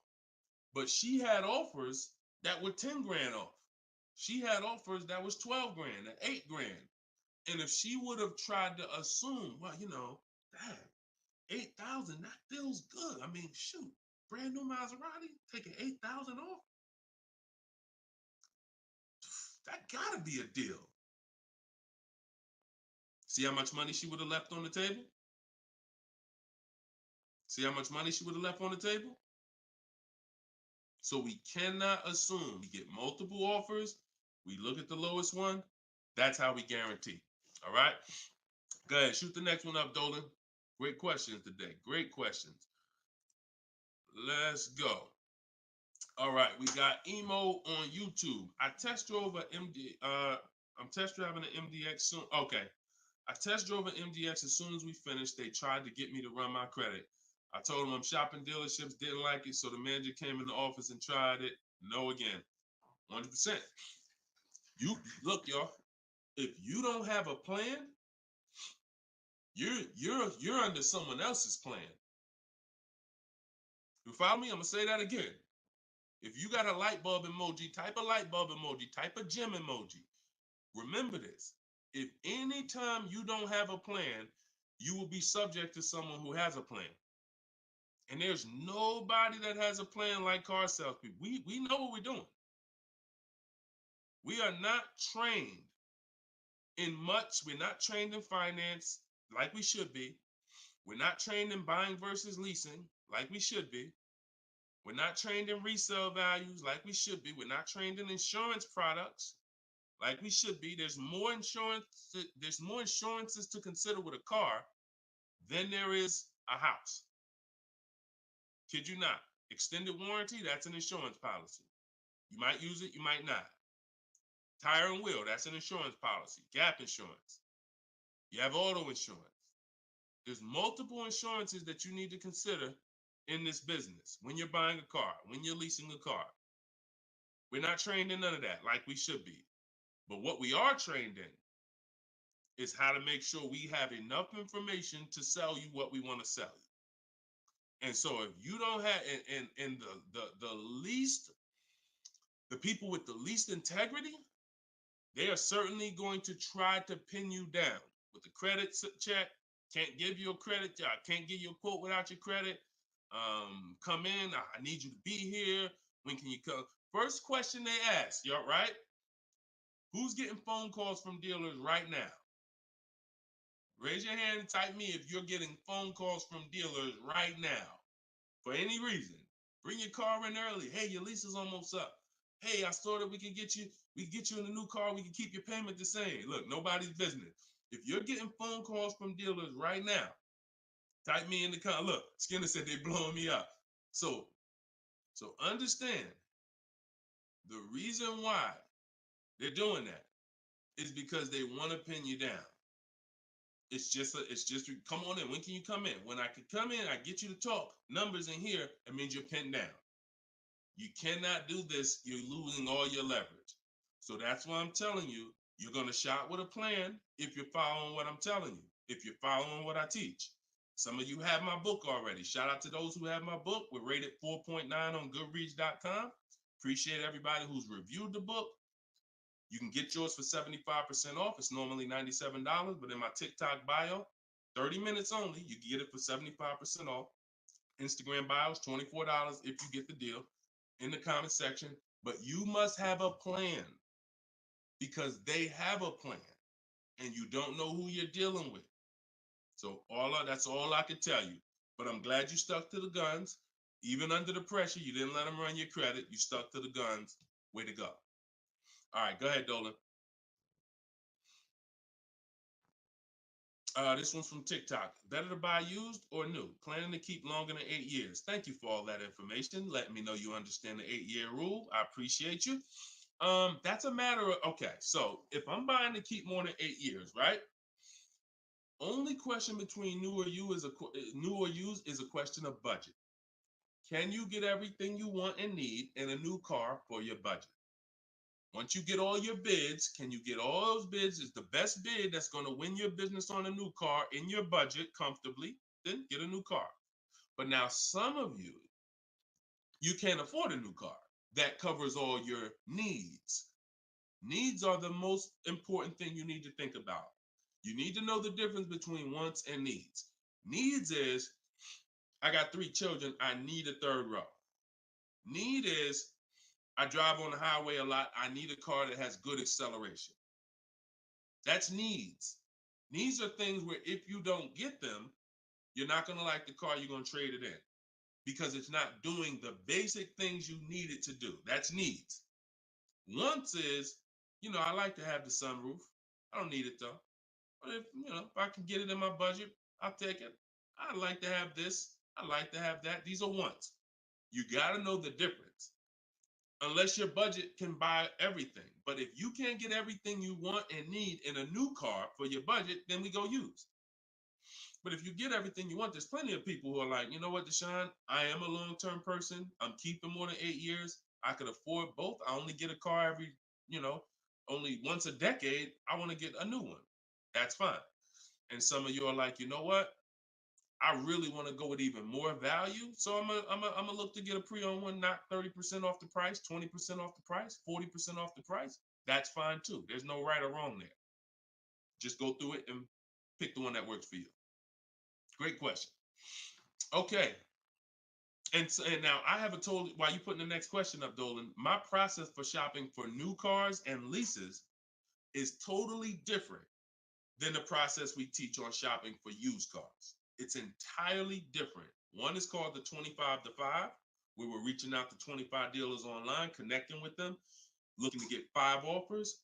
But she had offers that were 10 grand off. She had offers that was 12 grand and 8 grand. And if she would have tried to assume, well, damn, 8,000, that feels good. I mean, shoot, brand new Maserati, taking 8,000 off. That gotta be a deal. See how much money she would have left on the table? See how much money she would have left on the table? So we cannot assume. We get multiple offers. We look at the lowest one. That's how we guarantee. All right? Go ahead. Shoot the next one up, Dolan. Great questions today. Great questions. Let's go. All right. We emo on YouTube. I test drove I'm test driving an MDX soon. Okay. I test drove an MDX as soon as we finished. They tried to get me to run my credit. I told them I'm shopping dealerships, didn't like it, so the manager came in the office and tried it. No again. 100%. You look, y'all. If you don't have a plan, you're under someone else's plan. You follow me? I'm gonna say that again. If you got a light bulb emoji, type a light bulb emoji, type a gym emoji. Remember this. If anytime you don't have a plan, you will be subject to someone who has a plan. And there's nobody that has a plan like car salespeople. We know what we're doing. We are not trained in much. We're not trained in finance like we should be. We're not trained in buying versus leasing like we should be. We're not trained in resale values like we should be. We're not trained in insurance products like we should be. There's more insurances to consider with a car than there is a house. Kid you not. Extended warranty, that's an insurance policy. You might use it, you might not. Tire and wheel, that's an insurance policy. Gap insurance. You have auto insurance. There's multiple insurances that you need to consider in this business, when you're buying a car, when you're leasing a car. We're not trained in none of that like we should be. But what we are trained in is how to make sure we have enough information to sell you what we want to sell you. And so if you don't have, and the people with the least integrity, they are certainly going to try to pin you down with the credit check. Can't give you a credit. I can't give you a quote without your credit. Come in. I need you to be here. When can you come? First question they ask, you all right? Who's getting phone calls from dealers right now? Raise your hand and type me if you're getting phone calls from dealers right now for any reason. Bring your car in early. Hey, your lease is almost up. Hey, I saw that we can get you in a new car. We can keep your payment the same. Look, nobody's business. If you're getting phone calls from dealers right now, type me in the comment. Look, Skinner said they're blowing me up. So understand the reason why they're doing that is because they want to pin you down. It's just come on in. When can you come in? When I can come in, I get you to talk. Numbers in here, it means you're pinned down. You cannot do this. You're losing all your leverage. So that's why I'm telling you, you're going to shop with a plan if you're following what I'm telling you, if you're following what I teach. Some of you have my book already. Shout out to those who have my book. We're rated 4.9 on Goodreads.com. Appreciate everybody who's reviewed the book. You can get yours for 75% off. It's normally $97, but in my TikTok bio, 30 minutes only, you can get it for 75% off. Instagram bio is $24 if you get the deal in the comment section. But you must have a plan because they have a plan and you don't know who you're dealing with. So that's all I can tell you. But I'm glad you stuck to the guns. Even under the pressure, you didn't let them run your credit. You stuck to the guns. Way to go. All right, go ahead, Dolan. This one's from TikTok. Better to buy used or new? Planning to keep longer than 8 years. Thank you for all that information. Letting me know you understand the 8-year rule. I appreciate you. That's a matter of, okay, so if I'm buying to keep more than 8 years, right? Only question between new or used is a question of budget. Can you get everything you want and need in a new car for your budget? Once you get all your bids, can you get all those bids? Is the best bid that's going to win your business on a new car in your budget comfortably, then get a new car. But now some of you can't afford a new car that covers all your needs. Needs are the most important thing you need to think about. You need to know the difference between wants and needs. Needs is, I got 3 children, I need a third row. Need is, I drive on the highway a lot, I need a car that has good acceleration. That's needs. Needs are things where if you don't get them, you're not going to like the car, you're going to trade it in because it's not doing the basic things you need it to do. That's needs. Wants is, I like to have the sunroof. I don't need it though. But if I can get it in my budget, I'll take it. I like to have this. I like to have that. These are wants. You got to know the difference. Unless your budget can buy everything. But if you can't get everything you want and need in a new car for your budget, then we go used. But if you get everything you want, there's plenty of people who are like, you know what, Deshone, I am a long-term person. I'm keeping more than 8 years. I could afford both. I only get a car every, only once a decade. I want to get a new one. That's fine. And some of you are like, you know what? I really want to go with even more value. So I'm gonna look to get a pre-owned one, not 30% off the price, 20% off the price, 40% off the price. That's fine too. There's no right or wrong there. Just go through it and pick the one that works for you. Great question. Okay. And now I haven't told you, while you putting the next question up, Dolan, my process for shopping for new cars and leases is totally different than the process we teach on shopping for used cars. It's entirely different. One is called the 25 to 5, where we're reaching out to 25 dealers online, connecting with them, looking to get 5 offers.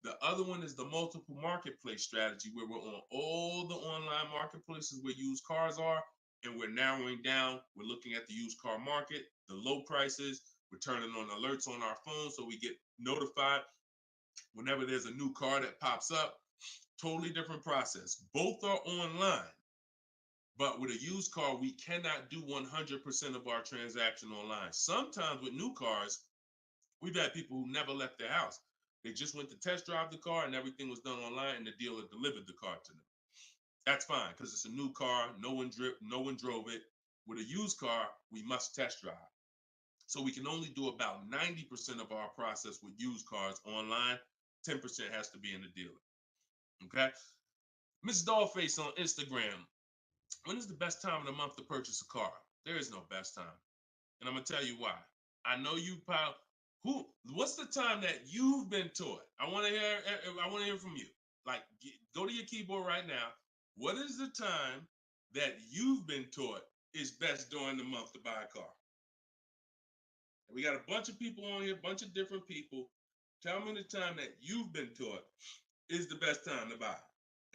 The other one is the multiple marketplace strategy, where we're on all the online marketplaces where used cars are, and we're narrowing down. We're looking at the used car market, the low prices. We're turning on alerts on our phone so we get notified whenever there's a new car that pops up. Totally different process. Both are online. But with a used car, we cannot do 100% of our transaction online. Sometimes with new cars, we've had people who never left their house. They just went to test drive the car and everything was done online and the dealer delivered the car to them. That's fine because it's a new car. No one drove it. With a used car, we must test drive. So we can only do about 90% of our process with used cars online. 10% has to be in the dealer. Okay. Miss Dollface on Instagram. When is the best time of the month to purchase a car? There is no best time. And I'm gonna tell you why. I know you pile. What's the time that you've been taught? I want to hear from you. Like, go to your keyboard right now. What is the time that you've been taught is best during the month to buy a car? And we got a bunch of people on here, a bunch of different people. Tell me the time that you've been taught is the best time to buy.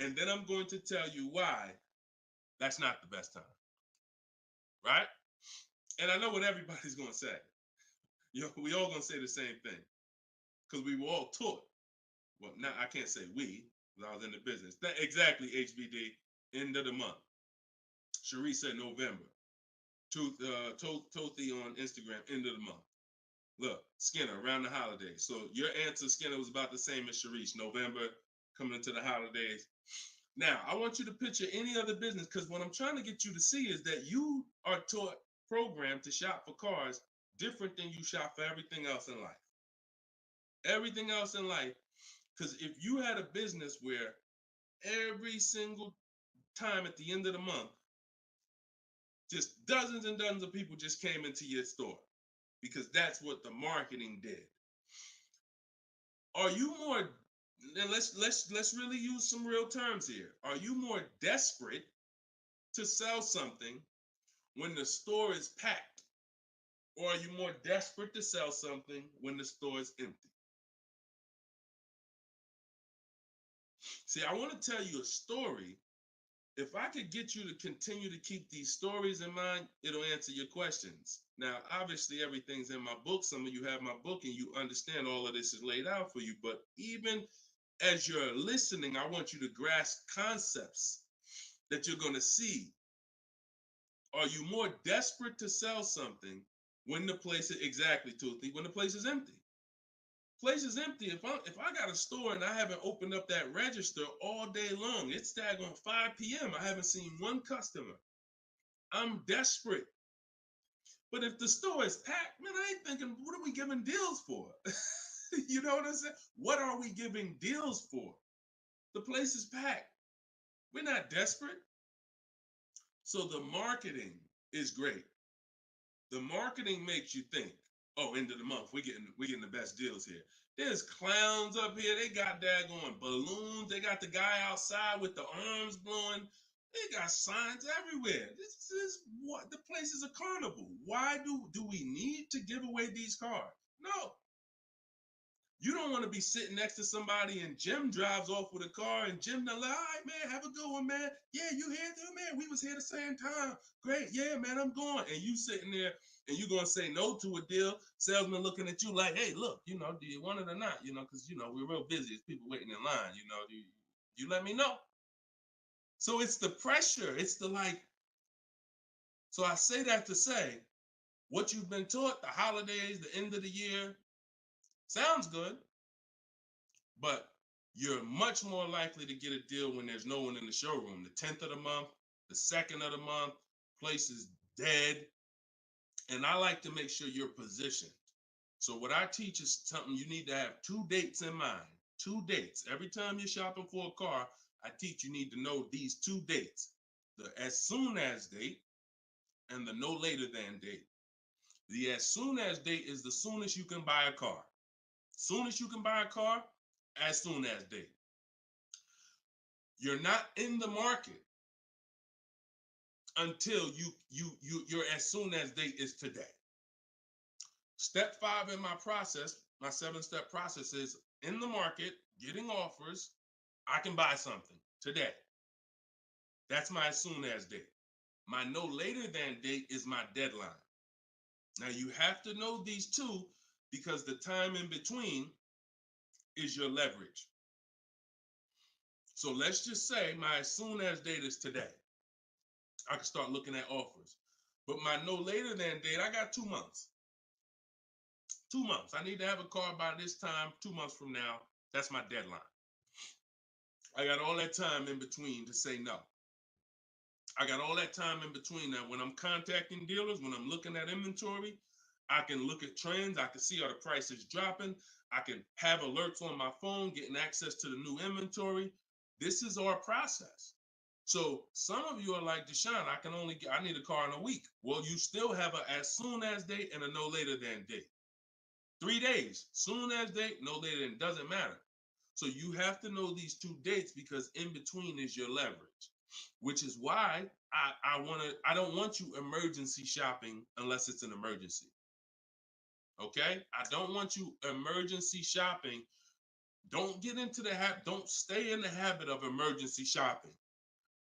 And then I'm going to tell you why that's not the best time. Right? And I know what everybody's going to say. We all going to say the same thing because we were all taught. Well, now I can't say we because I was in the business. Exactly, HBD, end of the month. Cherie said November. Tothy on Instagram, end of the month. Look, Skinner, around the holidays. So your answer, Skinner, was about the same as Sharice, November, coming into the holidays. Now, I want you to picture any other business because what I'm trying to get you to see is that you are taught, programmed to shop for cars different than you shop for everything else in life. Everything else in life, because if you had a business where every single time at the end of the month, just dozens and dozens of people just came into your store because that's what the marketing did. Are you more, and let's really use some real terms here. Are you more desperate to sell something when the store is packed? Or are you more desperate to sell something when the store is empty? See, I want to tell you a story. If I could get you to continue to keep these stories in mind, it'll answer your questions. Now, obviously, everything's in my book. Some of you have my book and you understand all of this is laid out for you. But even as you're listening, I want you to grasp concepts that you're going to see. Are you more desperate to sell something when the place is exactly, Toothy, when the place is empty? Place is empty. If I got a store and I haven't opened up that register all day long, it's daggone 5 p.m. I haven't seen one customer. I'm desperate. But if the store is packed, man, I ain't thinking, what are we giving deals for? You know what I'm saying? What are we giving deals for? The place is packed. We're not desperate. So the marketing is great. The marketing makes you think, oh, end of the month, we're getting the best deals here. There's clowns up here. They got daggone balloons. They got the guy outside with the arms blowing. They got signs everywhere. This is what the place is a carnival. Why do we need to give away these cars? No. You don't want to be sitting next to somebody and Jim drives off with a car and Jim, like, all right, man, have a good one, man. Yeah, you here too, man? We was here the same time. Great. Yeah, man, I'm going. And you sitting there and you going to say no to a deal. Salesman looking at you like, hey, look, do you want it or not? Because, we're real busy. It's people waiting in line. Do you let me know? So it's the pressure. It's the like. So I say that to say what you've been taught, the holidays, the end of the year, sounds good. But you're much more likely to get a deal when there's no one in the showroom. The 10th of the month, the 2nd of the month, place is dead. And I like to make sure you're positioned. So what I teach is something you need to have 2 dates in mind. 2 dates. Every time you're shopping for a car, I teach you need to know these 2 dates. The as soon as date and the no later than date. The as soon as date is the soonest you can buy a car. Soonest you can buy a car, as soon as date. You're not in the market until your as soon as date is today. Step 5 in my process, my 7-step process is in the market, getting offers. I can buy something today. That's my as soon as date. My no later than date is my deadline. Now you have to know these 2 because the time in between is your leverage. So let's just say my as soon as date is today. I can start looking at offers. But my no later than date, I got 2 months. 2 months. I need to have a car by this time, 2 months from now. That's my deadline. I got all that time in between to say no. I got all that time in between that when I'm contacting dealers, when I'm looking at inventory, I can look at trends. I can see are the prices dropping. I can have alerts on my phone, getting access to the new inventory. This is our process. So some of you are like, Deshone, I need a car in a week. Well, you still have a as soon as date and a no later than date. 3 days, soon as date, no later than, doesn't matter. So you have to know these 2 dates because in between is your leverage, which is why I don't want you emergency shopping unless it's an emergency. Okay? I don't want you emergency shopping. Don't get into the habit, don't stay in the habit of emergency shopping.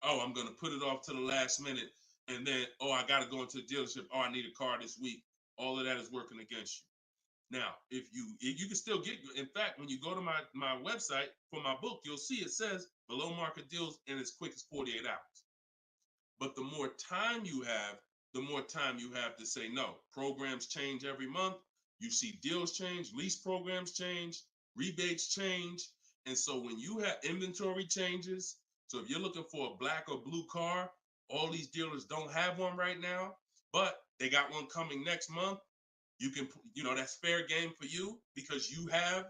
Oh, I'm gonna put it off to the last minute, and then, oh, I gotta go into the dealership. Oh, I need a car this week. All of that is working against you. Now, if you can still get, in fact, when you go to my website for my book, you'll see it says below market deals in as quick as 48 hours. But the more time you have, the more time you have to say no. Programs change every month. You see deals change, lease programs change, rebates change. And so when you have inventory changes, so if you're looking for a black or blue car, all these dealers don't have one right now, but they got one coming next month. You can, that's fair game for you because you have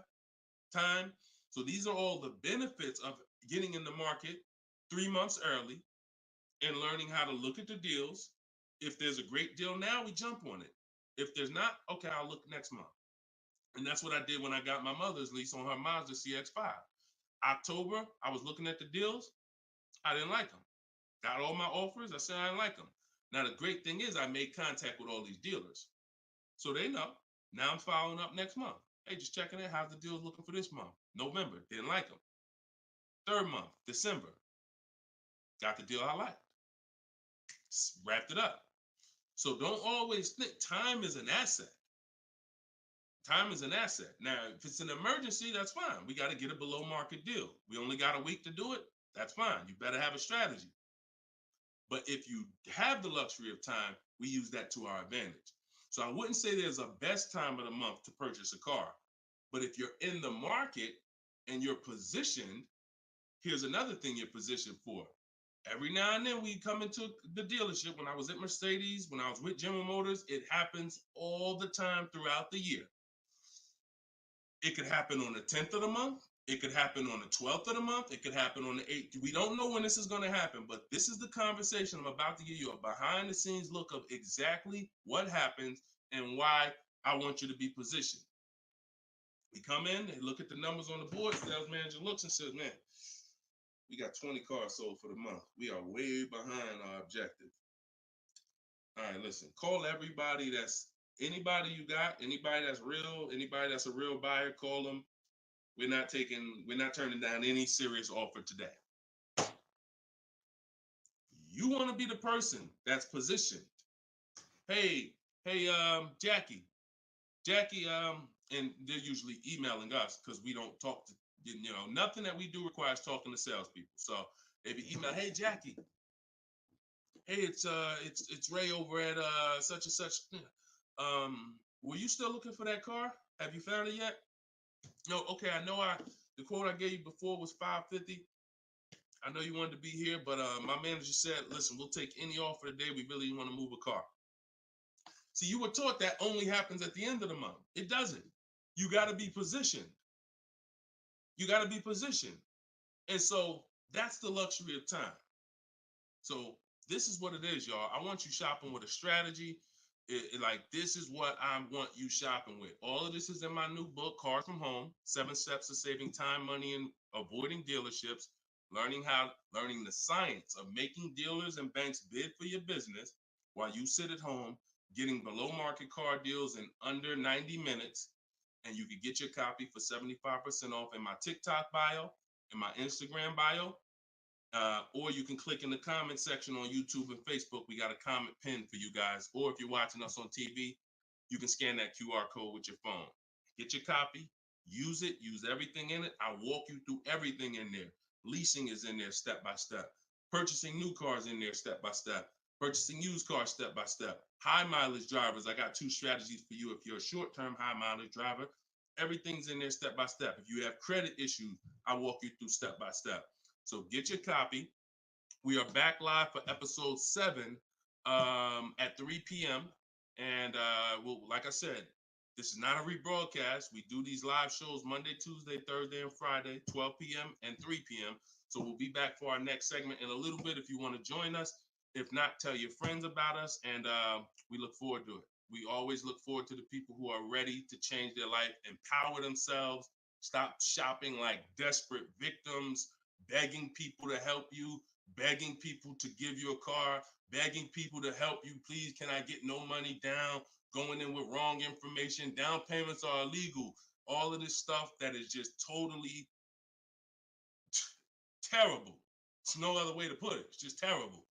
time. So these are all the benefits of getting in the market 3 months early and learning how to look at the deals. If there's a great deal now, we jump on it. If there's not, okay, I'll look next month. And that's what I did when I got my mother's lease on her Mazda CX-5. October, I was looking at the deals. I didn't like them. Got all my offers. I said I didn't like them. Now, the great thing is I made contact with all these dealers. So they know. Now I'm following up next month. Hey, just checking in. How's the deals looking for this month? November, didn't like them. 3rd month, December, got the deal I liked. Wrapped it up. So don't always think time is an asset. Time is an asset. Now, if it's an emergency, that's fine. We got to get a below market deal. We only got a week to do it. That's fine. You better have a strategy. But if you have the luxury of time, we use that to our advantage. So I wouldn't say there's a best time of the month to purchase a car. But if you're in the market and you're positioned, here's another thing you're positioned for. Every now and then we come into the dealership. When I was at Mercedes, when I was with General Motors, it happens all the time throughout the year. It could happen on the 10th of the month. It could happen on the 12th of the month. It could happen on the 8th. We don't know when this is going to happen, but this is the conversation I'm about to give you, a behind the scenes look of exactly what happens and why I want you to be positioned. We come in, they look at the numbers on the board, sales manager looks and says, man, we got 20 cars sold for the month. We are way behind our objective. All right, listen, call everybody anybody you got, anybody that's real, anybody that's a real buyer, call them. We're not turning down any serious offer today. You want to be the person that's positioned. Hey, Jackie, and they're usually emailing us because we don't talk to, nothing that we do requires talking to salespeople. So if you email, hey, Jackie, hey, it's Ray over at such and such. Were you still looking for that car? Have you found it yet? No, okay, I know the quote I gave you before was $550. I know you wanted to be here, but my manager said, listen, we'll take any offer today. We really want to move a car. See, you were taught that only happens at the end of the month. It doesn't. You got to be positioned. You got to be positioned. And so that's the luxury of time. So this is what it is, y'all. I want you shopping with a strategy. This is what I want you shopping with. All of this is in my new book, Cars from Home, 7 Steps to Saving Time, Money, and Avoiding Dealerships. Learning the science of making dealers and banks bid for your business while you sit at home, getting below market car deals in under 90 minutes. And you can get your copy for 75% off in my TikTok bio, in my Instagram bio, or you can click in the comment section on YouTube and Facebook. We got a comment pin for you guys. Or if you're watching us on TV, you can scan that QR code with your phone. Get your copy, use it, use everything in it. I walk you through everything in there. Leasing is in there step by step. Purchasing new cars in there step by step. Purchasing used cars step by step. High mileage drivers, I got 2 strategies for you. If you're a short-term high mileage driver, everything's in there step by step. If you have credit issues, I walk you through step by step. So get your copy. We are back live for episode 7 at 3 p.m. And we'll, like I said, this is not a rebroadcast. We do these live shows Monday, Tuesday, Thursday, and Friday, 12 p.m. and 3 p.m. So we'll be back for our next segment in a little bit if you want to join us. If not, tell your friends about us, and we look forward to it. We always look forward to the people who are ready to change their life, empower themselves, stop shopping like desperate victims, begging people to help you, begging people to give you a car, begging people to help you. Please, can I get no money down? Going in with wrong information. Down payments are illegal. All of this stuff that is just totally terrible. It's no other way to put it. It's just terrible.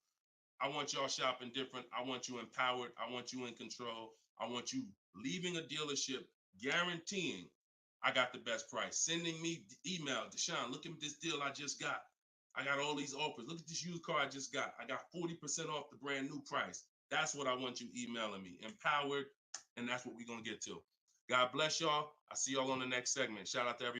I want y'all shopping different. I want you empowered. I want you in control. I want you leaving a dealership guaranteeing I got the best price. Sending me email, Deshone, look at this deal I just got. I got all these offers. Look at this used car I just got. I got 40% off the brand new price. That's what I want you emailing me. Empowered, and that's what we're going to get to. God bless y'all. I'll see y'all on the next segment. Shout out to everybody.